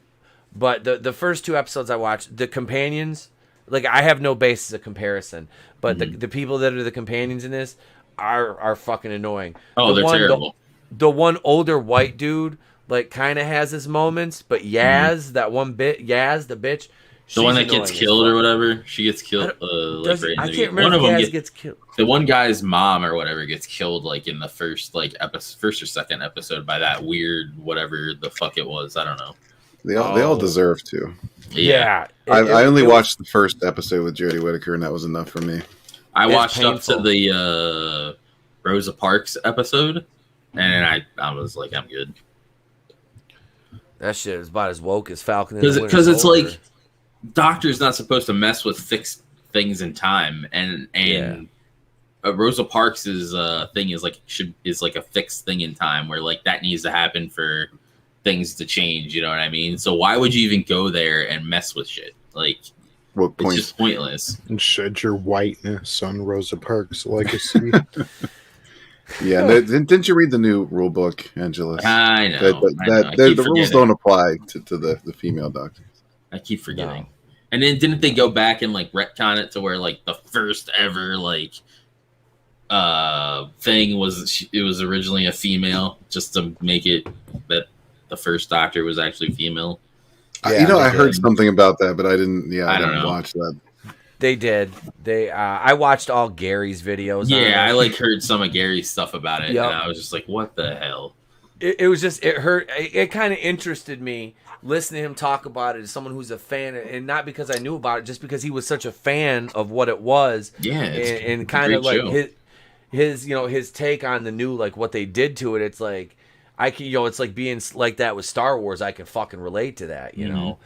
But the first 2 episodes I watched, the companions, like I have no basis of comparison, but the people that are the companions in this are fucking annoying. Oh, they're terrible. The one older white dude like kind of has his moments, but Yaz, the bitch, The one that gets killed or whatever. She gets killed. Like right in I the can't one remember of if them Gaz gets killed. The one guy's mom or whatever gets killed like in the first or second episode by that weird whatever the fuck it was. I don't know. They all deserve to. Yeah. I only watched the first episode with Jodie Whittaker, and that was enough for me. I watched up to the Rosa Parks episode, and I was like, I'm good. That shit is about as woke as Falcon. Because it's like Doctor's not supposed to mess with fixed things in time, and Rosa Parks' thing is like a fixed thing in time where like that needs to happen for things to change. You know what I mean? So why would you even go there and mess with shit? Like, it's just pointless. And shed your whiteness on Rosa Parks' legacy. Yeah, didn't you read the new rule book, Angelus? I know. The rules don't apply to the female doctors. I keep forgetting. No. And then didn't they go back and like retcon it to where like the first ever like thing was it was originally a female just to make it that the first Doctor was actually female. Yeah, I heard something about that, but I didn't. Yeah, I didn't watch that. They did. I watched all Gary's videos. Yeah, I like heard some of Gary's stuff about it, and I was just like, "What the hell?" It was just it kind of interested me listening to him talk about it as someone who's a fan, and not because I knew about it, just because he was such a fan of what it was. Yeah, and kind of like his take on the new like what they did to it. It's like I can it's like being like that with Star Wars. I can fucking relate to that. You know,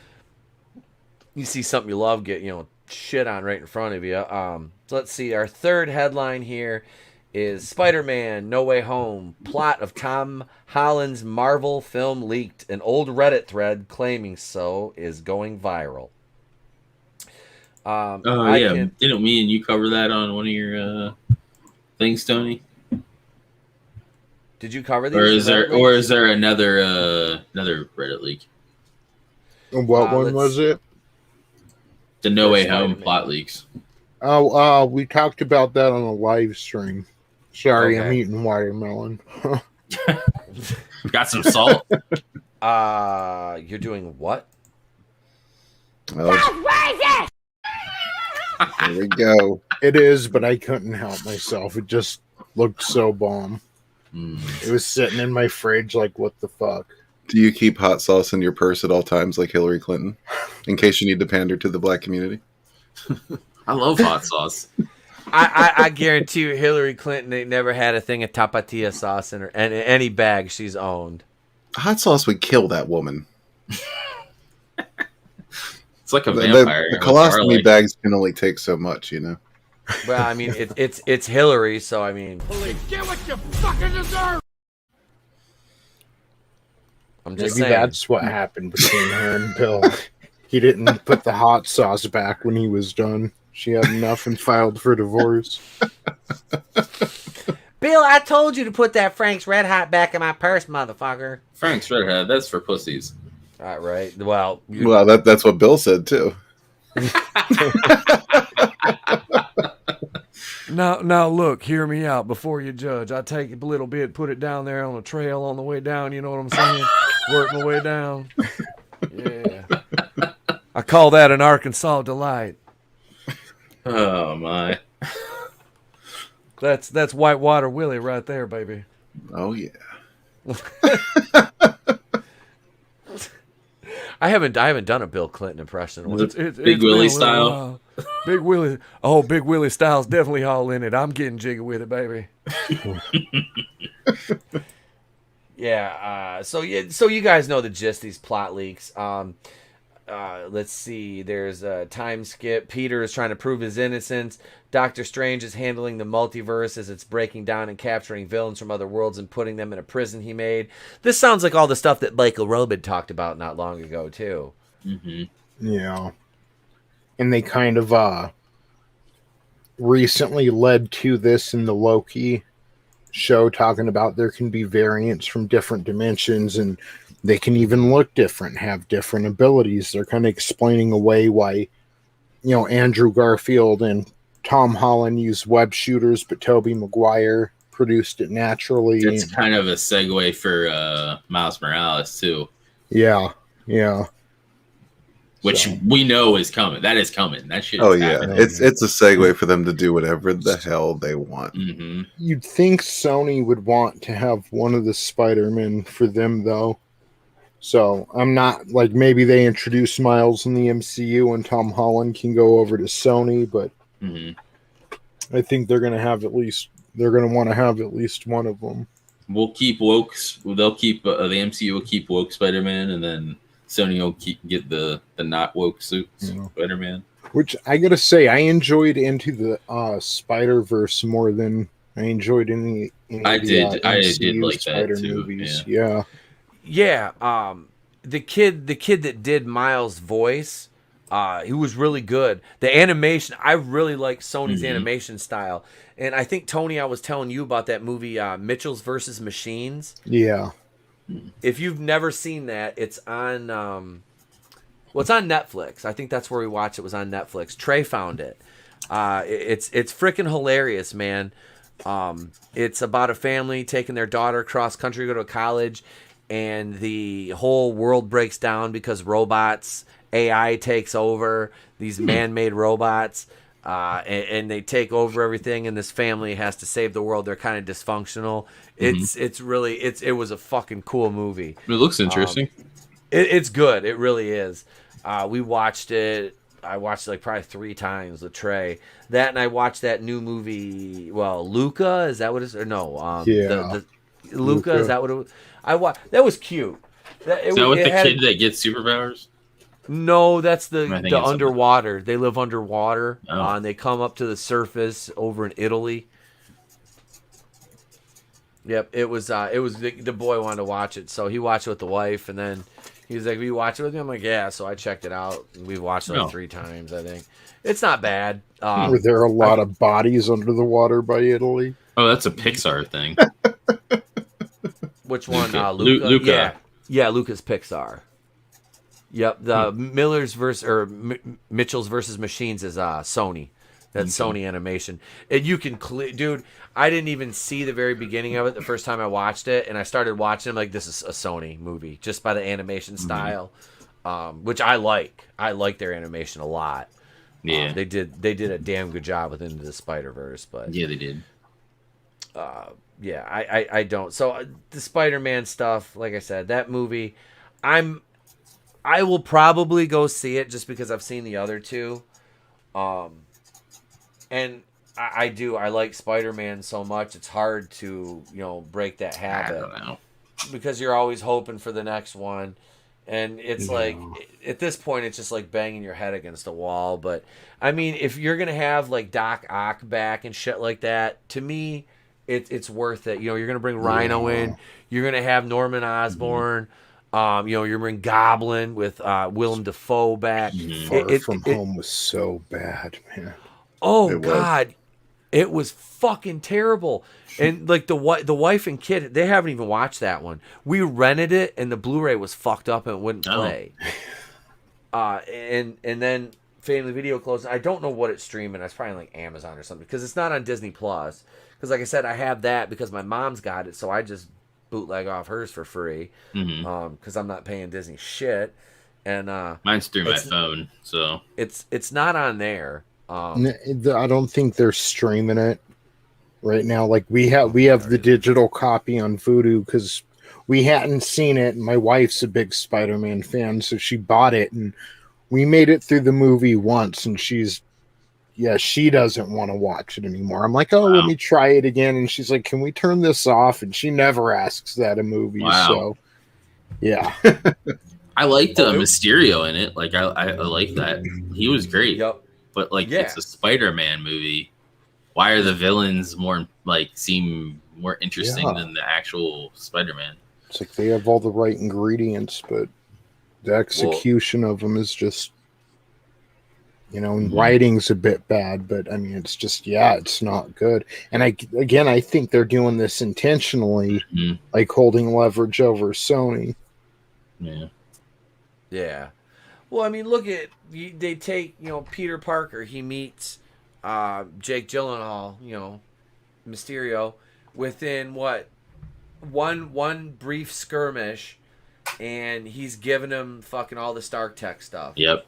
you see something you love get shit on right in front of you. So let's see. Our third headline here is Spider-Man No Way Home. Plot of Tom Holland's Marvel film leaked. An old Reddit thread claiming so is going viral. Didn't me and you cover that on one of your things, Tony? Did you cover these? Or is there another Reddit leak? What one was it? The No Way Home plot leaks. Oh, we talked about that on a live stream. Sorry, I'm eating watermelon. Got some salt? You're doing what? There we go. It is, but I couldn't help myself. It just looked so bomb. It was sitting in my fridge like, what the fuck? Do you keep hot sauce in your purse at all times like Hillary Clinton? In case you need to pander to the black community? I love hot sauce. I guarantee you Hillary Clinton ain't never had a thing of tapatilla sauce in her and any bag she's owned. Hot sauce would kill that woman. It's like a vampire. The colostomy bags can only take so much, Well, I mean, it's Hillary, so I mean... Get what you fucking deserve! I'm just Maybe saying. that's what happened between her and Bill. He didn't put the hot sauce back when he was done. She had enough and filed for divorce. Bill, I told you to put that Frank's Red Hot back in my purse, motherfucker. Frank's Red Hot, that's for pussies. All right. Well, that's what Bill said too. Now, look, hear me out before you judge. I take it a little bit, put it down there on a trail on the way down. You know what I'm saying? Work my way down. Yeah. I call that an Arkansas delight. Oh my. That's Whitewater Willie right there, baby. Oh yeah. I haven't done a Bill Clinton impression. It's Big Willie style. Big Willie. Oh, Big Willie style's definitely all in it. I'm getting jiggy with it, baby. Yeah. So you guys know the gist. These plot leaks. Let's see. There's a time skip. Peter is trying to prove his innocence. Doctor Strange is handling the multiverse as it's breaking down and capturing villains from other worlds and putting them in a prison he made. This sounds like all the stuff that Michael Robin talked about not long ago, too. Mm-hmm. Yeah. And they kind of recently led to this in the Loki show, talking about there can be variants from different dimensions and they can even look different, have different abilities. They're kind of explaining away why, Andrew Garfield and Tom Holland used web shooters, but Tobey Maguire produced it naturally. It's kind of a segue for Miles Morales, too. Yeah, yeah. which we know is coming. That is coming. That shit. Oh is yeah, happening. it's a segue for them to do whatever the hell they want. Mm-hmm. You'd think Sony would want to have one of the Spider-Men for them, though. So I'm not like maybe they introduce Miles in the MCU and Tom Holland can go over to Sony, but I think they're gonna have they're gonna want to have at least one of them. We'll keep Woke's. They'll keep the MCU will keep Woke Spider-Man, and then Sony will get the not woke suits Spider-Man. Which I gotta say, I enjoyed Into the Spider-Verse more than I enjoyed any I did MCU like Spider that too. movies. Yeah. Yeah, the kid that did Miles' voice, he was really good. The animation, I really like Sony's animation style, and I think Tony, I was telling you about that movie, Mitchell's versus Machines. Yeah. If you've never seen that, it's on, it's on Netflix. I think that's where we watched it. Was on Netflix. Trey found it. It's freaking hilarious, man. It's about a family taking their daughter cross country to go to college, and the whole world breaks down because AI takes over, these man-made robots, and they take over everything, and this family has to save the world. They're kind of dysfunctional. It was a fucking cool movie. It looks interesting. It's good. It really is. We watched it. I watched it like probably 3 times with Trey. That, and I watched that new movie. Well, Luca, is that what it's? Or no? Yeah. Luca, is that what it was? That was cute. Is that with the kid that gets superpowers? No, that's the underwater. Something. They live underwater, and they come up to the surface over in Italy. Yep, it was the boy wanted to watch it, so he watched it with the wife, and then he was like, "Will you watch it with me?" I'm like, "Yeah." So I checked it out. We watched it like 3 times, I think. It's not bad. Were there a lot of bodies under the water by Italy? Oh, that's a Pixar thing. Which one? Luca? Luca. Yeah, Luca's Pixar. Yep, the Mitchell's versus Machines is Sony. That's Sony Animation. And you can dude, I didn't even see the very beginning of it the first time I watched it, and I started watching it, I'm like, this is a Sony movie just by the animation style, which I like. I like their animation a lot. Yeah, they did a damn good job with Into the Spider-Verse, but yeah, they did. Yeah, I don't. So the Spider-Man stuff, like I said, that movie, I will probably go see it just because I've seen the other 2. And I do. I like Spider-Man so much. It's hard to, break that habit. I don't know. Because you're always hoping for the next one. And it's like, at this point, it's just like banging your head against a wall. But, I mean, if you're going to have, like, Doc Ock back and shit like that, to me, it's worth it. You're going to bring Rhino in. You're going to have Norman Osborn. You're going to bring Goblin with Willem Dafoe back. Far From Home was so bad, man. Oh, God. It was fucking terrible. And, like, the wife and kid, they haven't even watched that one. We rented it, and the Blu-ray was fucked up and it wouldn't play. And then Family Video closed. I don't know what it's streaming. It's probably like Amazon or something, because it's not on Disney Plus. Because, like I said, I have that because my mom's got it, so I just bootleg off hers for free. Because I'm not paying Disney shit. And mine's through my phone, so it's not on there. I don't think they're streaming it right now. Like we have the digital copy on Vudu because we hadn't seen it, and my wife's a big Spider-Man fan, so she bought it, and we made it through the movie once, and she doesn't want to watch it anymore. I'm like, let me try it again, and she's like, can we turn this off? And she never asks that in movies. So yeah. I liked Mysterio in it. Like I like that. He was great. Yep. But it's a Spider-Man movie. Why are the villains seem more interesting than the actual Spider-Man? It's like they have all the right ingredients, but the execution of them is just, writing's a bit bad. But I mean, it's just it's not good. And I think they're doing this intentionally, like holding leverage over Sony. Yeah. Yeah. Well, I mean, look at they take Peter Parker. He meets Jake Gyllenhaal, Mysterio, within one brief skirmish, and he's giving him fucking all the Stark Tech stuff. Yep.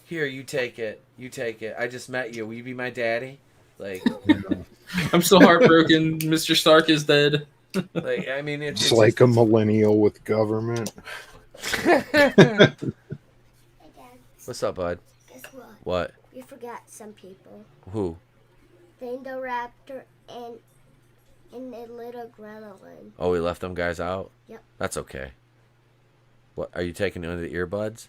Here, you take it. You take it. I just met you. Will you be my daddy? Like, I'm so heartbroken. Mr. Stark is dead. like I mean, It's like a millennial with government. What's up, bud? Guess what? What? We forgot some people. Who? The Indoraptor and the little gremlin. Oh, we left them guys out? Yep. That's okay. What, are you taking one of the earbuds?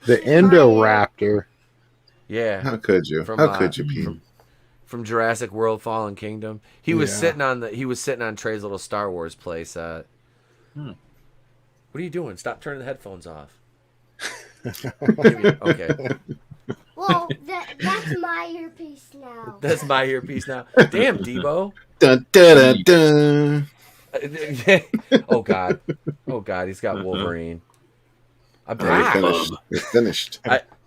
The Indoraptor. Yeah. How could you? From, How could you, Pete? From Jurassic World: Fallen Kingdom. He was Yeah. sitting on Trey's little Star Wars playset. What are you doing? Stop turning the headphones off. Okay. Well, that's my earpiece now. That's my earpiece now. Damn, Debo. Dun, dun, dun, dun. Oh God. Oh God, he's got Wolverine. It's finished.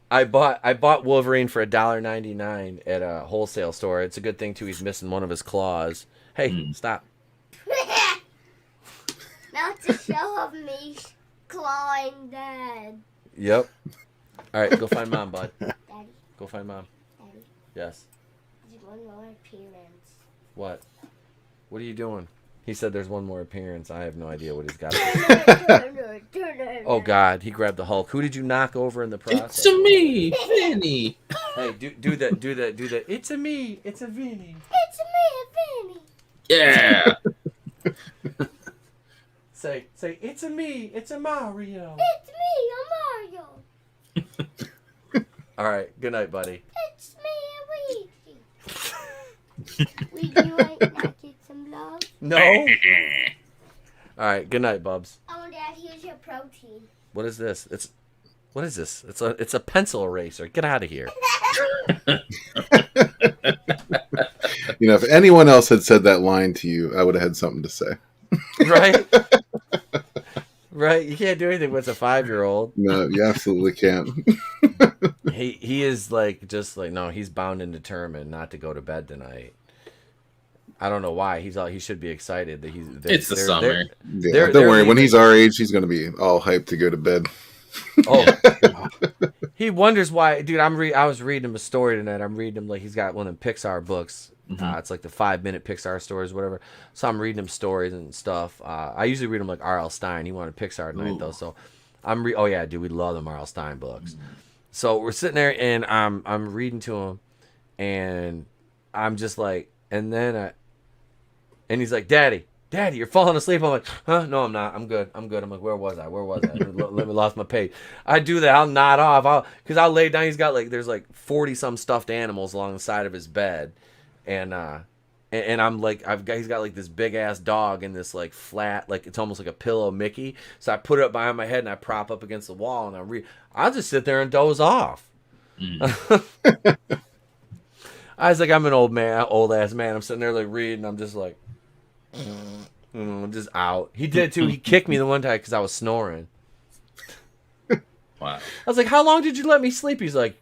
I bought Wolverine for $1.99 at a wholesale store. It's a good thing too. He's missing one of his claws. Hey, stop. Now it's a show of me clawing Dad. Yep. All right, go find Mom, bud. Daddy. Go find Mom. Daddy. Yes. There's one more appearance. What? What are you doing? He said there's one more appearance. I have no idea what he's got. Oh God, he grabbed the Hulk. Who did you knock over in the process? It's a me, Vinny. Hey, do that. It's a me. It's a Vinny. It's me, Vinny. Yeah. Say, it's a me. It's a Mario. It's me, a Mario. All right. Good night, buddy. It's me, Luigi. Luigi, you ain't not get some love? No. All right. Good night, Bubs. Oh, Dad, here's your protein. What is this? What is this? It's a pencil eraser. Get out of here. You know, if anyone else had said that line to you, I would have had something to say. Right? Right? You can't do anything with a 5-year-old. No, you absolutely can't. He is no, he's bound and determined not to go to bed tonight. I don't know why. He should be excited that It's the summer. Don't worry. When he's our age, he's going to be all hyped to go to bed. Oh, he wonders why, dude. I was reading him a story tonight. I'm reading him he's got one of them Pixar books. It's like the 5-minute Pixar stories, whatever. So I'm reading him stories and stuff. I usually read them like R.L. Stein. He wanted Pixar tonight though, so oh yeah, dude, we love them R.L. Stein books. So we're sitting there and I'm reading to him, and I'm just like, and he's like, Daddy, you're falling asleep. I'm like, huh? No, I'm not. I'm good. I'm like, where was I? Let me lost my page. I do that. I'll nod off. Because I'll lay down. He's got there's 40 some stuffed animals along the side of his bed, and I'm like, he's got this big ass dog in this flat, it's almost like a pillow Mickey. So I put it up behind my head and I prop up against the wall and I'll just sit there and doze off. I was like, I'm an old ass man. I'm sitting there reading. I'm just like. I'm just out. He did too. He kicked me the one time because I was snoring. Wow. I was like, how long did you let me sleep? He's like,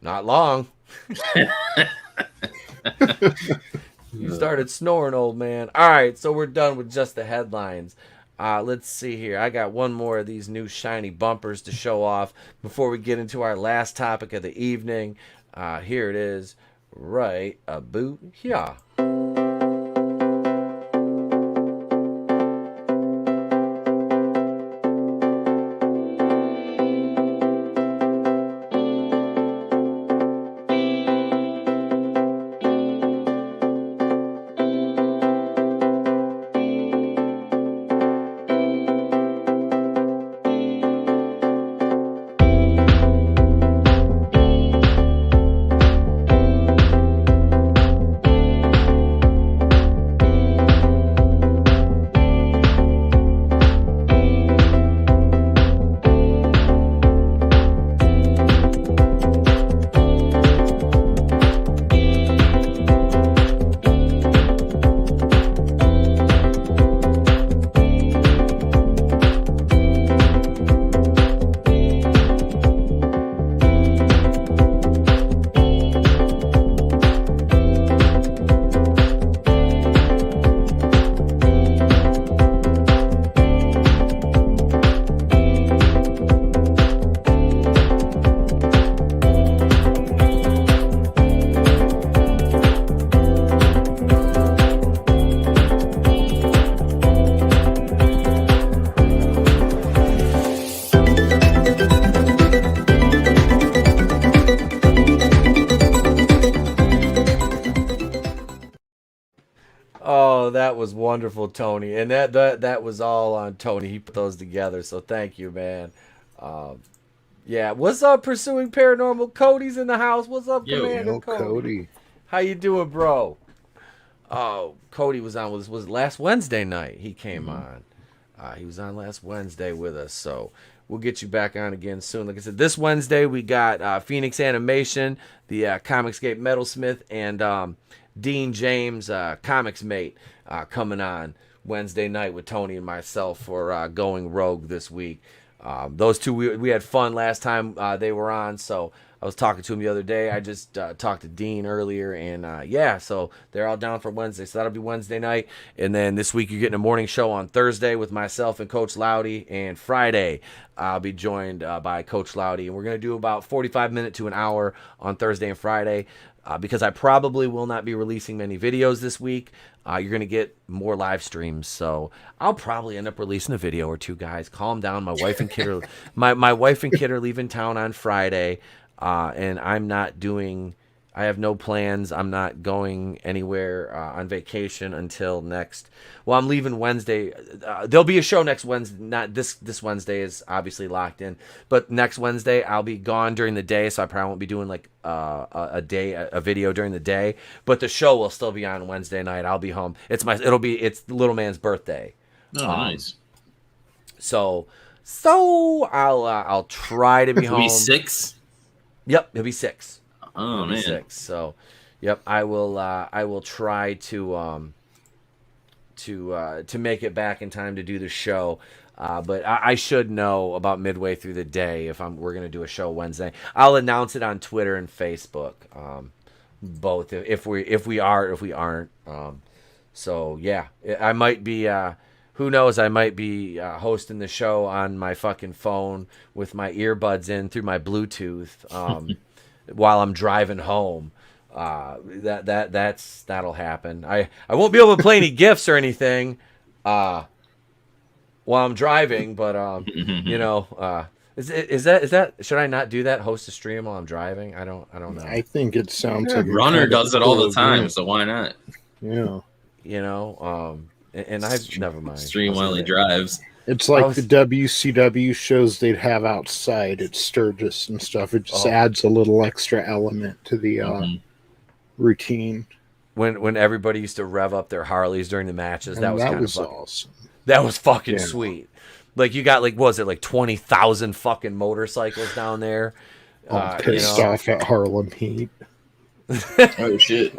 not long. You started snoring, old man. All right, so we're done with just the headlines. Let's see here. I got one more of these new shiny bumpers to show off before we get into our last topic of the evening. Here it is, right about here. Oh, that was wonderful, Tony, and that was all on Tony. He put those together, so thank you, man. Yeah, what's up, Pursuing Paranormal? Cody's in the house. What's up, Commander Cody? How you doing, bro? Oh, Cody was on with us. Was last Wednesday night he came on. He was on last Wednesday with us, so we'll get you back on again soon. Like I said, this Wednesday we got Phoenix Animation, the Comicscape Metalsmith, and Dean James, Comics Mate, coming on Wednesday night with Tony and myself for Going Rogue this week. Those two, we had fun last time they were on, so I was talking to him the other day. I just talked to Dean earlier, and yeah, so they're all down for Wednesday, so that'll be Wednesday night. And then this week you're getting a morning show on Thursday with myself and Coach Loudy, and Friday I'll be joined by Coach Loudy, and we're going to do about 45 minutes to an hour on Thursday and Friday. Because I probably will not be releasing many videos this week. You're going to get more live streams, so I'll probably end up releasing a video or two, guys. Calm down. My wife and kid are my wife and kid are leaving town on Friday, and I have no plans. I'm not going anywhere on vacation until next. Well, I'm leaving Wednesday. There'll be a show next Wednesday. Not this Wednesday is obviously locked in, but next Wednesday I'll be gone during the day, so I probably won't be doing like a video during the day. But the show will still be on Wednesday night. I'll be home. It's the little man's birthday. Oh, nice. So I'll try to be home. He'll be 6. Yep, he'll be 6. Oh man. 6. So, yep, I will try to make it back in time to do the show. But I should know about midway through the day if we're gonna do a show Wednesday. I'll announce it on Twitter and Facebook, both if we are or if we aren't. So yeah, I might be. Who knows? I might be hosting the show on my fucking phone with my earbuds in through my Bluetooth. While I'm driving home. That'll happen. I won't be able to play any GIFs or anything while I'm driving, but is that should I not do that? Host a stream while I'm driving? I don't know. I think it sounds like Runner does it all the time, so why not? Yeah. And I've never mind. Stream while he drives. It's like the WCW shows they'd have outside at Sturgis and stuff. It just adds a little extra element to the routine. When everybody used to rev up their Harleys during the matches, And that was that kind was of awesome. That was fucking Yeah. sweet. Like you got 20,000 fucking motorcycles down there. All pissed off at Harlem Heat. Oh shit!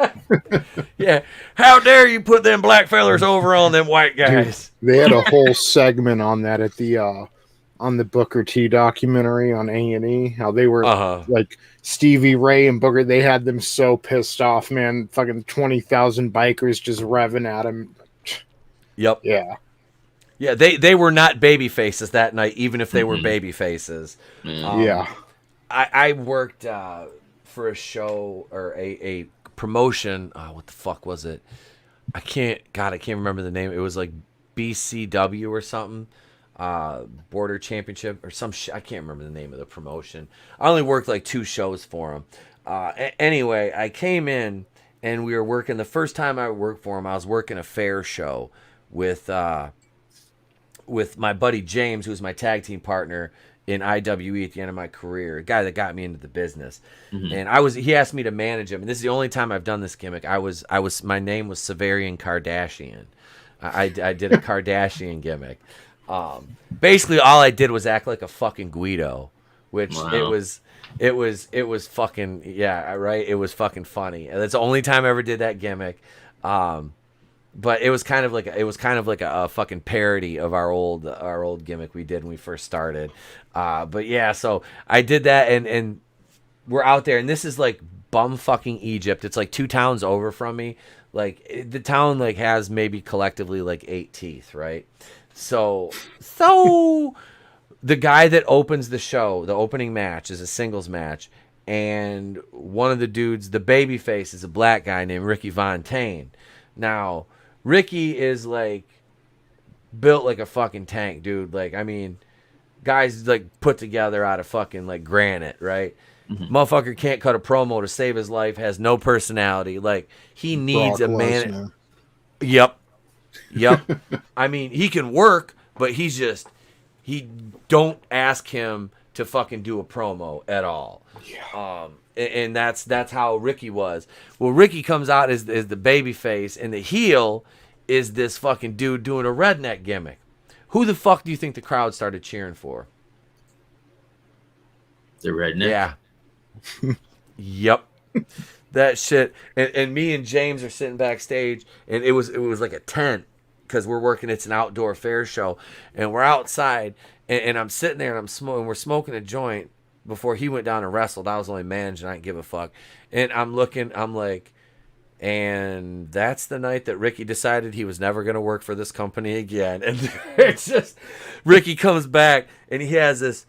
Yeah, how dare you put them black fellers over on them white guys? Dude, they had a whole segment on that at the on the Booker T documentary on A&E. How they were like Stevie Ray and Booker. They had them so pissed off, man. Fucking 20,000 bikers just revving at him. Yep. Yeah. Yeah, they were not baby faces that night, even if they were baby faces. Yeah. I worked for a show or a promotion. What the fuck was it? I can't remember the name. It was like BCW or something. Border Championship or some shit. I can't remember the name of the promotion. I only worked like 2 shows for him. Anyway, I came in and we were working. The first time I worked for him, I was working a fair show with my buddy James, who's my tag team partner in IWE at the end of my career, a guy that got me into the business. And he asked me to manage him, and this is the only time I've done this gimmick. My name was Severian Kardashian. I did a Kardashian gimmick. Basically all I did was act like a fucking Guido, which it was fucking, yeah, right. It was fucking funny. And that's the only time I ever did that gimmick. But it was kind of like a fucking parody of our old gimmick we did when we first started. But yeah, so I did that, and we're out there, and this is like bum fucking Egypt. It's like 2 towns over from me. Like the town has maybe collectively 8 teeth, right? So the guy that opens the show, the opening match is a singles match, and one of the dudes, the baby face, is a black guy named Ricky Fontaine. Now, Ricky is built like a fucking tank, dude. Guys put together out of fucking granite, right? Motherfucker can't cut a promo to save his life, has no personality. He needs Brock a man. Lesnar. Yep. I mean, he can work, but he don't ask him to fucking do a promo at all. Yeah. And that's how Ricky was. Well, Ricky comes out as the baby face, and the heel is this fucking dude doing a redneck gimmick. Who the fuck do you think the crowd started cheering for? The redneck? Yeah. Yep. That shit. And me and James are sitting backstage, and it was like a tent, because we're working, it's an outdoor fair show, and we're outside, and I'm sitting there, and we're smoking a joint before he went down and wrestled. I was only managing, I didn't give a fuck. And I'm like, and that's the night that Ricky decided he was never going to work for this company again. And it's just, Ricky comes back, and he has this,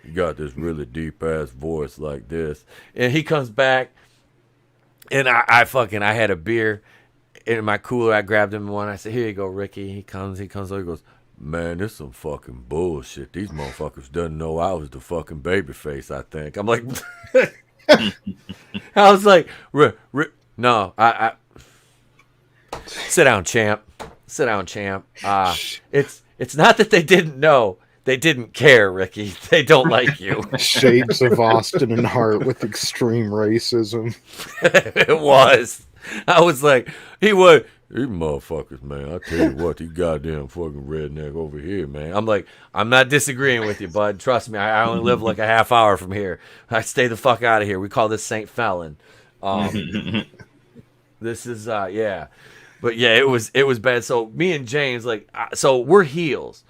he got this really deep ass voice like this, and he comes back, and I had a beer in my cooler. I grabbed him one. I said, "Here you go, Ricky." He comes over. He goes, "Man, this some fucking bullshit. These motherfuckers doesn't know I was the fucking babyface, I think." I'm like, I was like, no, I sit down, champ. Sit down, champ. It's not that they didn't know. They didn't care, Ricky. They don't like you. Shades of Austin and Hart with extreme racism. It was. I was like, these motherfuckers, man. I tell you what, these goddamn fucking redneck over here, man. I'm like, I'm not disagreeing with you, bud. Trust me, I only live like a half hour from here. I stay the fuck out of here. We call this St. Felon. This is, yeah. But yeah, it was bad. So me and James, like, so we're heels.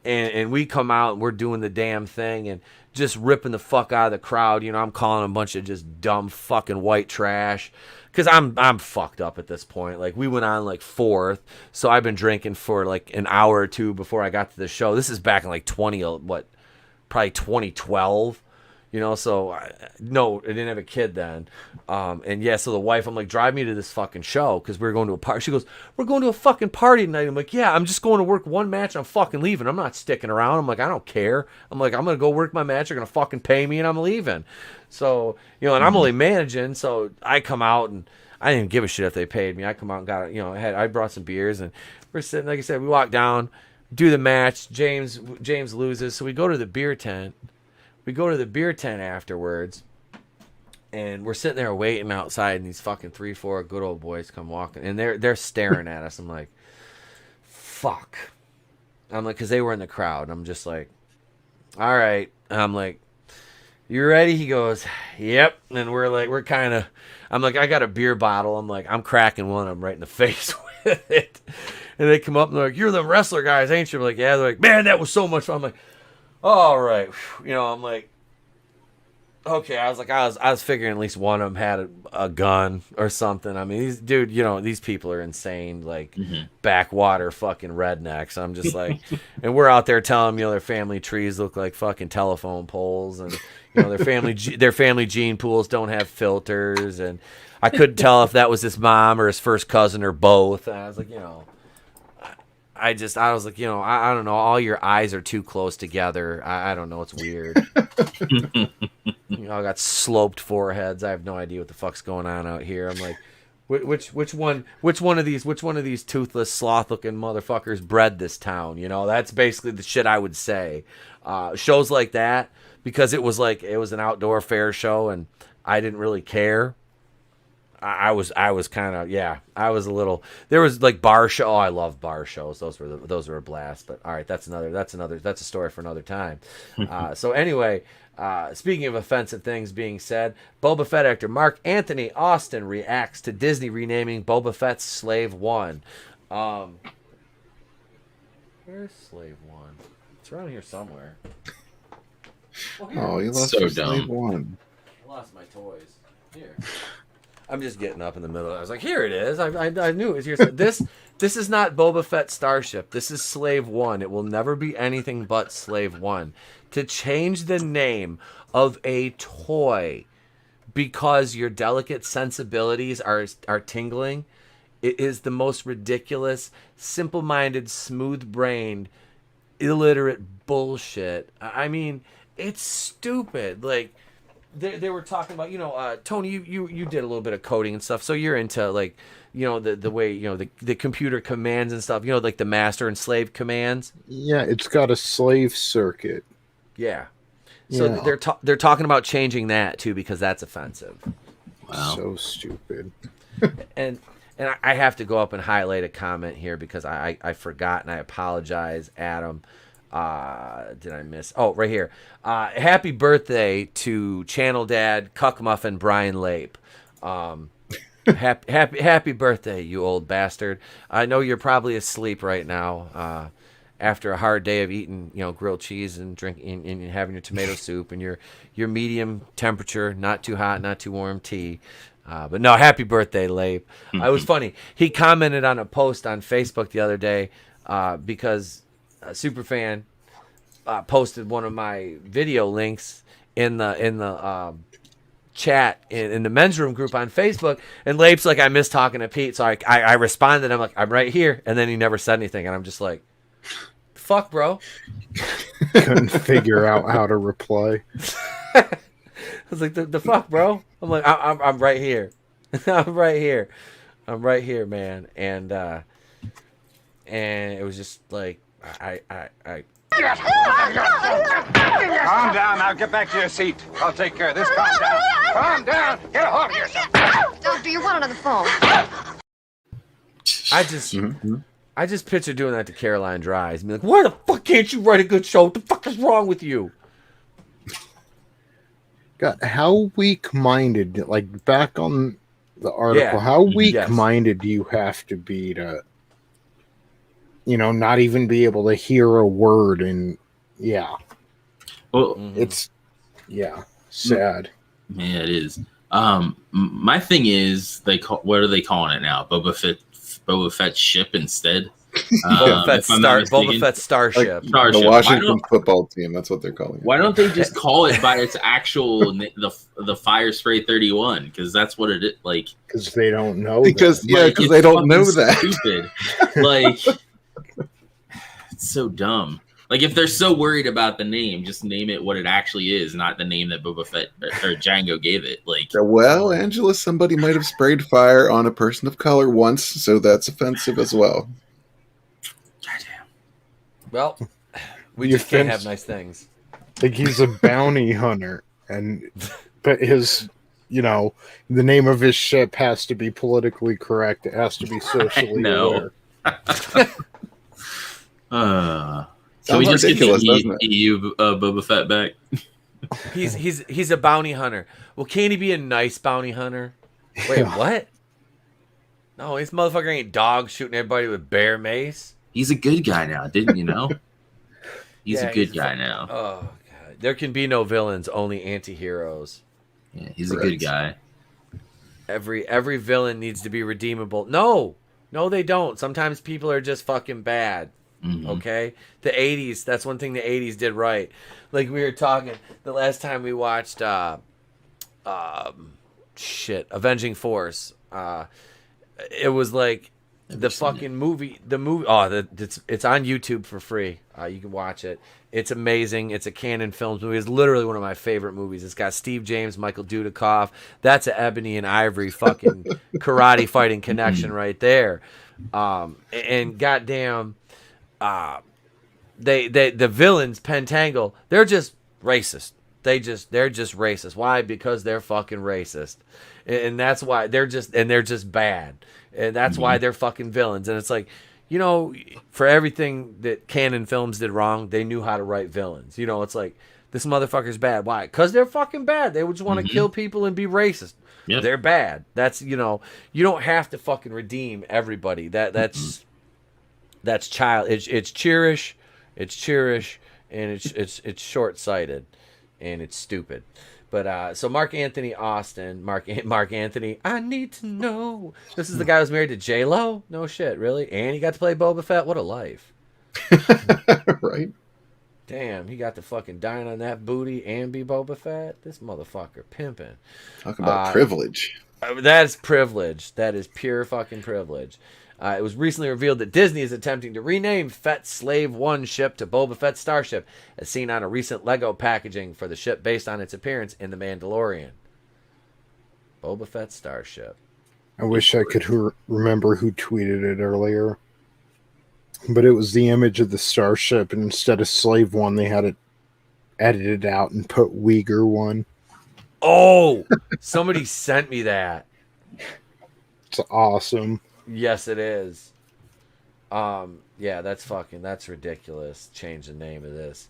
And we come out and we're doing the damn thing and just ripping the fuck out of the crowd. You know, I'm calling a bunch of just dumb fucking white trash. Because I'm fucked up at this point. Like, we went on like 4th, so I've been drinking for like an hour or two before I got to the show. This is back in like probably 2012, you know. So no, I didn't have a kid then. And yeah, so the wife, I'm like, drive me to this fucking show because we're going to a party. She goes, "We're going to a fucking party tonight." I'm like, "Yeah, I'm just going to work one match. I'm fucking leaving. I'm not sticking around." I'm like, "I don't care." I'm like, "I'm gonna go work my match. They're gonna fucking pay me, and I'm leaving." So, you know, and I'm only managing, so I come out and I didn't give a shit if they paid me. I come out and got, you know, I brought some beers and we're sitting, like I said, we walk down, do the match. James loses, so we go to the beer tent. We go to the beer tent afterwards, and we're sitting there waiting outside, and these fucking 3-4 good old boys come walking, and they're staring at us. I'm like, fuck. I'm like, because they were in the crowd. I'm just like, all right. I'm like, "You ready?" He goes, "Yep." And we're kind of, I'm like, I got a beer bottle. I'm like, I'm cracking one of them right in the face with it. And they come up and they're like, "You're the wrestler guys, ain't you?" I'm like, "Yeah." They're like, "Man, that was so much fun." I'm like, all right. You know, I'm like, okay. I was figuring at least one of them had a gun or something. I mean, these people are insane, like backwater fucking rednecks. I'm just like, and we're out there telling them, you know, their family trees look like fucking telephone poles, and you know, their family gene pools don't have filters, and I couldn't tell if that was his mom or his first cousin or both. And I was like, you know, I was like, you know, I don't know. All your eyes are too close together. I don't know. It's weird. You know, I got sloped foreheads. I have no idea what the fuck's going on out here. I'm like, which one of these toothless sloth looking motherfuckers bred this town? You know, that's basically the shit I would say. Shows like that, because it was an outdoor fair show and I didn't really care. I was kind of, yeah, I was a little, there was like bar show. Oh, I love bar shows. Those were a blast. But all right, that's a story for another time. So anyway, speaking of offensive things being said, Boba Fett actor Mark Anthony Austin reacts to Disney renaming Boba Fett's Slave One. Where's Slave One? It's around here somewhere. Oh, you lost So your dumb. Slave One. I lost my toys. Here. I'm just getting up in the middle. I was like, here it is. I knew it was here. This is not Boba Fett Starship. This is Slave One. It will never be anything but Slave One. To change the name of a toy because your delicate sensibilities are tingling, it is the most ridiculous, simple-minded, smooth-brained, illiterate bullshit. I mean, it's stupid. Like, they were talking about, Tony, you did a little bit of coding and stuff, so you're into like, the way, the computer commands and stuff, like the master and slave commands. Yeah, it's got a slave circuit. Yeah. So they're talking about changing that too, because that's offensive. Wow. So stupid. and I have to go up and highlight a comment here because I forgot, and I apologize, Adam. Did I miss? Oh, right here. Happy birthday to Channel Dad Cuck Muffin Brian Lape. Happy birthday, you old bastard. I know you're probably asleep right now after a hard day of eating, grilled cheese and drinking and having your tomato soup and your medium temperature, not too hot, not too warm tea. But no, happy birthday, Lape. It was funny. He commented on a post on Facebook the other day because a superfan posted one of my video links in the chat in the men's room group on Facebook, and Lape's like, I miss talking to Pete, so I responded. I'm like, I'm right here, and then he never said anything, and I'm just like, fuck, bro. Couldn't figure out how to reply. I was like, the fuck, bro. I'm like, I'm right here. I'm right here. I'm right here, man. And it was just like, I Calm down. Now get back to your seat. I'll take care of this. Calm down. Calm down. Get a hold of yourself. Doctor, you're wanted on the phone. I just picture doing that to Caroline Dries. And be like, why the fuck can't you write a good show? What the fuck is wrong with you? God, how weak-minded, like back on the article, how weak-minded do you have to be to, not even be able to hear a word? And well, it's sad. Yeah, it is. My thing is, what are they calling it now? Boba Fett ship instead. Boba Fett Starship. Like the Washington football team. That's what they're calling it. Why don't they just call it by its actual the Fire Spray 31? Because that's what it is. Like, because they don't know. Because they don't know that. Stupid. Like, it's so dumb. Like, if they're so worried about the name, just name it what it actually is, not the name that Boba Fett or Django gave it. Like, well, Angela, somebody might have sprayed fire on a person of color once, so that's offensive as well. Well, we just can't have nice things. Like, he's a bounty hunter, but his, the name of his ship has to be politically correct. It has to be socially aware. Can we just get the EU Boba Fett back? He's a bounty hunter. Well, can't he be a nice bounty hunter? Wait, what? No, this motherfucker ain't dog shooting everybody with bear mace. He's a good guy now, didn't you know? He's a good guy now. Oh god, there can be no villains, only anti-heroes. Yeah, he's a good guy. Every villain needs to be redeemable. No, they don't. Sometimes people are just fucking bad. Okay, the 80s. That's one thing the 80s did right. Like we were talking the last time we watched Avenging Force. It was like the fucking movie. The movie. It's on YouTube for free. You can watch it. It's amazing. It's a Canon Films movie. It's literally one of my favorite movies. It's got Steve James, Michael Dudikoff. That's an Ebony and Ivory fucking karate fighting connection right there. And goddamn. The villains, Pentangle, they're just racist. They're just racist. Why? Because they're fucking racist, and that's why they're just bad, and that's why they're fucking villains. And it's like, for everything that Canon Films did wrong, they knew how to write villains. It's like, this motherfucker's bad. Why? Because they're fucking bad. They would just want to kill people and be racist. Yep. They're bad. That's you don't have to fucking redeem everybody. That's child. It's cheerish, and it's short-sighted, and it's stupid. But so Mark Anthony Austin, Mark Anthony, I need to know. This is the guy who's married to J-Lo? No shit, really? And he got to play Boba Fett? What a life. Right? Damn, he got to fucking dine on that booty and be Boba Fett? This motherfucker pimping. Talk about privilege. That is privilege. That is pure fucking privilege. It was recently revealed that Disney is attempting to rename Fett's Slave One ship to Boba Fett's starship, as seen on a recent Lego packaging for the ship based on its appearance in The Mandalorian. Boba Fett's starship. I wish I could remember who tweeted it earlier. But it was the image of the starship, and instead of Slave One, they had it edited out and put Uyghur One. Oh! Somebody sent me that. It's awesome. Yes, it is. Yeah, that's ridiculous. Change the name of this.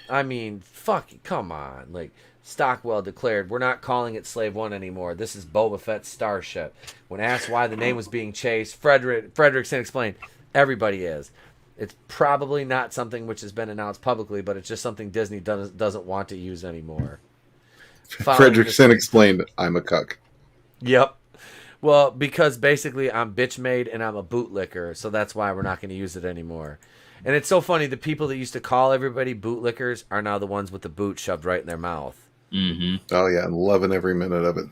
I mean, come on. Like, Stockwell declared, we're not calling it Slave One anymore. This is Boba Fett's starship. When asked why the name was being chased, Fredrickson explained, everybody is. It's probably not something which has been announced publicly, but it's just something Disney doesn't want to use anymore. Fredrickson explained, I'm a cuck. Yep. Well, because basically I'm bitch made and I'm a bootlicker, so that's why we're not going to use it anymore. And it's so funny, the people that used to call everybody bootlickers are now the ones with the boot shoved right in their mouth. Mm-hmm. Oh yeah, I'm loving every minute of it.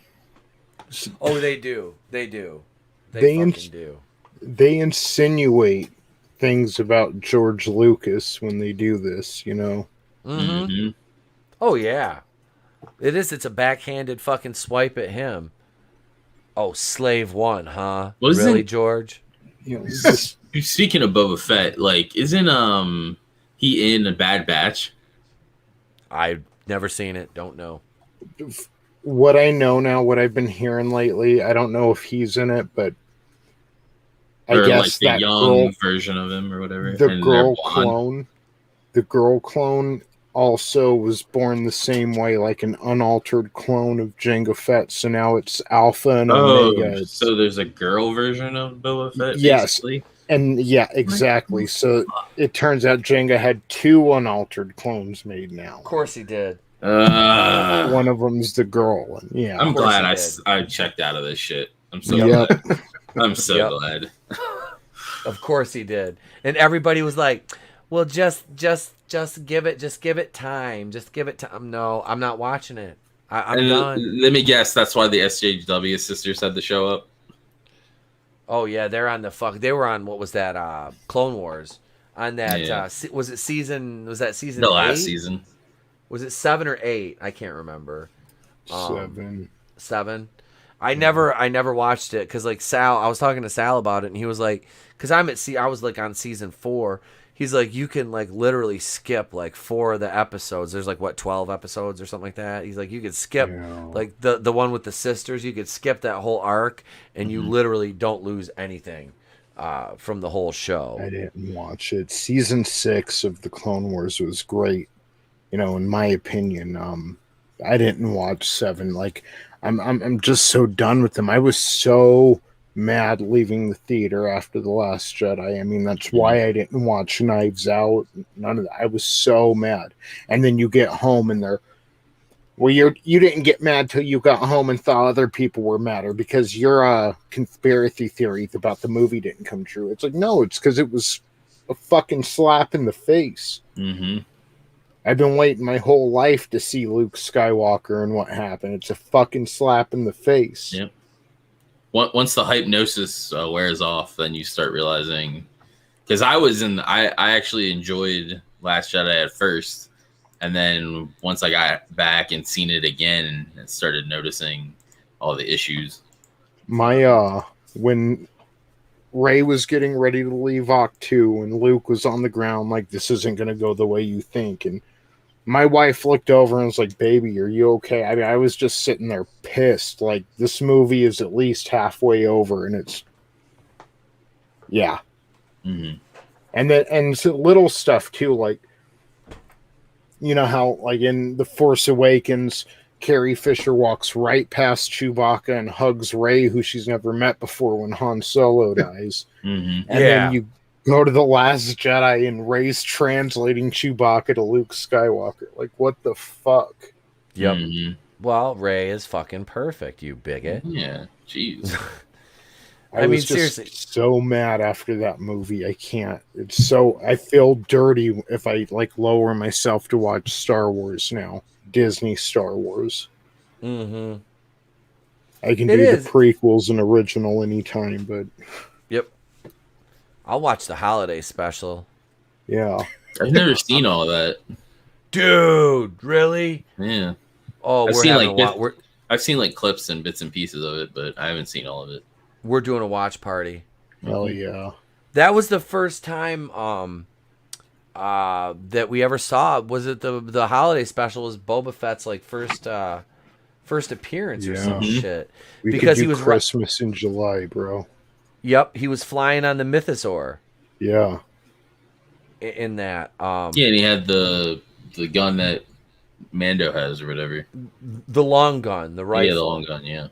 Oh, they do. They do. They fucking do. They insinuate things about George Lucas when they do this, you know? Mm-hmm. Oh, yeah. It is. It's a backhanded fucking swipe at him. Oh, Slave One, huh? Really, George? You know, speaking of Boba Fett, like, isn't he in a Bad Batch? I've never seen it. Don't know. What I know now, what I've been hearing lately, I don't know if he's in it, but I guess like the that young version of him or whatever. The girl clone also was born the same way, like an unaltered clone of Jango Fett. So now it's Alpha and Omega. So there's a girl version of Boba Fett, Yes. basically? And yeah, exactly. So it turns out Jango had 2 unaltered clones made now. Of course he did. One of them's the girl. And yeah, I'm glad I checked out of this shit. I'm so glad. I'm so glad. Of course he did. And everybody was like, well, just give it time. Just give it time. No, I'm not watching it. I'm done. Let me guess, that's why the SJW sisters had to show up. Oh yeah, they're on they were on, what was that, Clone Wars. On that was that season the last 8? Season. Was it 7 or 8? I can't remember. 7. I never watched it because, like, Sal, I was talking to Sal about it, and he was like, because I was like on season 4. He's like, you can like literally skip like 4 of the episodes. There's like 12 episodes or something like that. He's like, you could skip like the one with the sisters. You could skip that whole arc, and you literally don't lose anything from the whole show. I didn't watch it. Season 6 of the Clone Wars was great. You know, in my opinion, I didn't watch 7. Like, I'm just so done with them. I was so mad leaving the theater after The Last Jedi. I mean, that's why I didn't watch Knives Out. None of that. I was so mad. And then you get home and you didn't get mad till you got home and thought other people were madder because your conspiracy theories about the movie didn't come true. It's like, no, it's because it was a fucking slap in the face. Mm-hmm. I've been waiting my whole life to see Luke Skywalker and what happened. It's a fucking slap in the face. Yep. Once the hypnosis wears off, then you start realizing. Because I actually enjoyed Last Jedi at first, and then once I got back and seen it again, and started noticing all the issues. When Rey was getting ready to leave Octu and Luke was on the ground like, this isn't going to go the way you think, and my wife looked over and was like, baby, are you okay? I mean, I was just sitting there pissed. Like, this movie is at least halfway over, and it's... Yeah. Mm-hmm. And it's little stuff, too, like... You know how, like, in The Force Awakens, Carrie Fisher walks right past Chewbacca and hugs Rey, who she's never met before, when Han Solo dies. Mm-hmm. And then you go to The Last Jedi and Rey's translating Chewbacca to Luke Skywalker. Like, what the fuck? Yep. Mm-hmm. Well, Rey is fucking perfect, you bigot. Yeah, jeez. I mean, seriously, so mad after that movie. I can't. It's so... I feel dirty if I, like, lower myself to watch Star Wars now. Disney Star Wars. Mm-hmm. I can It do is. the prequels and original anytime, but Yep. I'll watch the holiday special. yeah. I've never seen all of that. Dude, really? Yeah. Oh, I've we're seen having like a watch. I've seen like clips and bits and pieces of it, but I haven't seen all of it. We're doing a watch party. Hell yeah. That was the first time that we ever saw. Was it the holiday special? Was Boba Fett's like first appearance or some shit? We Because could do he was Christmas in July, bro. Yep, he was flying on the Mythosaur. Yeah. In that. Yeah, and he had the gun that Mando has or whatever. The long gun, the rifle. Yeah, the long gun. Yeah.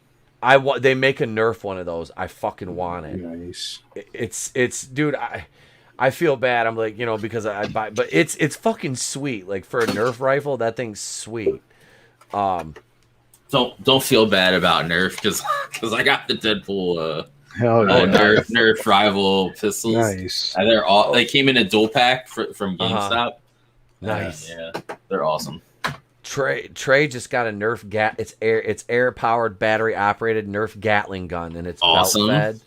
They make a Nerf one of those. I fucking want it. Nice. It's dude. I feel bad. I'm like, because I buy, but it's fucking sweet. Like for a Nerf rifle, that thing's sweet. Don't feel bad about Nerf because I got the Deadpool. Hell yeah. Nerf rival pistols. Nice. And they came in a dual pack from GameStop. Nice. Yeah, they're awesome. Trey just got a Nerf it's air powered battery operated Nerf Gatling gun, and it's awesome. belt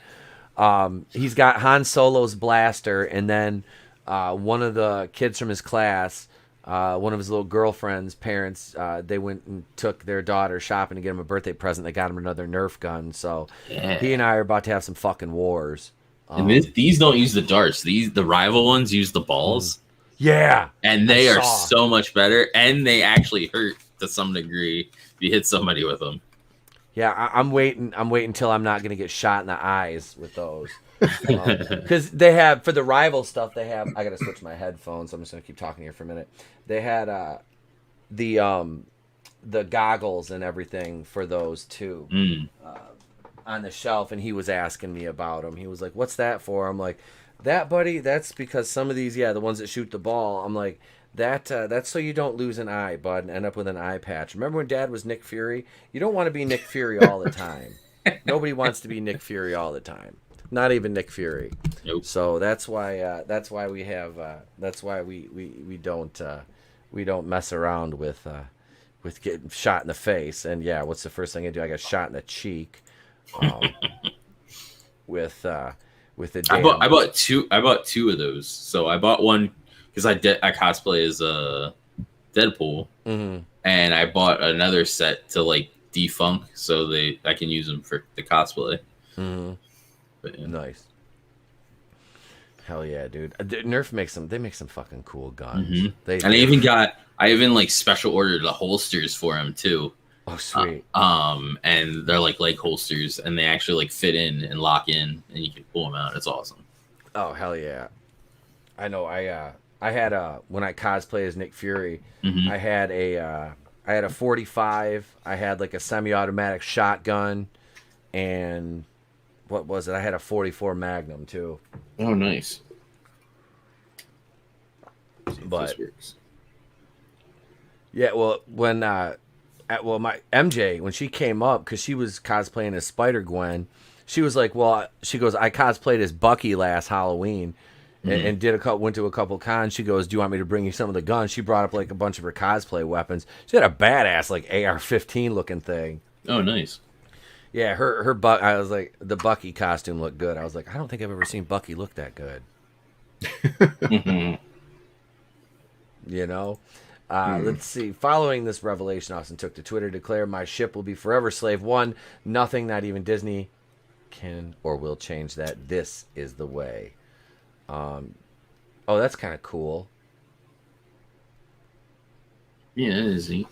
fed. He's got Han Solo's blaster, and then one of the kids from his class, one of his little girlfriend's parents, they went and took their daughter shopping to get him a birthday present. They got him another Nerf gun, so he and I are about to have some fucking wars. And these don't use the darts. The rival ones use the balls. Yeah, and they are so much better, and they actually hurt to some degree if you hit somebody with them. Yeah, I'm waiting until I'm not going to get shot in the eyes with those. Because they have, for the rival stuff, they have, I got to switch my headphones. I'm just going to keep talking here for a minute. They had the goggles and everything for those too on the shelf, and he was asking me about them. He was like, "What's that for?" I'm like, "That, buddy, that's because some of these, the ones that shoot the ball." I'm like, that's so you don't lose an eye, bud, and end up with an eye patch. Remember when Dad was Nick Fury? You don't want to be Nick Fury all the time. Nobody wants to be Nick Fury all the time. Not even Nick Fury. Nope. So that's why we have we don't mess around with getting shot in the face. And yeah, what's the first thing I do? I got shot in the cheek. With the I bought two of those. So I bought one because I cosplay as Deadpool, and I bought another set to like defunk so I can use them for the cosplay. But, yeah. Nice. Hell yeah, dude! Nerf makes them. They make some fucking cool guns. I even like special ordered the holsters for them too. Oh, sweet. And they're like leg holsters, and they actually like fit in and lock in, and you can pull them out. It's awesome. Oh, hell yeah! I know. I had when I cosplayed as Nick Fury, I had a 45. I had like a semi-automatic shotgun, and what was it? I had a 44 Magnum too. Oh, nice. But yeah, well, when my MJ, when she came up, because she was cosplaying as Spider-Gwen, she was like, she goes, I cosplayed as Bucky last Halloween and went to a couple cons. She goes, do you want me to bring you some of the guns? She brought up like a bunch of her cosplay weapons. She had a badass like AR-15 looking thing. Oh, nice. Yeah, I was like, the Bucky costume looked good. I was like, I don't think I've ever seen Bucky look that good. You know? Let's see. Following this revelation, Austin took to Twitter to declare, my ship will be forever Slave 1. Nothing, not even Disney, can or will change that. This is the way. Oh, that's kind of cool. Yeah, it is neat.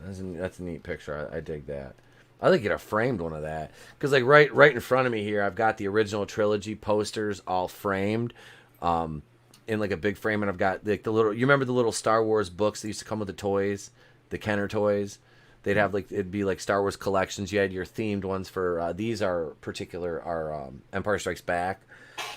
That's a neat picture. I dig that. I'd like to get a framed one of that. Because like right in front of me here, I've got the original trilogy posters all framed. In like a big frame, and I've got like the little. You remember the little Star Wars books that used to come with the toys, the Kenner toys? They'd have like it'd be like Star Wars collections. You had your themed ones for these are Empire Strikes Back,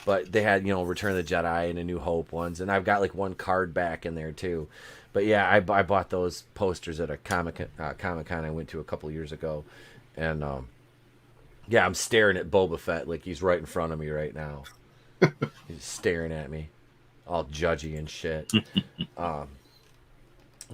but they had Return of the Jedi and A New Hope ones, and I've got like one card back in there too. But yeah, I bought those posters at a Comic-Con I went to a couple years ago, and yeah, I'm staring at Boba Fett like he's right in front of me right now. He's staring at me. All judgy and shit. Let's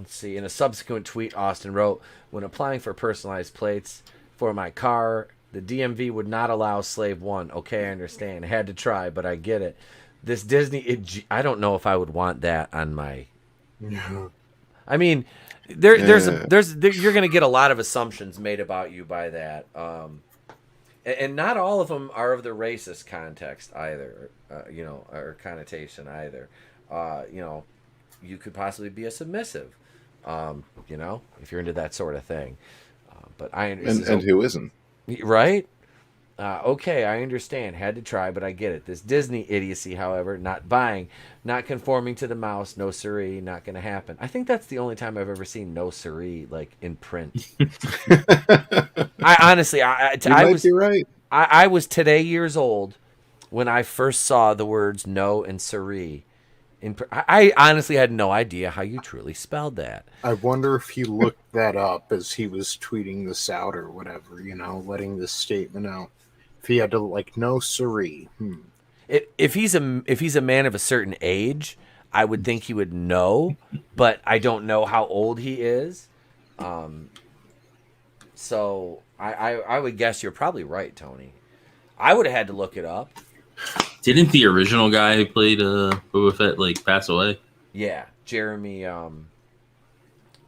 see. In a subsequent tweet, Austin wrote, when applying for personalized plates for my car, The DMV would not allow Slave 1. Okay, I understand. Had to try, but I get it. This Disney, I don't know if I would want that on my. I mean, you're going to get a lot of assumptions made about you by that, and not all of them are of the racist context either, or connotation either. You could possibly be a submissive, if you're into that sort of thing. But and who isn't? Right? Okay, I understand. Had to try, but I get it. This Disney idiocy, however, not buying, not conforming to the mouse, no siree, not going to happen. I think that's the only time I've ever seen no siree like in print. I honestly, I was today years old when I first saw the words no and siree. I honestly had no idea how you truly spelled that. I wonder if he looked that up as he was tweeting this out or whatever, letting this statement out. If he had to no siree. If he's a man of a certain age, I would think he would know, but I don't know how old he is. So I would guess you're probably right, Tony. I would have had to look it up. Didn't the original guy who played Boba Fett pass away? Yeah, Jeremy.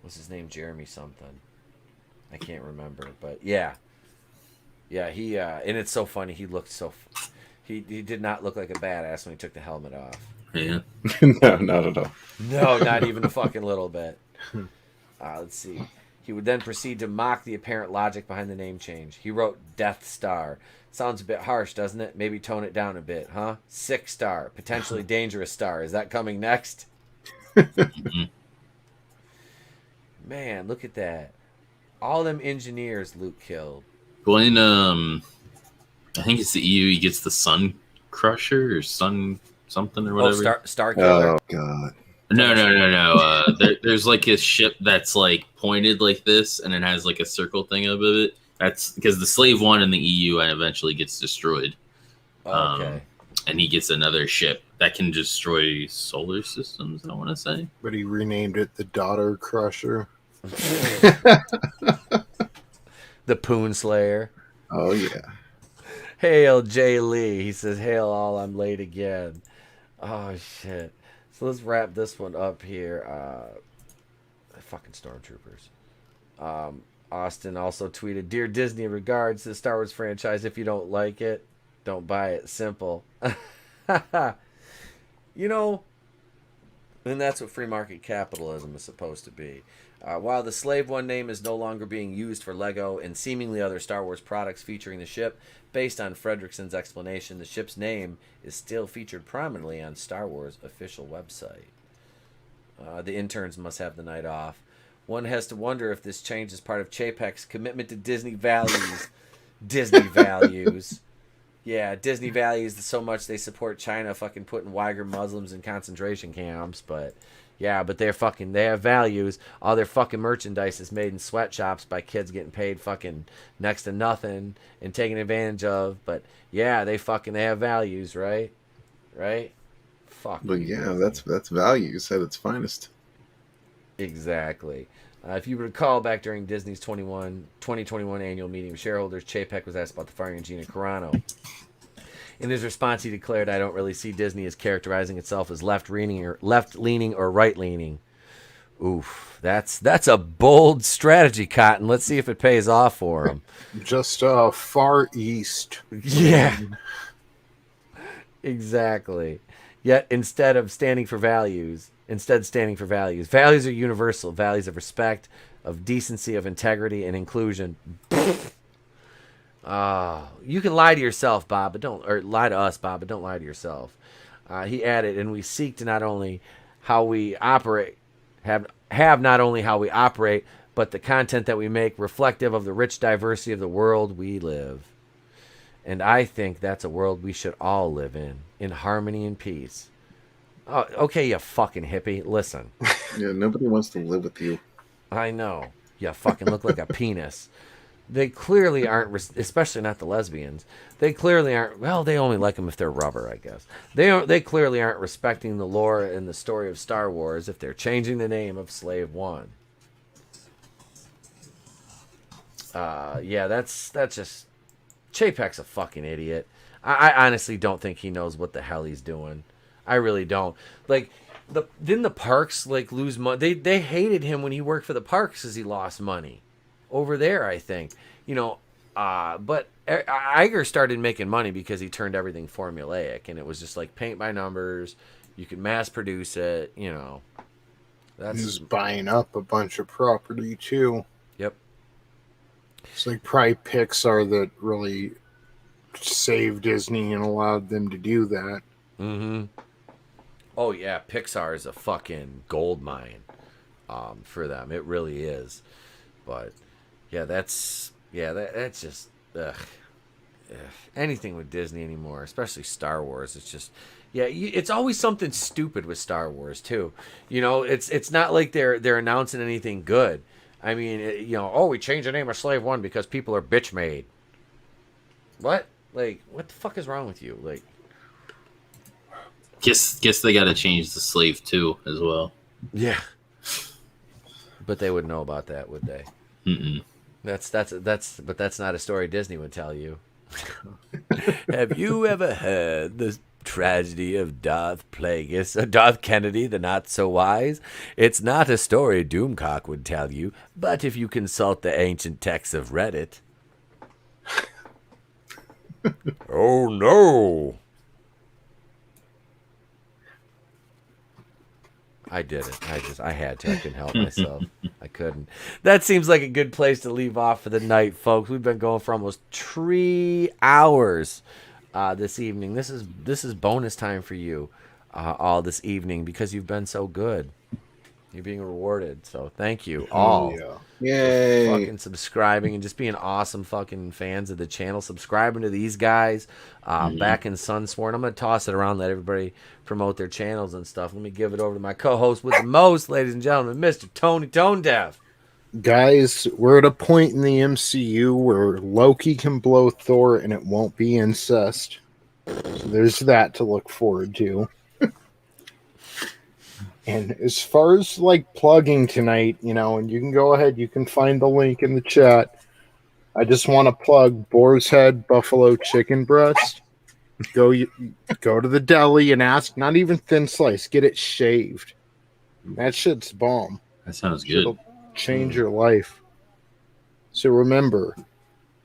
What's his name? Jeremy something. I can't remember, but yeah. He and it's so funny. He looked so. He did not look like a badass when he took the helmet off. Yeah. No, not at all. No, not even a fucking little bit. Let's see. He would then proceed to mock the apparent logic behind the name change. He wrote Death Star. Sounds a bit harsh, doesn't it? Maybe tone it down a bit, huh? 6 star. Potentially dangerous star. Is that coming next? Man, look at that. All them engineers Luke killed. Well, in, I think it's the EU, he gets the Sun Crusher or Sun something or whatever. Star Killer. Oh, God. No. There's a ship that's pointed like this, and it has a circle thing above it. That's because the Slave 1 in the EU eventually gets destroyed. Okay. And he gets another ship that can destroy solar systems, I want to say. But he renamed it the Daughter Crusher. The Poon Slayer. Oh, yeah. Hail Jay Lee. He says, hail all, I'm late again. Oh, shit. So let's wrap this one up here. Fucking stormtroopers. Austin also tweeted, Dear Disney, regards to the Star Wars franchise. If you don't like it, don't buy it. Simple. And that's what free market capitalism is supposed to be. While the Slave One name is no longer being used for Lego and seemingly other Star Wars products featuring the ship, based on Fredrickson's explanation, the ship's name is still featured prominently on Star Wars' official website. The interns must have the night off. One has to wonder if this change is part of Chapek's commitment to Disney values. Disney values. Yeah, Disney values so much they support China fucking putting Uyghur Muslims in concentration camps, but yeah, but they have values. All their fucking merchandise is made in sweatshops by kids getting paid fucking next to nothing and taken advantage of, but yeah, they have values, right? Right? Fuck. But yeah, that's values at its finest. Exactly. If you recall back during Disney's 2021 annual meeting of shareholders, Chapek was asked about the firing of Gina Carano. In his response, he declared, I don't really see Disney as characterizing itself as left-leaning or right-leaning. Oof, that's a bold strategy, Cotton. Let's see if it pays off for him. Just far east. Yeah. Exactly. Yet instead standing for values. Values are universal. Values of respect, of decency, of integrity, and inclusion. You can lie to yourself, Bob, or lie to us, Bob, but don't lie to yourself. He added, and we seek to not only how we operate, have not only how we operate, but the content that we make reflective of the rich diversity of the world we live. And I think that's a world we should all live in harmony and peace. Oh, okay, you fucking hippie. Listen. Yeah, nobody wants to live with you. I know. You fucking look like a penis. They clearly aren't, especially not the lesbians. They clearly aren't. Well, they only like them if they're rubber, I guess. They clearly aren't respecting the lore and the story of Star Wars if they're changing the name of Slave One. Yeah, that's just Chapek's a fucking idiot. I honestly don't think he knows what the hell he's doing. I really don't. Like, didn't the parks like lose money? They hated him when he worked for the parks because he lost money over there, I think. But Iger started making money because he turned everything formulaic, and it was just like paint by numbers. You could mass produce it. He's buying up a bunch of property too. Yep. It's like probably Pixar that really saved Disney and allowed them to do that. Mm-hmm. Oh yeah, Pixar is a fucking gold mine for them. It really is. But yeah, that's just anything with Disney anymore, especially Star Wars. It's just it's always something stupid with Star Wars too. It's not like they're announcing anything good. I mean, we changed the name of Slave One because people are bitch made. What? Like, what the fuck is wrong with you? Like, guess they got to change the Slave 2 as well. Yeah. But they would know about that, would they? Mm-mm. But that's not a story Disney would tell you. Have you ever heard the tragedy of Darth Kennedy, the not so wise? It's not a story Doomcock would tell you, but if you consult the ancient texts of Reddit. Oh no. I did it. I had to. I couldn't help myself. I couldn't. That seems like a good place to leave off for the night, folks. We've been going for almost 3 hours this evening. This is bonus time for you all this evening because you've been so good. You're being rewarded. So thank you all. Yay. For fucking subscribing and just being awesome fucking fans of the channel. Subscribing to these guys back in Sunsworn. I'm going to toss it around, let everybody promote their channels and stuff. Let me give it over to my co-host with the most, ladies and gentlemen, Mr. Tony Tone Deaf. Guys, we're at a point in the MCU where Loki can blow Thor and it won't be incest. So there's that to look forward to. And as far as like plugging tonight, and you can go ahead, you can find the link in the chat. I just want to plug Boar's Head Buffalo Chicken Breast. Go to the deli and ask, not even thin slice, get it shaved. That shit's bomb. That sounds good. It'll change your life. So remember,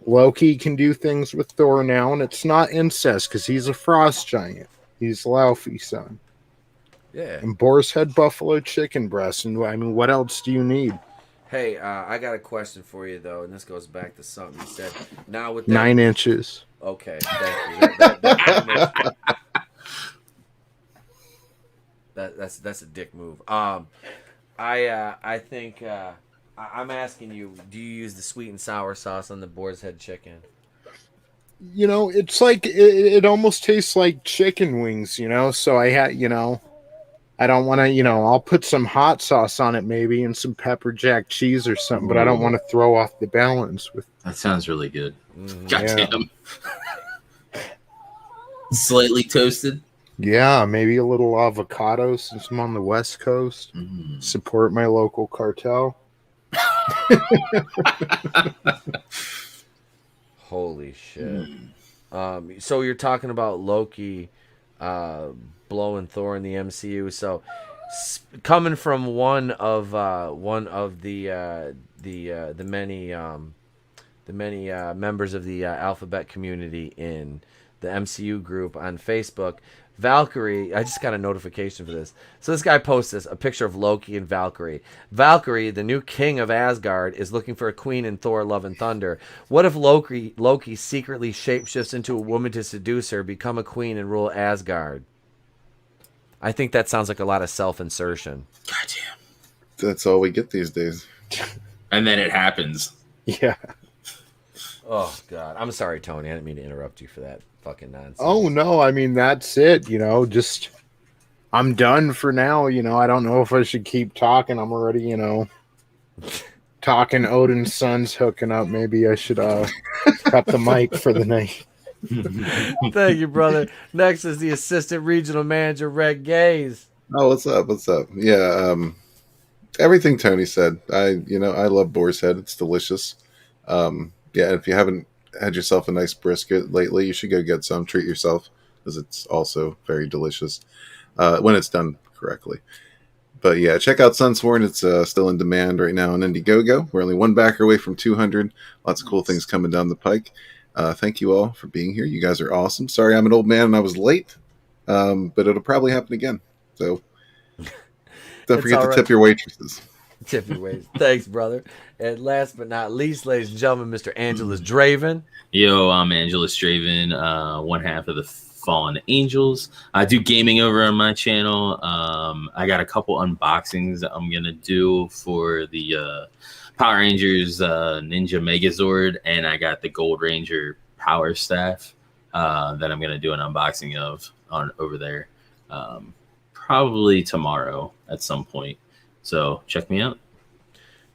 Loki can do things with Thor now, and it's not incest because he's a frost giant. He's Laufey's son. Yeah. And Boar's Head Buffalo Chicken Breast. And I mean, what else do you need? Hey, I got a question for you though, and this goes back to something you said. Now with that, 9 inches. Okay, thank you. That's a dick move. I think I'm asking you, do you use the sweet and sour sauce on the Boar's Head chicken? It's like it almost tastes like chicken wings, So I had, I don't want to, I'll put some hot sauce on it maybe and some pepper jack cheese or something, but I don't want to throw off the balance with. That sounds really good. Mm-hmm. Goddamn. Slightly toasted. Yeah, maybe a little avocado since I'm on the West Coast. Support my local cartel. Holy shit. So you're talking about Loki blowing Thor in the MCU. So coming from one of the many members of the alphabet community in the MCU group on Facebook, Valkyrie, I just got a notification for this. So this guy posts a picture of Loki and Valkyrie. Valkyrie, the new king of Asgard, is looking for a queen in Thor Love and Thunder. What if Loki secretly shapeshifts into a woman to seduce her, become a queen, and rule Asgard? I think that sounds like a lot of self-insertion. Goddamn. That's all we get these days. And then it happens. Yeah. Oh, God. I'm sorry, Tony. I didn't mean to interrupt you for that fucking nonsense. Oh, no. I mean, that's it. Just I'm done for now. I don't know if I should keep talking. I'm already, talking Odin's sons hooking up. Maybe I should cut the mic for the night. Thank you, brother. Next is the assistant regional manager, Red Gaze. Oh, what's up? What's up? Yeah, everything Tony said. I love Boar's Head. It's delicious. Yeah, if you haven't had yourself a nice brisket lately, you should go get some. Treat yourself, because it's also very delicious when it's done correctly. But yeah, check out Sunsworn. It's still in demand right now on Indiegogo. We're only one backer away from 200. Lots of cool things coming down the pike. Thank you all for being here. You guys are awesome. Sorry I'm an old man and I was late, but it'll probably happen again. So don't forget to tip your waitresses. Tip your waitresses. Thanks, brother. And last but not least, ladies and gentlemen, Mr. AngelousDraven. Yo, I'm AngelousDraven, one half of the Fallen Angels. I do gaming over on my channel. I got a couple unboxings that I'm gonna do for the Power Rangers Ninja Megazord, and I got the Gold Ranger Power Staff that I'm gonna do an unboxing of on over there, probably tomorrow at some point. So check me out.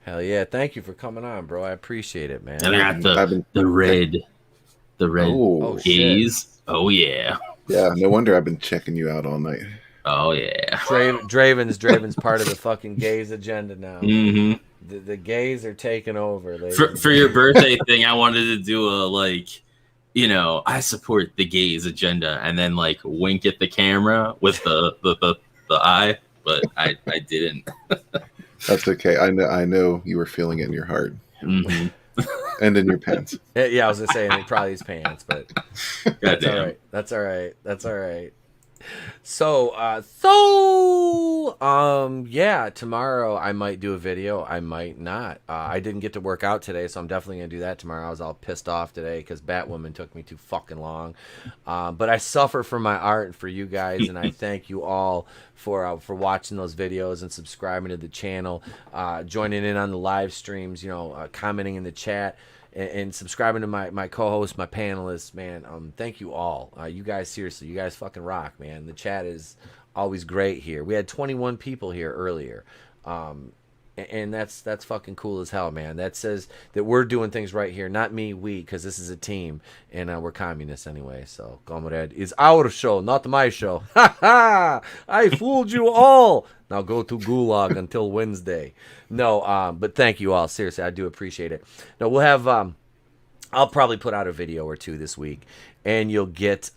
Hell yeah! Thank you for coming on, bro. I appreciate it, man. And I got the red gaze. Oh yeah. Yeah, no wonder I've been checking you out all night. Oh yeah. Draven's part of the fucking gays agenda now. Mm-hmm. The gays are taking over. For your birthday thing, I wanted to do a I support the gays agenda, and then wink at the camera with the eye, but I didn't. That's okay. I know you were feeling it in your heart. Mm-hmm. And in your pants. Yeah, I was gonna say in probably his pants, but that's Goddamn. all right. That's all right. That's all right. So, yeah, tomorrow I might do a video. I might not. I didn't get to work out today, so I'm definitely gonna do that tomorrow. I was all pissed off today because Batwoman took me too fucking long. But I suffer for my art and for you guys, and I thank you all for watching those videos and subscribing to the channel, joining in on the live streams, commenting in the chat. And subscribing to my co-host, my panelists, man. Thank you all. You guys, seriously, you guys fucking rock, man. The chat is always great here. We had 21 people here earlier, and that's fucking cool as hell, man. That says that we're doing things right here, not me, we, because this is a team, and we're communists anyway. So, comrade, it's our show, not my show. Ha ha! I fooled you all. Now go to Gulag until Wednesday. No, but thank you all. Seriously, I do appreciate it. No, we'll have. I'll probably put out a video or two this week, and you'll get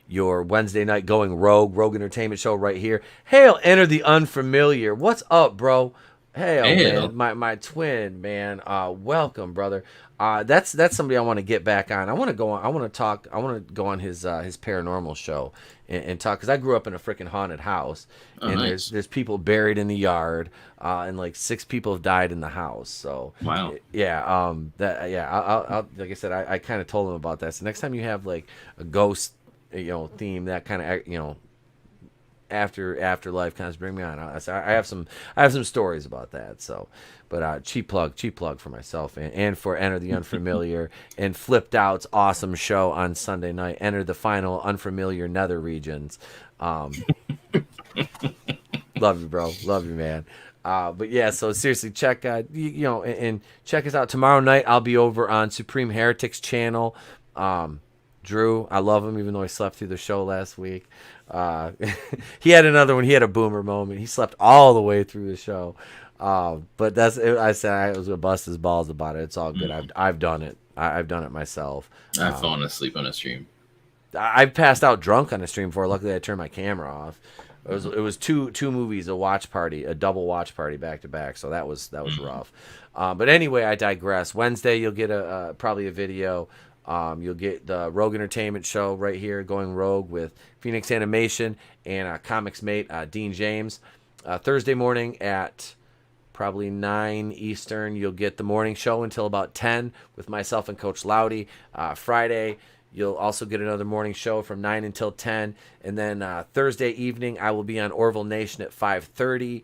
your Wednesday night going rogue entertainment show right here. Hail, enter the unfamiliar. What's up, bro? Hail. Man, my twin, man. Welcome, brother. That's somebody I want to get back on. I want to go go on his paranormal show and talk, because I grew up in a freaking haunted house, and nice. there's people buried in the yard, and 6 people have died in the house. So wow. Yeah. I'll like I said, I kind of told him about that. So next time you have a ghost, theme, that kind of afterlife kind of bring me on. I have some stories about that. So, but cheap plug for myself and for Enter the Unfamiliar and Flipped Out's awesome show on Sunday night. Enter the final Unfamiliar Nether regions. Love you, bro. Love you, man. But yeah, so seriously, check and check us out tomorrow night. I'll be over on Supreme Heretics channel. Drew, I love him, even though he slept through the show last week. He had another one. He had a boomer moment. He slept all the way through the show. But I said I was gonna bust his balls about it. It's all good. I've done it. I've done it myself. I've fallen asleep on a stream. I've passed out drunk on a stream before. Luckily, I turned my camera off. It was two movies, a double watch party back to back. So that was rough. But anyway, I digress. Wednesday, you'll get probably a video. You'll get the Rogue Entertainment show right here, going rogue with Phoenix Animation and Comics Mate Dean James. Thursday morning at probably 9 Eastern, you'll get the morning show until about 10 with myself and Coach Loudy. Friday, you'll also get another morning show from 9 until 10. And then Thursday evening, I will be on Orville Nation at 5:30,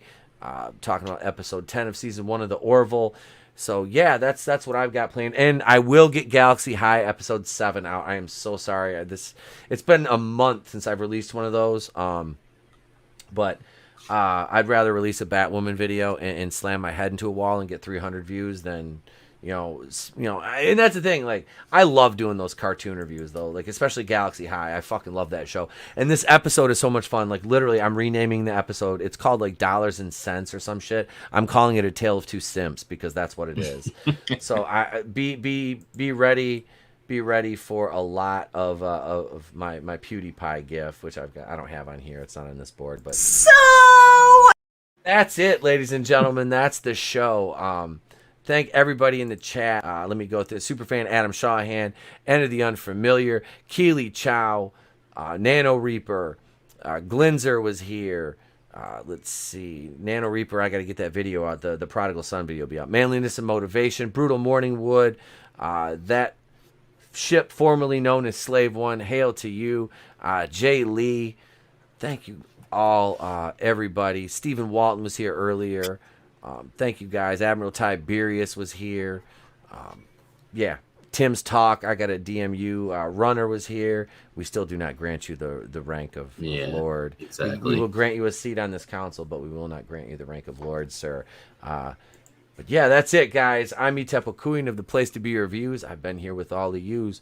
talking about episode 10 of season 1 of the Orville. So yeah, that's what I've got planned, and I will get Galaxy High episode 7 out. I am so sorry. It's been a month since I've released one of those. But I'd rather release a Batwoman video and slam my head into a wall and get 300 views than And that's the thing. Like, I love doing those cartoon reviews, though. Like, especially Galaxy High. I fucking love that show. And this episode is so much fun. Like, literally, I'm renaming the episode. It's called like Dollars and Cents or some shit. I'm calling it A Tale of Two Simps because that's what it is. So be ready. Be ready for a lot of my PewDiePie gif, which I don't have on here. It's not on this board, but So that's it, ladies and gentlemen. That's the show. Thank everybody in the chat. Let me go through. Superfan Adam Shawhan, Enter the Unfamiliar, Keely Chow, Nano Reaper, Glinzer was here. Let's see. Nano Reaper, I got to get that video out. The Prodigal Son video will be out. Manliness and Motivation, Brutal Morning Wood, that ship formerly known as Slave One, hail to you. Jay Lee, thank you all, everybody. Stephen Walton was here earlier. Thank you guys. Admiral Tiberius was here. Yeah, Tim's Talk. I got a DMU. Runner was here. We still do not grant you the rank of Lord. Exactly. We will grant you a seat on this council, but we will not grant you the rank of Lord, sir. But yeah, that's it, guys. I'm Etepo Kuin of the Place to Be Reviews. I've been here with all of yous.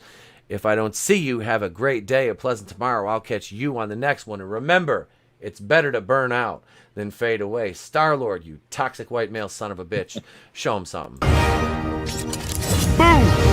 If I don't see you, have a great day, a pleasant tomorrow. I'll catch you on the next one. And remember, it's better to burn out than fade away. Star-Lord, you toxic white male son of a bitch. Show him something. Boom!